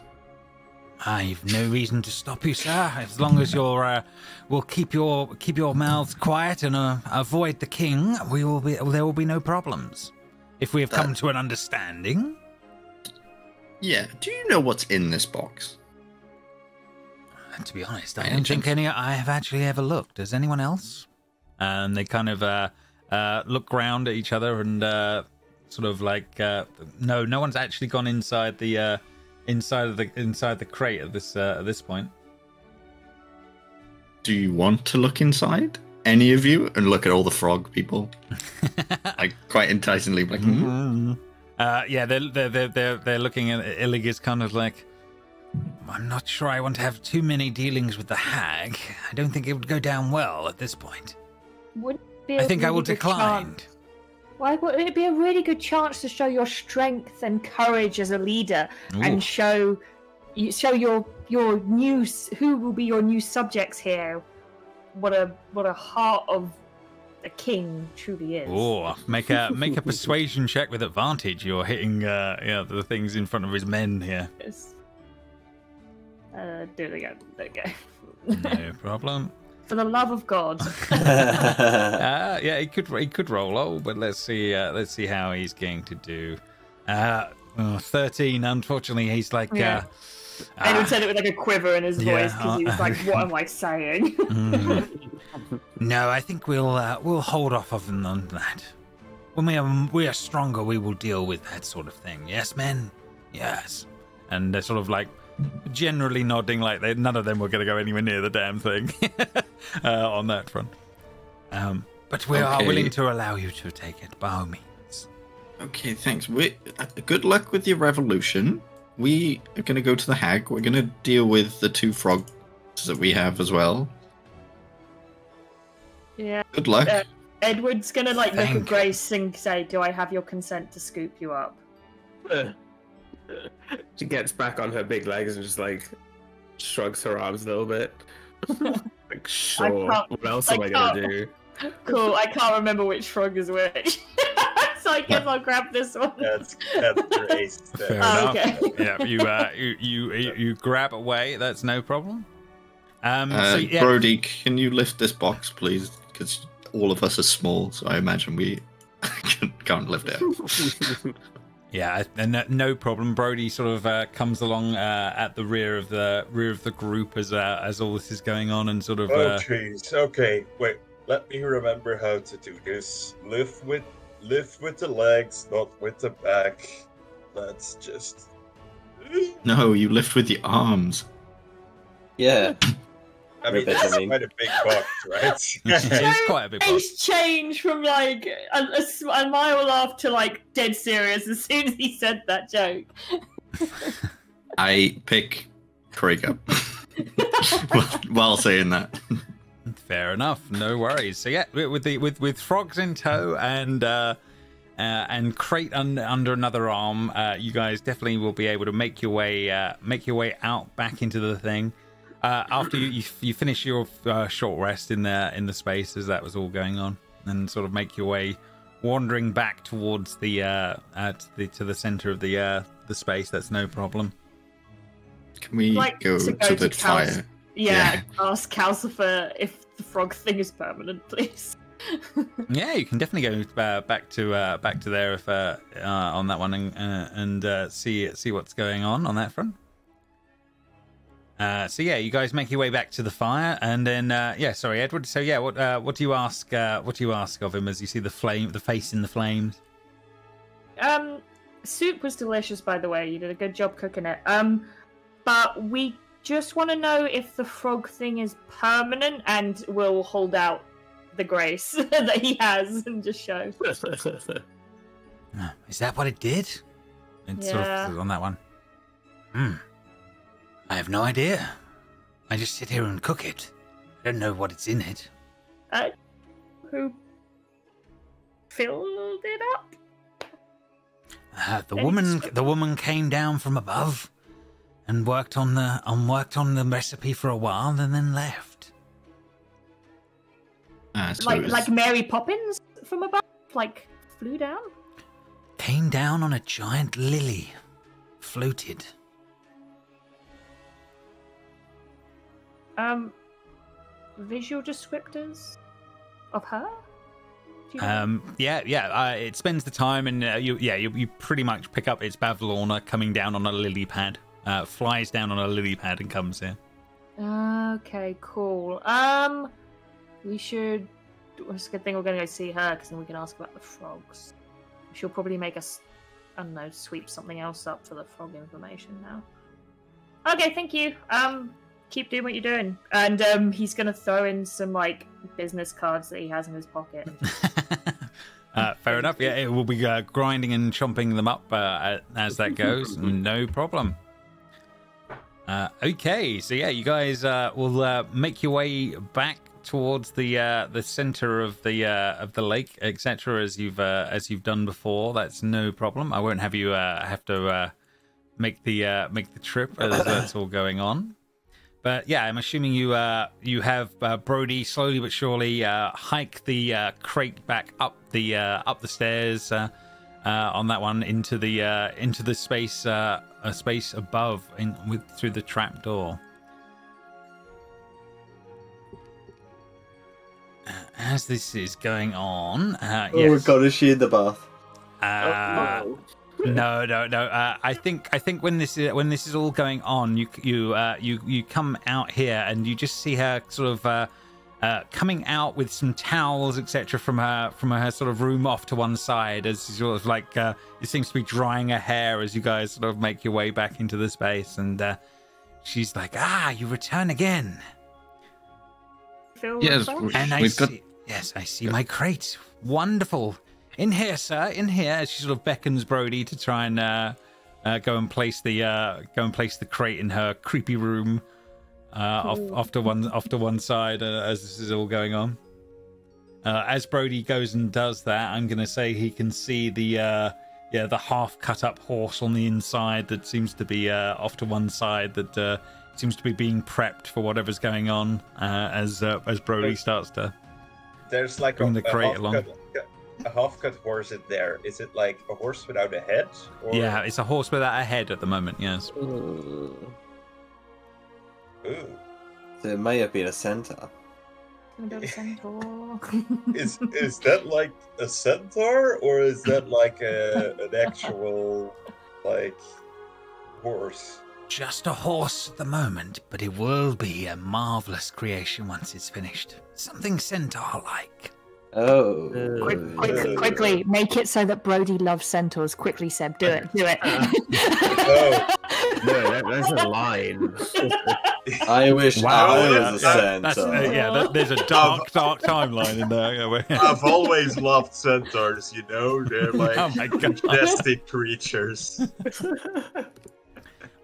I've no reason to stop you, sir. As long as we'll keep your mouths quiet and avoid the king, there will be no problems. If we have come to an understanding. Yeah. Do you know what's in this box? To be honest, I don't think I have actually ever looked. Does anyone else? And they kind of look round at each other and sort of like, no one's actually gone inside the inside the crate at this point. Do you want to look inside? Any of you? And look at all the frog people. Like, quite enticingly. Like, yeah, they're looking at Illig as kind of like, I'm not sure I want to have too many dealings with the hag. I don't think it would go down well at this point. I think I will decline. Why would it be a really good chance to show your strength and courage as a leader, and show your new who will be your new subjects here? What a heart of a king truly is. Oh, make a persuasion check with advantage. You're hitting the things in front of his men here. Yes. Do it again. There you go. No problem. For the love of God. Yeah, he could roll, but let's see how he's going to do. 13. Unfortunately, he's like. Yeah. Edward said it with like a quiver in his voice because he was like, "What am I saying?" No, I think we'll hold off on that. When we are stronger, we will deal with that sort of thing. Yes, men. Yes, and they're sort of like. Generally nodding like none of them were going to go anywhere near the damn thing on that front. But we are willing to allow you to take it by all means. Okay, thanks. Good luck with your revolution. We are going to go to the hag. We're going to deal with the 2 frogs that we have as well. Yeah. Good luck. Edward's going to look at Grace and say, "Do I have your consent to scoop you up?" She gets back on her big legs and just like shrugs her arms a little bit. Like, sure. What else am I gonna do? Cool. I can't remember which frog is which, so I guess I'll grab this one. That's Grace. Fair enough. Okay. Yeah, you grab away. That's no problem. Brody, can you lift this box, please? Because all of us are small, so I imagine we can't lift it. Yeah, and no problem. Brody sort of comes along at the rear of the group as all this is going on, and sort of. Oh jeez. Okay, wait. Let me remember how to do this. Lift with the legs, not with the back. That's just. No, you lift with the arms. Yeah. I mean, that's quite a big box, right? It's quite a big box. Face change from like a mile off to like dead serious as soon as he said that joke. I pick Craig up while saying that. Fair enough, no worries. So yeah, with frogs in tow and crate under another arm, you guys definitely will be able to make your way out back into the thing. After you finish your short rest in the space as that was all going on, and sort of make your way wandering back towards the to the center of the space. That's no problem. Can we go to the fire? Yeah, ask Calcifer if the frog thing is permanent, please. Yeah, you can definitely go back to there if on that one and see what's going on that front. So yeah, you guys make your way back to the fire, and then sorry, Edward. So yeah, what do you ask? What do you ask of him as you see the face in the flames? Soup was delicious, by the way. You did a good job cooking it. But we just want to know if the frog thing is permanent, and will hold out the grace that he has, and just show. Is that what it did? It's sort of on that one. I have no idea. I just sit here and cook it. I don't know what it's in it. Who filled it up? The woman came down from above and worked on the recipe for a while and then left. Like Mary Poppins from above? Like flew down? Came down on a giant lily. Floated. Visual descriptors of her? It spends the time, and you pretty much pick up its Bavlorna coming down on a lily pad. Flies down on a lily pad and comes here. Okay, cool. We should. It's a good thing we're going to go see her, because then we can ask about the frogs. She'll probably make us, I don't know, sweep something else up for the frog information now. Okay, thank you. Keep doing what you're doing. And he's going to throw in some, like, business cards that he has in his pocket. Fair enough. Yeah, it will be grinding and chomping them up as that goes. No problem. Okay, so yeah, you guys will make your way back towards the center of the lake, etc. As you've done before. That's no problem. I won't have you have to make the trip as that's all going on. But yeah, I'm assuming you have Brody slowly but surely hike the crate back up the stairs on that one into the space space above through the trap door. As this is going on, oh my god, is she in the bath? No. I think when this is all going on, you come out here and you just see her sort of coming out with some towels, etc., from her sort of room off to one side, as sort of like it seems to be drying her hair as you guys sort of make your way back into the space, and she's like, you return again. Yes, and I see my crate. Wonderful. In here, sir. In here. She sort of beckons Brody to try and go and place the crate in her creepy room, off to one side as this is all going on. As Brody goes and does that, I'm going to say he can see the half cut up horse on the inside that seems to be off to one side that seems to be being prepped for whatever's going on as Brody starts to there's like bring the crate along. A half-cut horse in there. Is it like a horse without a head? Or... Yeah, it's a horse without a head at the moment, yes. Ooh. Ooh. So it may have been a centaur. Is that like a centaur, or is that like an actual like horse? Just a horse at the moment, but it will be a marvelous creation once it's finished. Something centaur-like. Oh. Quickly, make it so that Brody loves centaurs. Quickly, Seb, do it. No, that's a line. I wish I was a centaur. There's a dark timeline in there. I've always loved centaurs, you know? They're like oh my God. majestic creatures.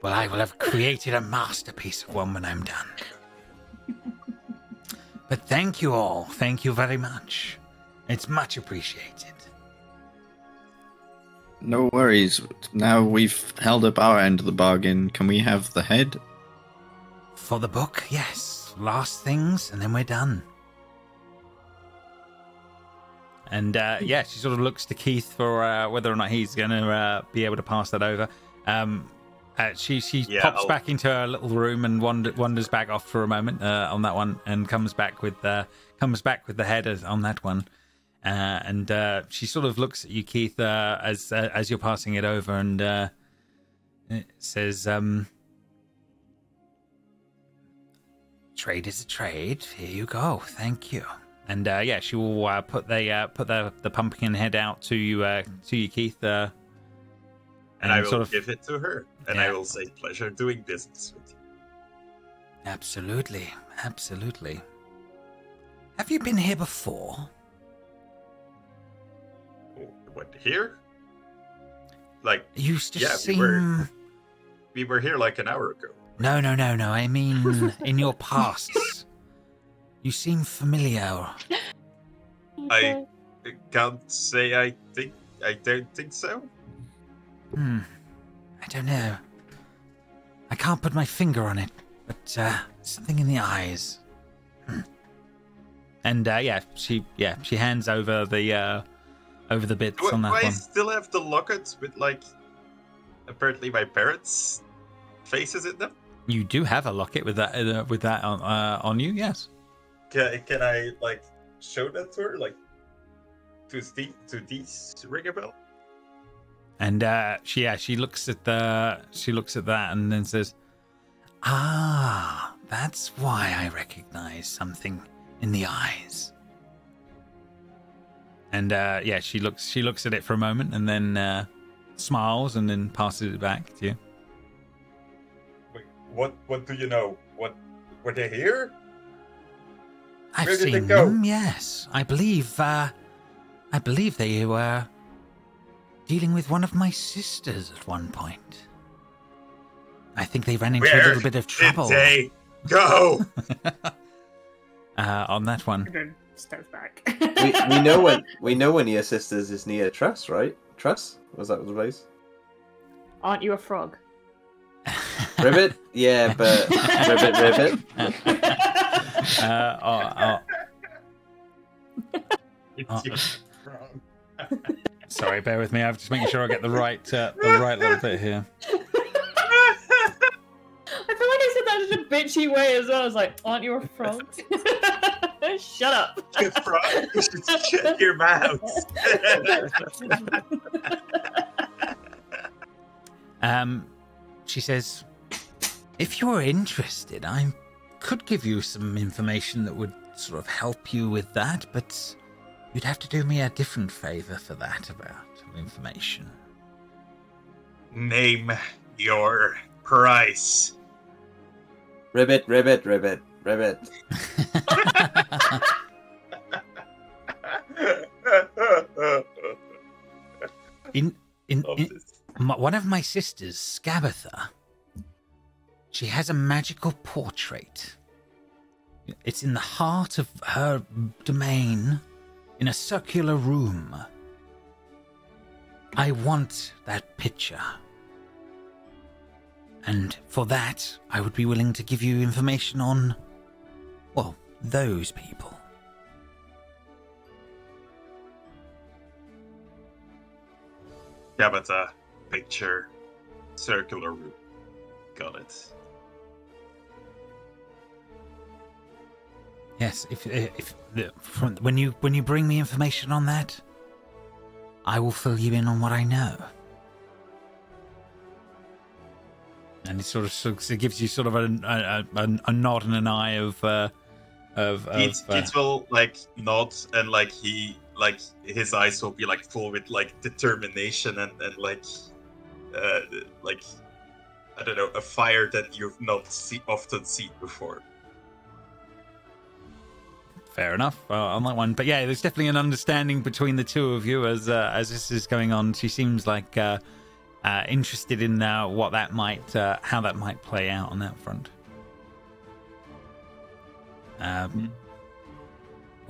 Well, I will have created a masterpiece of one when I'm done. But thank you all. Thank you very much. It's much appreciated. No worries. Now we've held up our end of the bargain. Can we have the head? For the book, yes. Last things, and then we're done. And she sort of looks to Keith for whether or not he's going to be able to pass that over. She pops back into her little room and wanders back off for a moment on that one, and comes back with the head on that one. And she sort of looks at you, Keith, as you're passing it over, and it says, "Trade is a trade. Here you go. Thank you." And she will put the pumpkin head out to you, Keith. And I will give it to her, and I will say, "Pleasure doing business with you." Absolutely. Have you been here before? What, here? Like, you used to seem... We were here like an hour ago. No. I mean, in your pasts. You seem familiar. I can't say I don't think so. I don't know. I can't put my finger on it, but something in the eyes. And she hands over the bits on that do one. I still have the locket with like apparently my parents' faces in them? You do have a locket with that on you, yes. Can I like show that to her? Like, these ring a bell? And she looks at that and then says, "Ah, that's why I recognize something in the eyes." And she looks at it for a moment and then smiles and then passes it back to you. Wait, what do you know? What were they here? I've Where did they seen go? them. Yes, I believe they were dealing with one of my sisters at one point. I think they ran into a little bit of trouble. Did they go? On that one. And then steps back. we know when your sisters is near Truss, right? Truss? Was that the place? Aren't you a frog? Ribbit? Yeah, but ribbit. Sorry, bear with me. I'm just making sure I get the right little bit here. I feel like I said that in a bitchy way as well. I was like, aren't you a frog? Shut up. You frog, you should shut your mouth. She says, if you're interested, I could give you some information that would sort of help you with that, but you'd have to do me a different favor for that about information. Name your price. Ribbit. One of my sisters, Scabatha, she has a magical portrait. It's in the heart of her domain, in a circular room. I want that picture. And for that, I would be willing to give you information on, well, those people. Gabata, picture, circular room. Got it. Yes, when you bring me information on that, I will fill you in on what I know. And it sort of gives you sort of a nod and an eye of Keats will like nod and like his eyes will be like full with like determination and like I don't know, a fire that you've not often seen before. Fair enough on that one, but yeah, there's definitely an understanding between the two of you as this is going on. She seems like interested in what that might, how that might play out on that front. Well,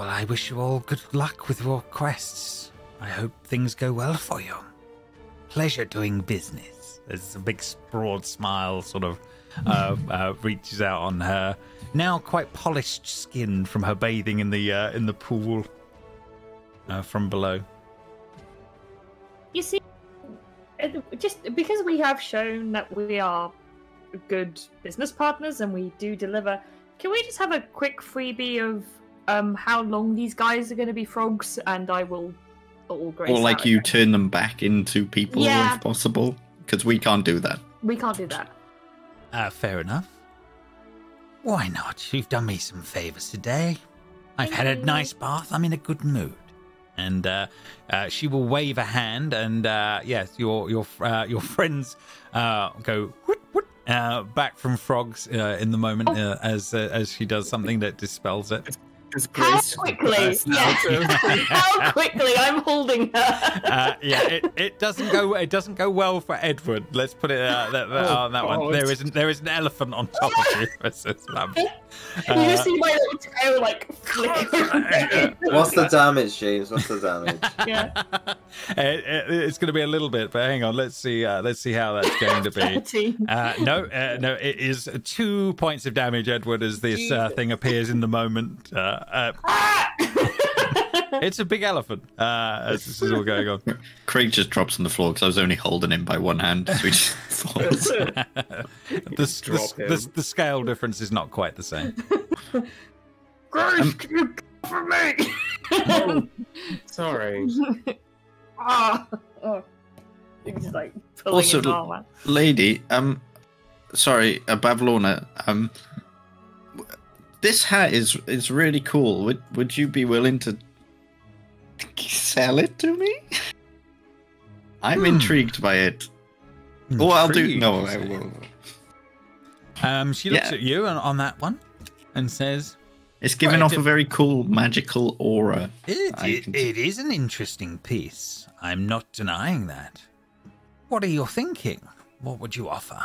I wish you all good luck with your quests. I hope things go well for you. Pleasure doing business. There's a big broad smile sort of reaches out on her now quite polished skin from her bathing in the pool from below. You see, just because we have shown that we are good business partners and we do deliver, can we just have a quick freebie of how long these guys are going to be frogs, and I will all grace or like out. you turn them back into people Yeah. if possible, because we can't do that. We can't do that. Fair enough. Why not? You've done me some favors today. I've had a nice bath. I'm in a good mood. And she will wave a hand, and yes, your friends go whoop, whoop, back from frogs in the moment as she does something that dispels it. How quickly? Yeah. How quickly? I'm holding her. It doesn't go. It doesn't go well for Edward. Let's put it on that one. There is an elephant on top of you. You just see my little tail like flicker. What's the damage, James? What's the damage? Yeah. It's going to be a little bit, but hang on. Let's see how that's going to be. 13. No. It is 2 points of damage, Edward, as this thing appears in the moment. It's a big elephant as this is all going on. Craig just drops on the floor because I was only holding him by one hand. So he just falls. The scale difference is not quite the same. Grace, can you For me! Sorry. He's just like pulling Also, his arm out. lady, sorry, Bavlorna, this hat is really cool. Would you be willing to sell it to me? I'm intrigued by it. Oh, I'll do. No, I will. She looks at you on that one and says, It's giving off a very cool magical aura. It is an interesting piece. I'm not denying that. What are you thinking? What would you offer?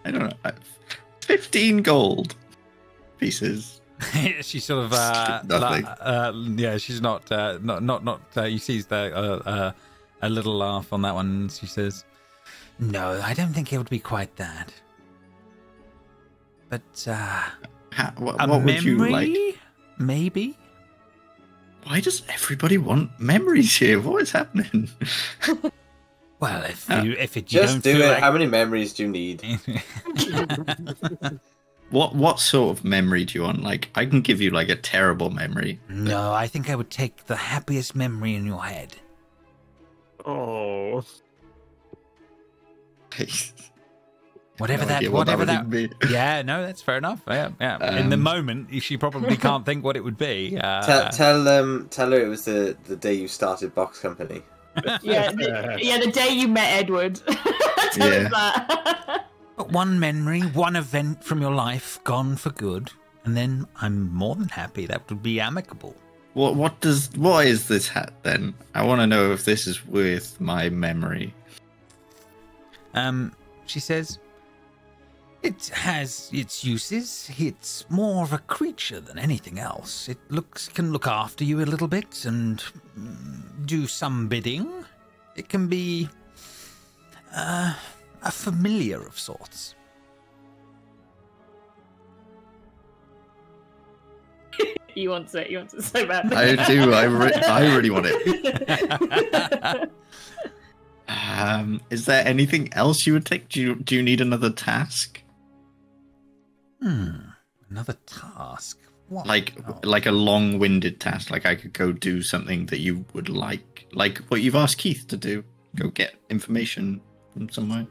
I don't know. 15 gold pieces. She sort of Nothing. yeah, she's not you see a little laugh on that one, and she says, no, I don't think it would be quite that, but What a would memory, you like? maybe. Why does everybody want memories here? What is happening? Well, if you Just don't do feel it. like... How many memories do you need? What sort of memory do you want? Like, I can give you like a terrible memory. No, I think I would take the happiest memory in your head. Oh. Whatever No that, idea what whatever that that. would even be. Yeah, no, that's fair enough. Yeah. In the moment, she probably can't think what it would be. Tell her it was the day you started Box Company. Yeah, the day you met Edward. Tell us that. But one memory, one event from your life gone for good, and then I'm more than happy. That would be amicable. What is this hat then? I want to know if this is worth my memory. She says, it has its uses. It's more of a creature than anything else. It can look after you a little bit and do some bidding. It can be a familiar of sorts. He wants it so bad. I do. I really want it. Is there anything else you would take? Do you need another task? Another task. What? Like a long-winded task. Like I could go do something that you would like what you've asked Keith to do. Go get information from somewhere.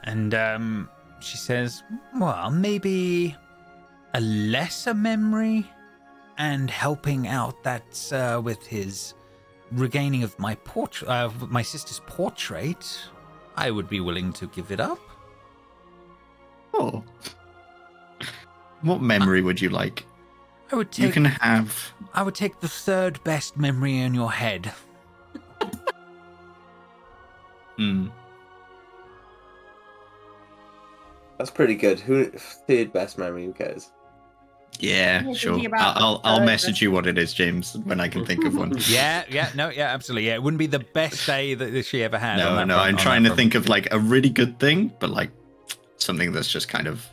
And she says, well, maybe a lesser memory and helping out that's with his regaining of my my sister's portrait. I would be willing to give it up. Oh. What memory would you like? I would take. You can have. I would take the third best memory in your head. That's pretty good. Third best memory? Who cares? Yeah, sure. I'll message you what it is, James, when I can think of one. Absolutely. Yeah, it wouldn't be the best day that she ever had. No, I'm trying to think of like a really good thing, but like something that's just kind of,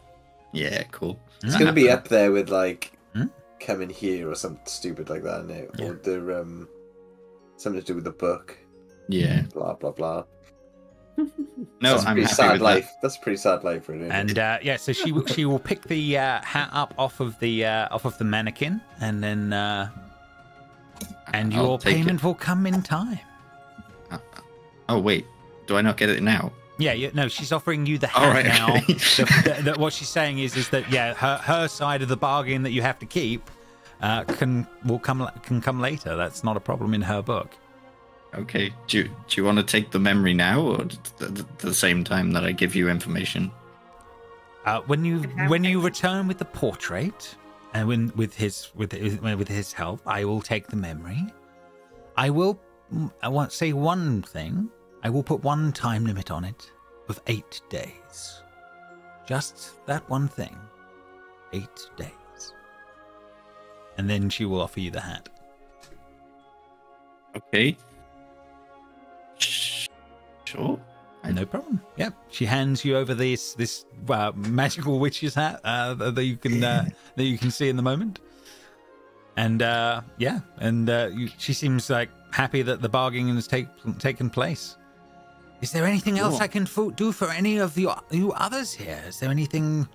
cool. It's going to be up there with like Come in Here or something stupid like that, isn't it? Yeah. Or the something to do with the book. Yeah. Blah blah blah. No, I'm happy sad with life. That's a pretty sad life for it. And so she will pick the hat up off of the mannequin, and then and your payment will come in time. Oh wait, do I not get it now? Yeah, no, she's offering you the hat now. What she's saying is that her side of the bargain that you have to keep can come later. That's not a problem in her book. Okay. Do you want to take the memory now, or at the same time that I give you information? When you return with the portrait, and with his help, I will take the memory. I won't say one thing. I will put one time limit on it of 8 days. Just that one thing. 8 days. And then she will offer you the hat. Okay. Sure. No problem. Yep. She hands you over this magical witch's hat that you can see in the moment. And she seems like happy that the bargaining has taken place. Is there anything else I can do for any of you others here? Is there anything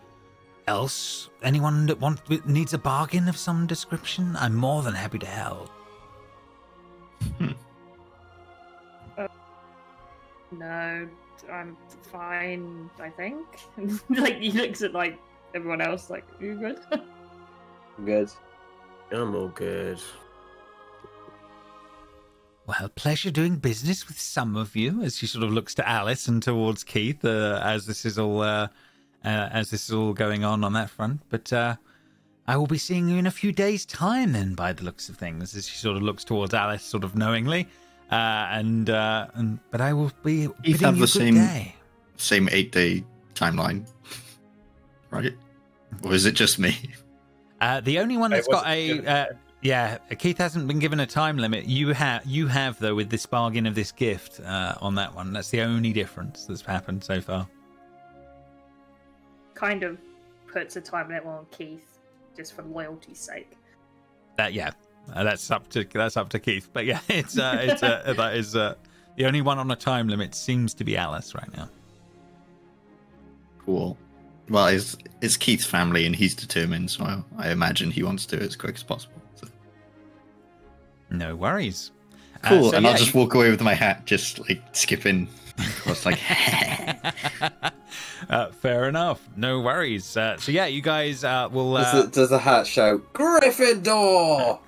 else? Anyone that needs a bargain of some description? I'm more than happy to help. No, I'm fine, I think. Like, he looks at, like, everyone else, like, you good? Good. I'm all good. Well, pleasure doing business with some of you. As she sort of looks to Alice and towards Keith, as this is all going on that front. But I will be seeing you in a few days' time, then, by the looks of things. As she sort of looks towards Alice, sort of knowingly, but I will be Keith bidding have you the good day. same 8-day timeline, right? Or is it just me? The only one that's got a Keith hasn't been given a time limit. You have though, with this bargain of this gift on that one. That's the only difference that's happened so far. Kind of puts a time limit on Keith, just for loyalty's sake. That's up to Keith. But yeah, that is the only one on a time limit seems to be Alice right now. Cool. Well, it's Keith's family, and he's determined, so I imagine he wants to do it as quick as possible. So. No worries. Cool, I'll just walk away with my hat, just like skipping across, like. Fair enough. No worries. So yeah, you guys will. Does the hat shout Gryffindor?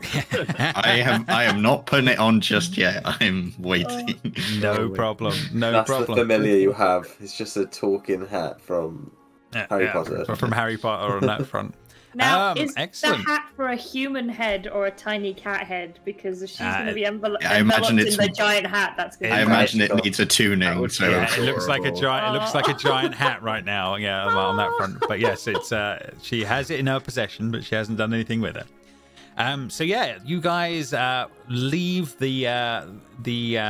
I am not putting it on just yet. I'm waiting. No problem. That's the familiar you have. It's just a talking hat from Harry Potter. From Harry Potter on that front. Now, is excellent. the hat for a human head or a tiny cat head? Because if she's going to be enveloped I imagine in the giant hat, that's going to be imagine it needs a tuning. So it looks like a giant. It looks like a giant hat right now. Yeah, on that front. But yes, it's she has it in her possession, but she hasn't done anything with it. So yeah, you guys leave the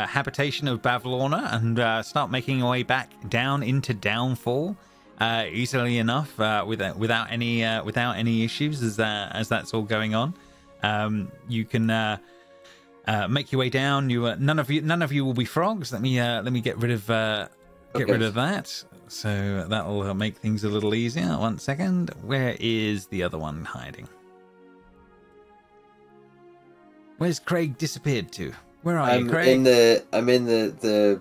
habitation of Bavlorna and start making your way back down into Downfall. Easily enough, without any issues, as that's all going on. You can make your way down. None of you will be frogs. Let me get rid of that. So that'll make things a little easier. 1 second. Where is the other one hiding? Where's Craig disappeared to? Where are you, Craig? I'm in the.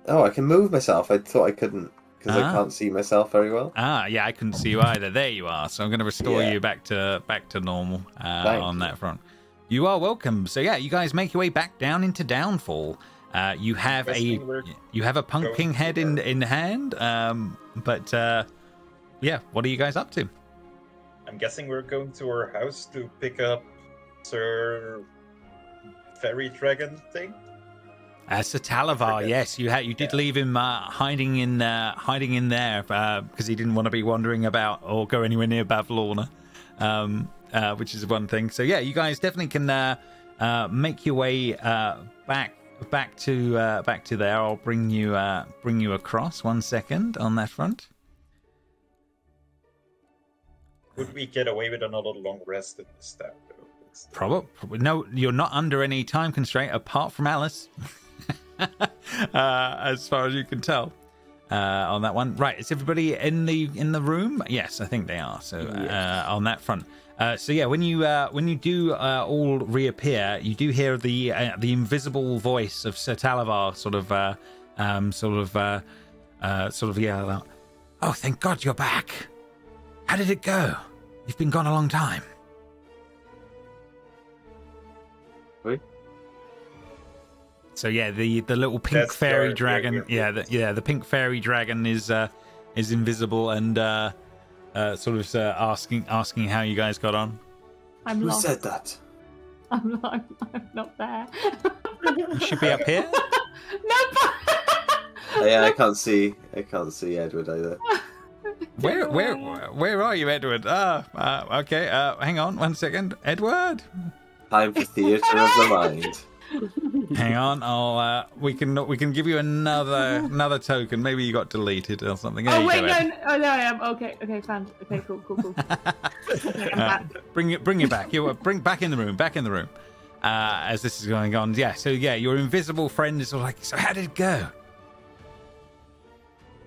Oh, I can move myself. I thought I couldn't. Because I can't see myself very well. Yeah, I couldn't see you either. There you are. So I'm going to restore you back to normal on that front. You are welcome. So yeah, you guys make your way back down into Downfall. You have a pumpkin head in hand. But yeah, what are you guys up to? I'm guessing we're going to her house to pick up Sir Fairy Dragon thing. Sir Talavar, yes, you did leave him hiding in there because he didn't want to be wandering about or go anywhere near Bavlorna, which is one thing. So yeah, you guys definitely can make your way back to there. I'll bring you across. 1 second on that front. Would we get away with another long rest in this town? Probably no. You're not under any time constraint apart from Alice. As far as you can tell on that one. Right, is everybody in the room? Yes, I think they are. So on that front. So yeah, when you do all reappear, you do hear the invisible voice of Sir Talavar sort of yell out, "Oh, thank God you're back. How did it go? You've been gone a long time." So yeah, the little pink fairy dragon, the pink fairy dragon is invisible and sort of asking how you guys got on. I'm lost. Who said that? I'm not there. You should be up here. No. Yeah, I can't see Edward either. Where are you, Edward? Okay. Hang on 1 second, Edward. Time for theatre of the mind. Hang on, we can give you another token. Maybe you got deleted or something. Oh wait, no, I am. Okay, fine. Okay, cool. Okay, I'm back. Bring it back. Bring back in the room. As this is going on, yeah. So yeah, your invisible friend is all like, so how did it go?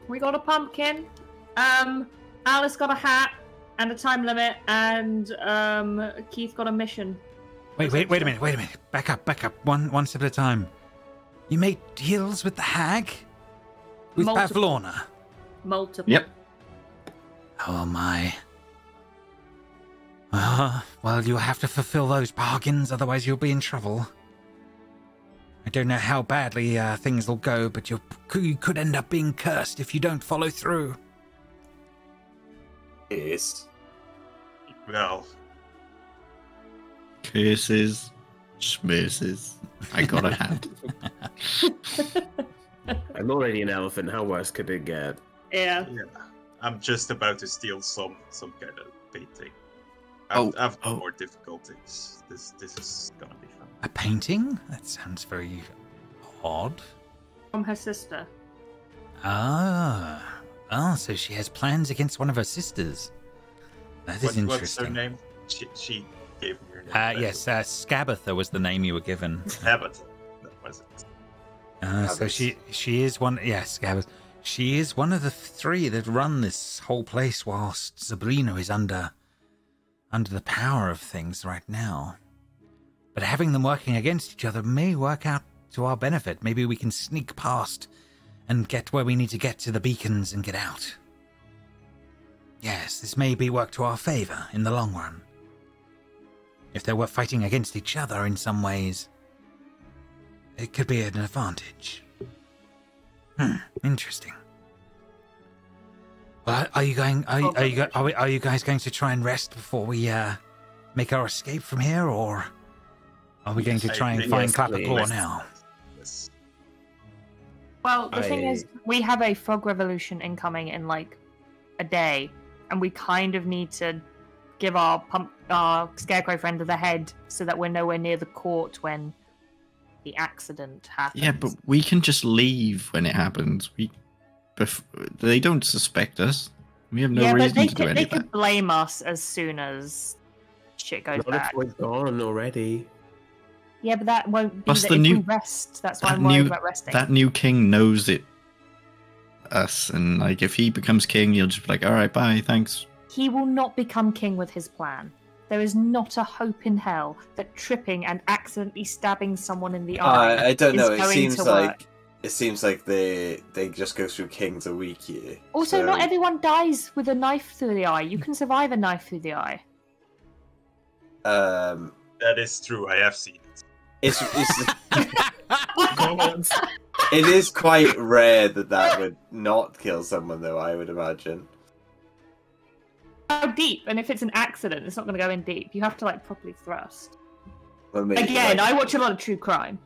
We got a pumpkin. Alice got a hat. and a time limit, and Keith got a mission. Wait a minute. Back up. One step at a time. You made deals with the hag? With Multiple. Pavlorna? Multiple. Yep. Oh my. Well, you'll have to fulfill those bargains, otherwise you'll be in trouble. I don't know how badly things will go, but you could end up being cursed if you don't follow through. Yes. Well. Curses, schmerces. I got a hat. I'm already an elephant. How worse could it get? Yeah. I'm just about to steal some kind of painting. I've more difficulties. This is gonna be fun. A painting? That sounds very odd. From her sister. So she has plans against one of her sisters. That is interesting. What's her name? She gave me her name. Yes, Scabatha was the name you were given. Scabatha, that was it. So she is one. Yes, Scabatha. She is one of the three that run this whole place, whilst Sabrina is under the power of things right now. But having them working against each other may work out to our benefit. Maybe we can sneak past and get where we need to get to the beacons and get out. Yes, this may be work to our favor in the long run. If they were fighting against each other in some ways, it could be an advantage. Interesting. Well, are you guys going to try and rest before we make our escape from here, or are we going to try and find Clapperclaw now? Yes. Well, the thing is, we have a fog revolution incoming in like a day, and we kind of need to give our scarecrow friend to the head so that we're nowhere near the court when the accident happens. Yeah, but we can just leave when it happens. They don't suspect us. We have no reason to do any they of that. could blame us as soon as shit goes bad. We're gone already. Yeah, but that won't be Plus that the if new- we rest. That's why I'm worried about resting. That new king knows us, and like if he becomes king, he'll just be like, "All right, bye, thanks." He will not become king with his plan. There is not a hope in hell that tripping and accidentally stabbing someone in the eye. I don't know. is going to work. It seems like they just go through kings a week here. Also, so... not everyone dies with a knife through the eye. You can survive a knife through the eye. That is true. I have seen it. It is quite rare that would not kill someone, though. I would imagine. How deep? And if it's an accident, it's not going to go in deep. You have to like properly thrust. Well, maybe, Again, I watch a lot of true crime.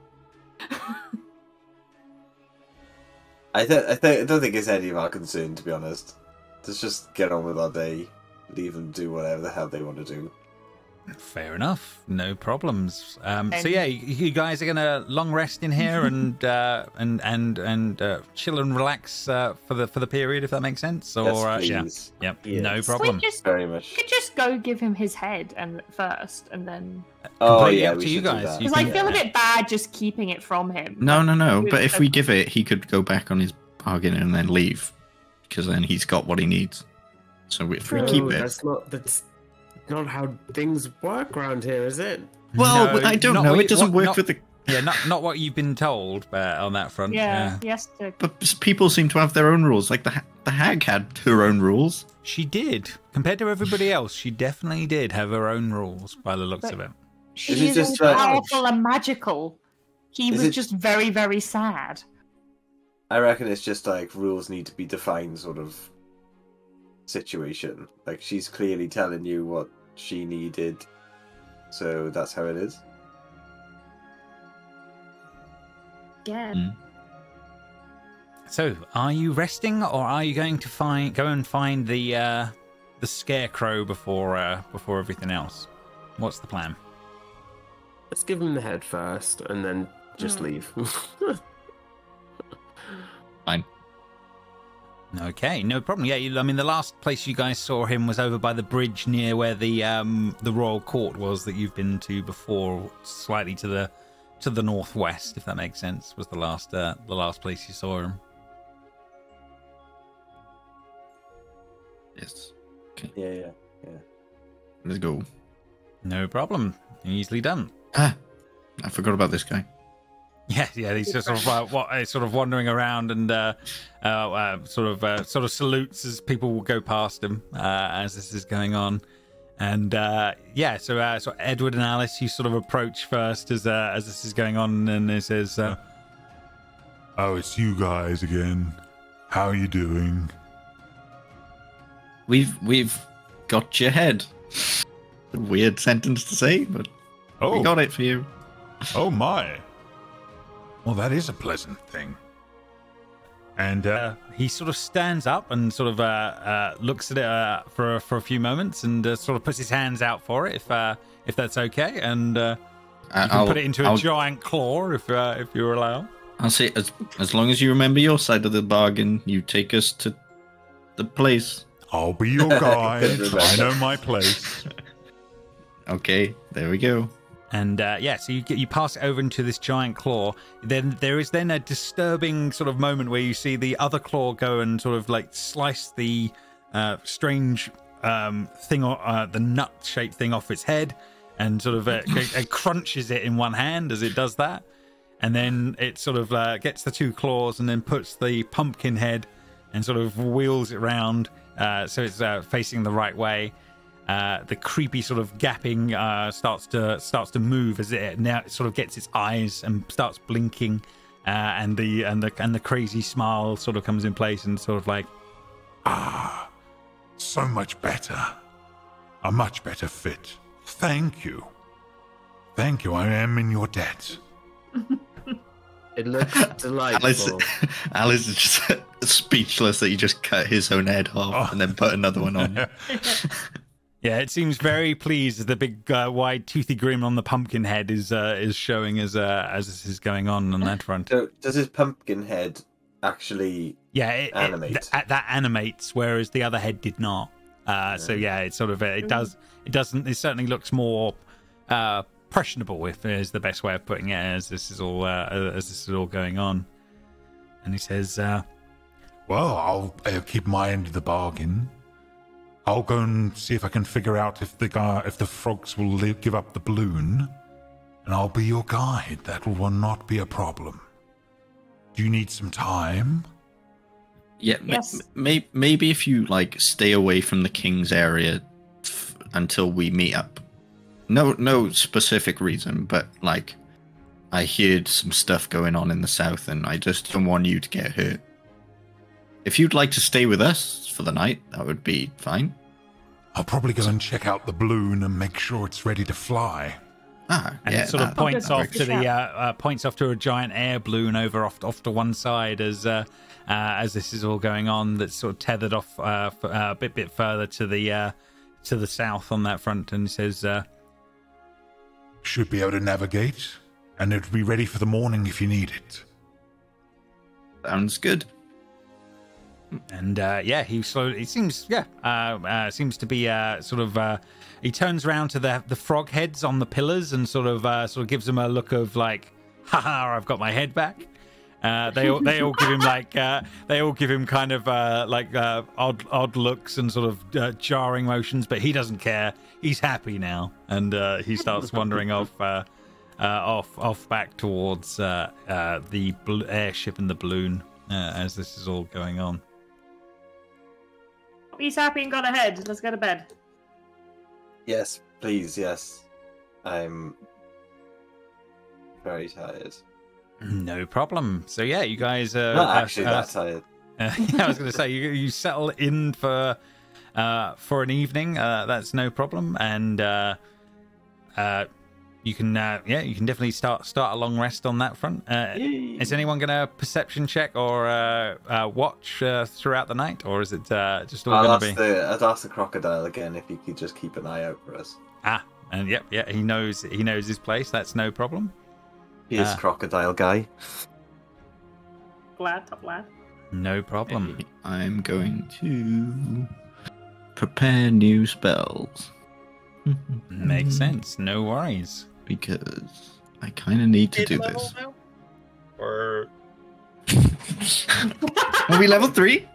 I don't think it's any of our concern, to be honest. Let's just get on with our day, leave them do whatever the hell they want to do. Fair enough, no problems. So yeah, you guys are gonna long rest in here and chill and relax for the period, if that makes sense. Or yes, yep, Yes. no problem. Very much. We could just go give him his head and first, and then. Oh Completely yeah, up we to you should do guys. that. You Because I can- feel a bit bad just keeping it from him. No. But if we give it, he could go back on his bargain and then leave, because then he's got what he needs. So if we keep it, That's not how things work around here, is it? well, No, I don't not know. what It doesn't work not- with the. Yeah, not what you've been told on that front. Yeah, yes. But people seem to have their own rules. Like the hag had her own rules. She did. Compared to everybody else, she definitely did have her own rules by the looks of it. She Is it is just all like- powerful and magical. He Is was it- just very, very sad. I reckon it's just like rules need to be defined sort of situation. Like she's clearly telling you what she needed, so that's how it is. Yeah. So, are you resting, or are you going to go and find the scarecrow before everything else? What's the plan? Let's give him the head first, and then just leave. Fine. Okay, no problem. Yeah, I mean, the last place you guys saw him was over by the bridge near where the royal court was that you've been to before, slightly to the northwest, if that makes sense. Was the last place you saw him. Yes. Yeah. Let's go. No problem. Easily done. I forgot about this guy. Yeah, he's just sort of wandering around and sort of salutes as people will go past him as this is going on. And so Edward and Alice, you sort of approach first as this is going on, and it says, "Oh, it's you guys again. How are you doing?" We've got your head. A weird sentence to say, but we got it for you. Oh my. Well, that is a pleasant thing. And he sort of stands up and sort of looks at it for a few moments and sort of puts his hands out for it, if that's okay. And you can put it into a giant claw if you're allowed. I'll say as long as you remember your side of the bargain, you take us to the place. I'll be your guide. I know my place. Okay, there we go. And so you pass it over into this giant claw. Then there is a disturbing sort of moment where you see the other claw go and sort of like slice the strange thing, the nut-shaped thing off its head, and sort of it crunches it in one hand as it does that. And then it sort of gets the two claws and then puts the pumpkin head and sort of wheels it round so it's facing the right way. The creepy sort of gapping starts to move as it sort of gets its eyes and starts blinking, and the crazy smile sort of comes in place and sort of like, so much better, a much better fit. Thank you. I am in your debt. It looks delightful. Alice is just speechless that you just cut his own head off and then put another one on. Yeah, it seems very pleased as the big wide toothy grin on the pumpkin head is showing as this is going on that front. So does his pumpkin head actually animate? That animates, whereas the other head did not. So yeah, it's sort of it certainly looks more questionable, if is the best way of putting it, as this is all going on. And he says, "Well, I'll keep my end of the bargain. I'll go and see if I can figure out if the frogs will give up the balloon, and I'll be your guide. That will not be a problem. Do you need some time?" Yeah, yes. Maybe if you stay away from the king's area until we meet up. No specific reason, but I heard some stuff going on in the south, and I just don't want you to get hurt. If you'd like to stay with us for the night, that would be fine. I'll probably go and check out the balloon and make sure it's ready to fly. And it sort of points off to a giant air balloon over off to one side as this is all going on. That's sort of tethered off a bit further to the south on that front, and it says, "Should be able to navigate, and it'll be ready for the morning if you need it." Sounds good. And he slowly. It seems to be he turns around to the frog heads on the pillars and sort of gives them a look of like, "Haha, I've got my head back." They all give him kind of odd looks and sort of jarring motions, but he doesn't care. He's happy now, and he starts wandering off back towards the airship and the balloon as this is all going on. He's happy and got ahead. Let's go to bed. Yes, please, yes. I'm very tired. No problem. So yeah, you guys not actually that tired. I was going to say you settle in for an evening. That's no problem, and you can definitely start a long rest on that front. Is anyone going to perception check or watch throughout the night, or is it just all going to be? I'd ask the crocodile again if he could just keep an eye out for us. And he knows his place. That's no problem. He is crocodile guy. Top lad. No problem. I'm going to prepare new spells. Makes sense. No worries. Because I kind of need to do this. Now? Or Are we level 3?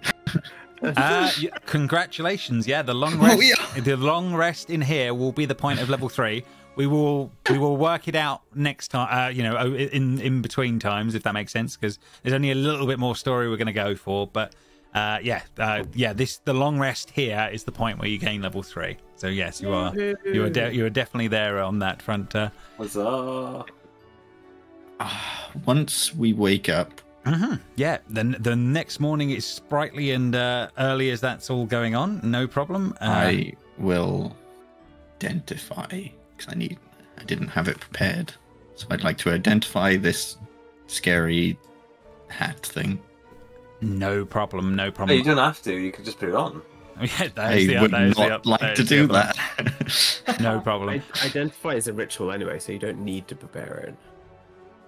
Congratulations! Yeah, the long rest. The long rest in here will be the point of level 3. We will work it out next time. In between times, if that makes sense, because there's only a little bit more story we're going to go for. But the long rest here is the point where you gain level 3. So yes, you are definitely there on that front. Huzzah! Once we wake up. Yeah, then the next morning is sprightly and early as that's all going on. No problem. I will identify because I didn't have it prepared, so I'd like to identify this scary hat thing. No problem. No, you don't have to. You can just put it on. Yeah, I would not like to do that. No problem. Identify is a ritual anyway, so you don't need to prepare it.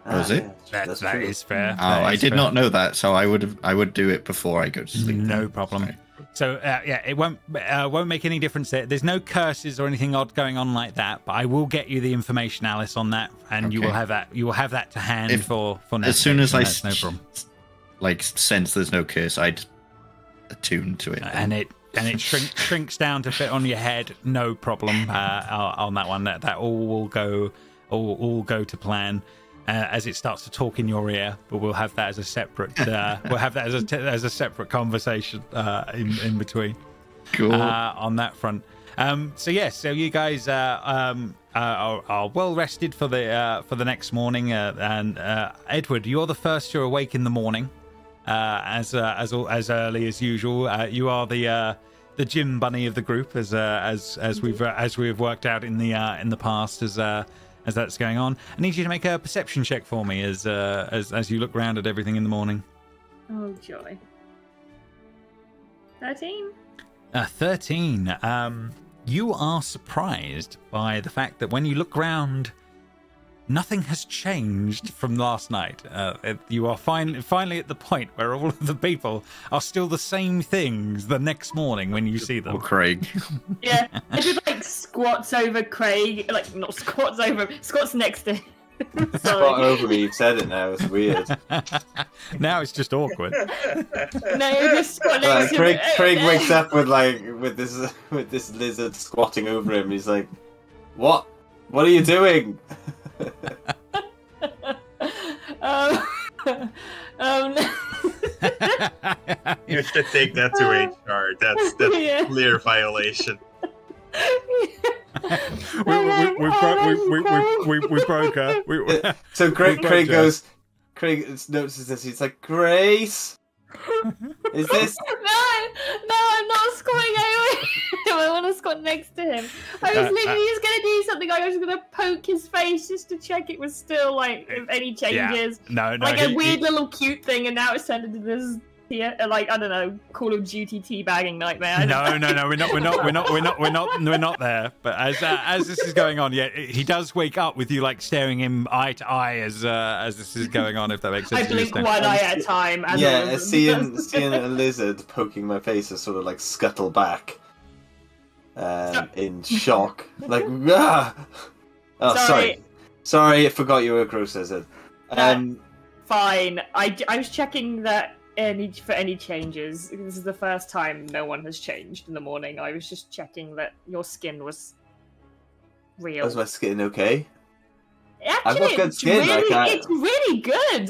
Oh, is it? That is fair. Oh, I did not know that, so I would do it before I go to sleep. No problem. Sorry. So it won't make any difference there. There's no curses or anything odd going on like that, but I will get you the information, Alice, on that, and you will have that. You will have that to hand for next. As soon as I no problem. Sense there's no curse, I'd attune to it. And it shrinks down to fit on your head. No problem on that one. That all will go to plan. As it starts to talk in your ear, but we'll have that as a separate. We'll have that as a separate conversation in between. Cool. On that front. So you guys are well rested for the next morning. And Edward, you're the first to awake in the morning, as early as usual. You are the gym bunny of the group, as we've worked out in the past as that's going on. I need you to make a perception check for me as you look around at everything in the morning. Oh joy. 13. 13. You are surprised by the fact that when you look around, nothing has changed from last night. You are finally at the point where all of the people are still the same things the next morning when you see them. Or Craig. Yeah, it just squats over Craig, not squats over him, squats next to him. Squat over me, you've said it now, it's weird. Now it's just awkward. No, you just squat next to him. Craig wakes up with this lizard squatting over him. He's like, "What? What are you doing?" You should take that to HR. That's clear violation. we broke her. So Craig notices this. He's like, "Grace, is this?" No, I'm not squatting over him. I want to squat next to him. I was literally just going to do something. I was going to poke his face just to check it was still if any changes. Yeah. No. A weird little cute thing, and now it's turned into this. I don't know, Call of Duty teabagging nightmare. No, we're not there. But as this is going on, he does wake up with you staring him eye to eye as this is going on. If that makes sense. I blink one eye at a time. Seeing a lizard poking my face as sort of scuttle back, in shock, ah! Oh, sorry, I forgot you were a gross lizard. Fine. I was checking that. For any changes. This is the first time no one has changed in the morning. I was just checking that your skin was real. Was my skin okay? Actually, I've got good skin. It's really good.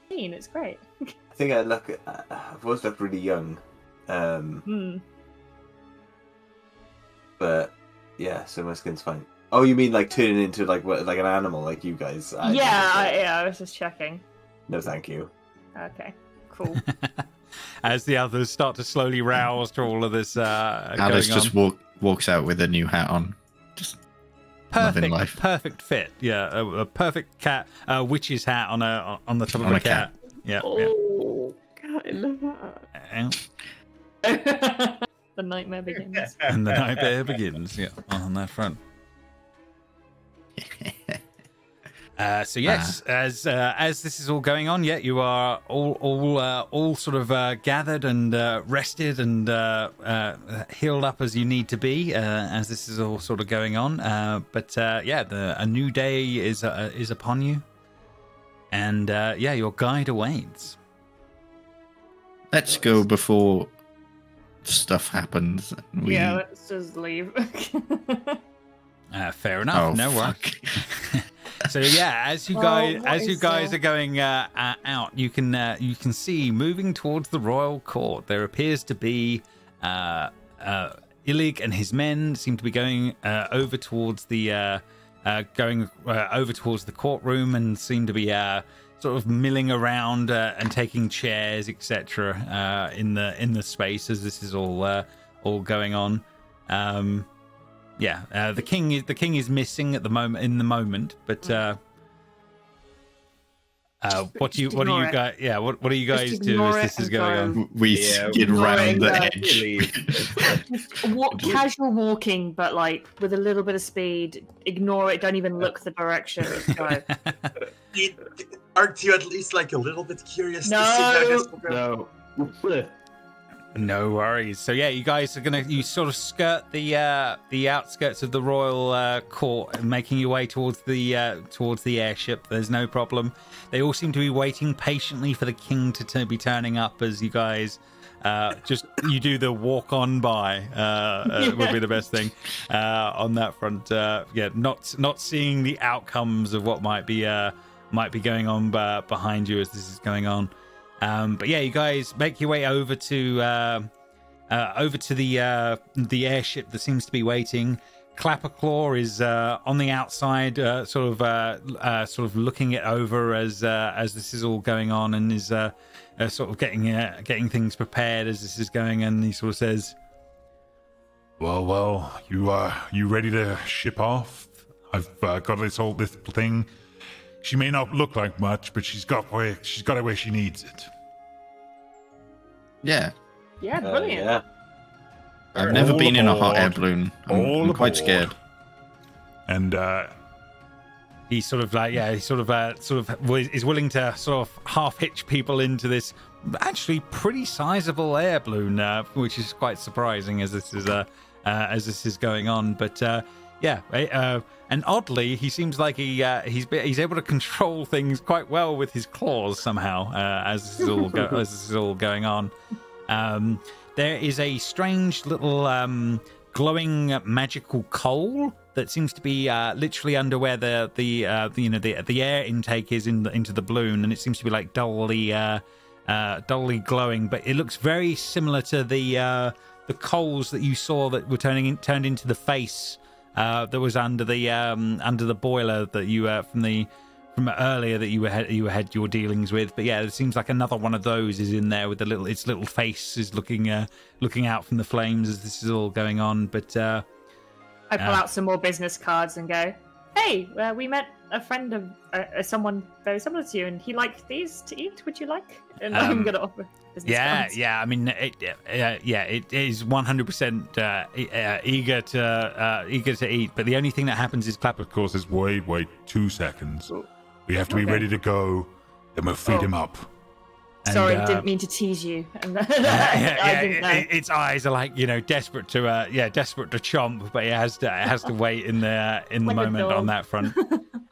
It's great. I think I've always looked really young. But yeah, so my skin's fine. Oh, you mean turning into an animal like you guys? I was just checking. No, thank you. Okay, cool. As the others start to slowly rouse to all of this Alice just walks out with a new hat on. Just loving life. Perfect fit. Yeah, a perfect cat, witch's hat on the top of a cat. Yeah. Oh, God, I love that. The nightmare begins. And the nightmare begins. Yeah, on that front. So yes, as this is all going on, you are all sort of gathered and rested and healed up as you need to be as this is all sort of going on. But a new day is upon you, and your guide awaits. Let's go before stuff happens. Yeah, let's just leave. Fair enough. Oh, no worries. So yeah, as you guys are going out, you can see moving towards the royal court. There appears to be Illig and his men seem to be going over towards the courtroom and seem to be sort of milling around and taking chairs, etc. In the space as this is all going on. The king is missing at the moment, but what do you guys? Yeah, what do you guys do as this is going on? We skid round the edge. Casual walking, but like with a little bit of speed. Ignore it. Don't even look the direction. Go. Aren't you at least like a little bit curious? No. To see how this will go? No worries. So yeah, you guys are you sort of skirt the outskirts of the royal court, making your way towards the airship. There's no problem. They all seem to be waiting patiently for the king to be turning up as you guys you do the walk on by. Would be the best thing on that front. Not seeing the outcomes of what might be going on behind you as this is going on. But yeah, you guys make your way over to the airship that seems to be waiting. Clapperclaw is on the outside, sort of looking it over as this is all going on, and is sort of getting things prepared as this is going. And he sort of says, "Well, you ready to ship off? I've got this thing. She may not look like much, but she's got it where she needs it." Yeah. Yeah, brilliant. Yeah. I've never been in a hot air balloon. I'm quite scared. And he sort of is willing to sort of half hitch people into this actually pretty sizable air balloon, which is quite surprising as this is going on. But and oddly, he seems like he's able to control things quite well with his claws somehow as this is all going on. There is a strange little glowing magical coal that seems to be literally under where the air intake is into the balloon, and it seems to be like dully glowing, but it looks very similar to the coals that you saw that were turned into the face that was under the boiler that you from earlier that you had your dealings with. But yeah, it seems like another one of those is in there with its little face is looking out from the flames as this is all going on. But I pull out some more business cards and go, "Hey, we met a friend of someone very similar to you, and he liked these to eat. Would you like?" And I'm gonna offer business cards. Yeah. I mean, it is 100% eager to eat. But the only thing that happens is Clap, of course, is wait 2 seconds. We have to be ready to go, then we'll feed him up. And, sorry, didn't mean to tease you. I didn't know. Its eyes are like desperate to chomp, but it has to wait in the moment on that front.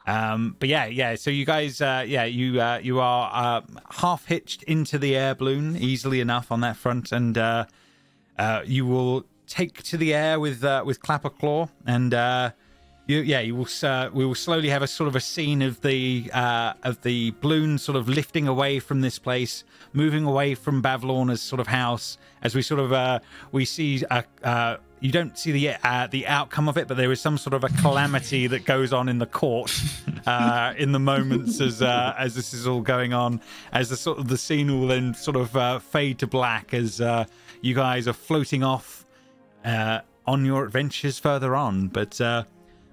But yeah. So you guys, you are half hitched into the air balloon easily enough on that front, and you will take to the air with Clapperclaw, and we will slowly have a sort of a scene of the balloon sort of lifting away from this place, moving away from Bavlorna's sort of house, as we sort of we see you don't see the outcome of it, but there is some sort of a calamity that goes on in the court in the moments as this is all going on, as the scene will then sort of fade to black as you guys are floating off on your adventures further on. But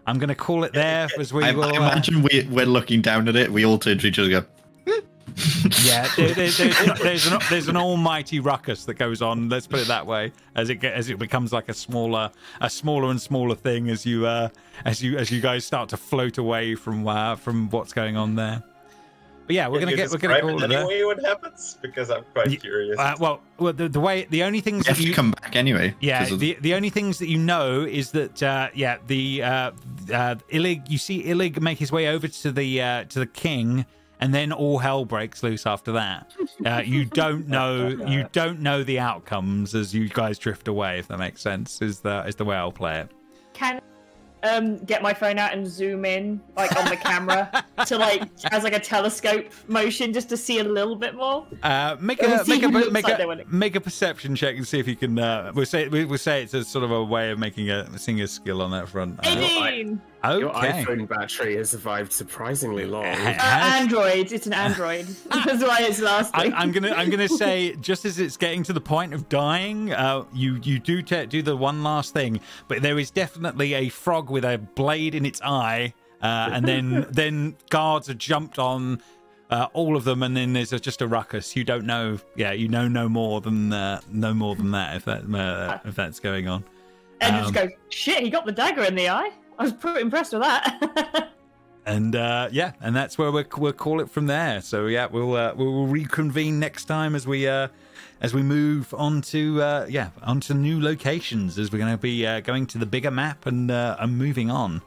I'm going to call it there as we will. I imagine we're looking down at it. We all turn to each other and go, yeah, there's an almighty ruckus that goes on. Let's put it that way, as it becomes like a smaller and smaller thing as you guys start to float away from what's going on there. But yeah, we're gonna call it anyway what happens, because I'm quite curious. The only things that you come back anyway. Yeah, the only things that you know is that Illig, you see Illig make his way over to the king, and then all hell breaks loose after that. You don't know the outcomes as you guys drift away, if that makes sense. Is the way I'll play it. Can get my phone out and zoom in like on the camera to like as like a telescope motion just to see a little bit more. Make a perception check and see if you can. We'll say it's a sort of a way of making seeing a skill on that front. 18. Okay. Your iPhone battery has survived surprisingly long. Android. It's an Android. That's why it's lasting. I'm gonna say, just as it's getting to the point of dying, you do the one last thing, but there is definitely a frog with a blade in its eye, and then guards are jumped on. All of them, and then there's just a ruckus. You don't know. Yeah, you know no more than that. If that's going on. And you just go, shit. He got the dagger in the eye. I was pretty impressed with that. And and that's where we'll call it from there. So yeah, we'll reconvene next time as we move on to onto new locations, as we're going to be going to the bigger map and moving on.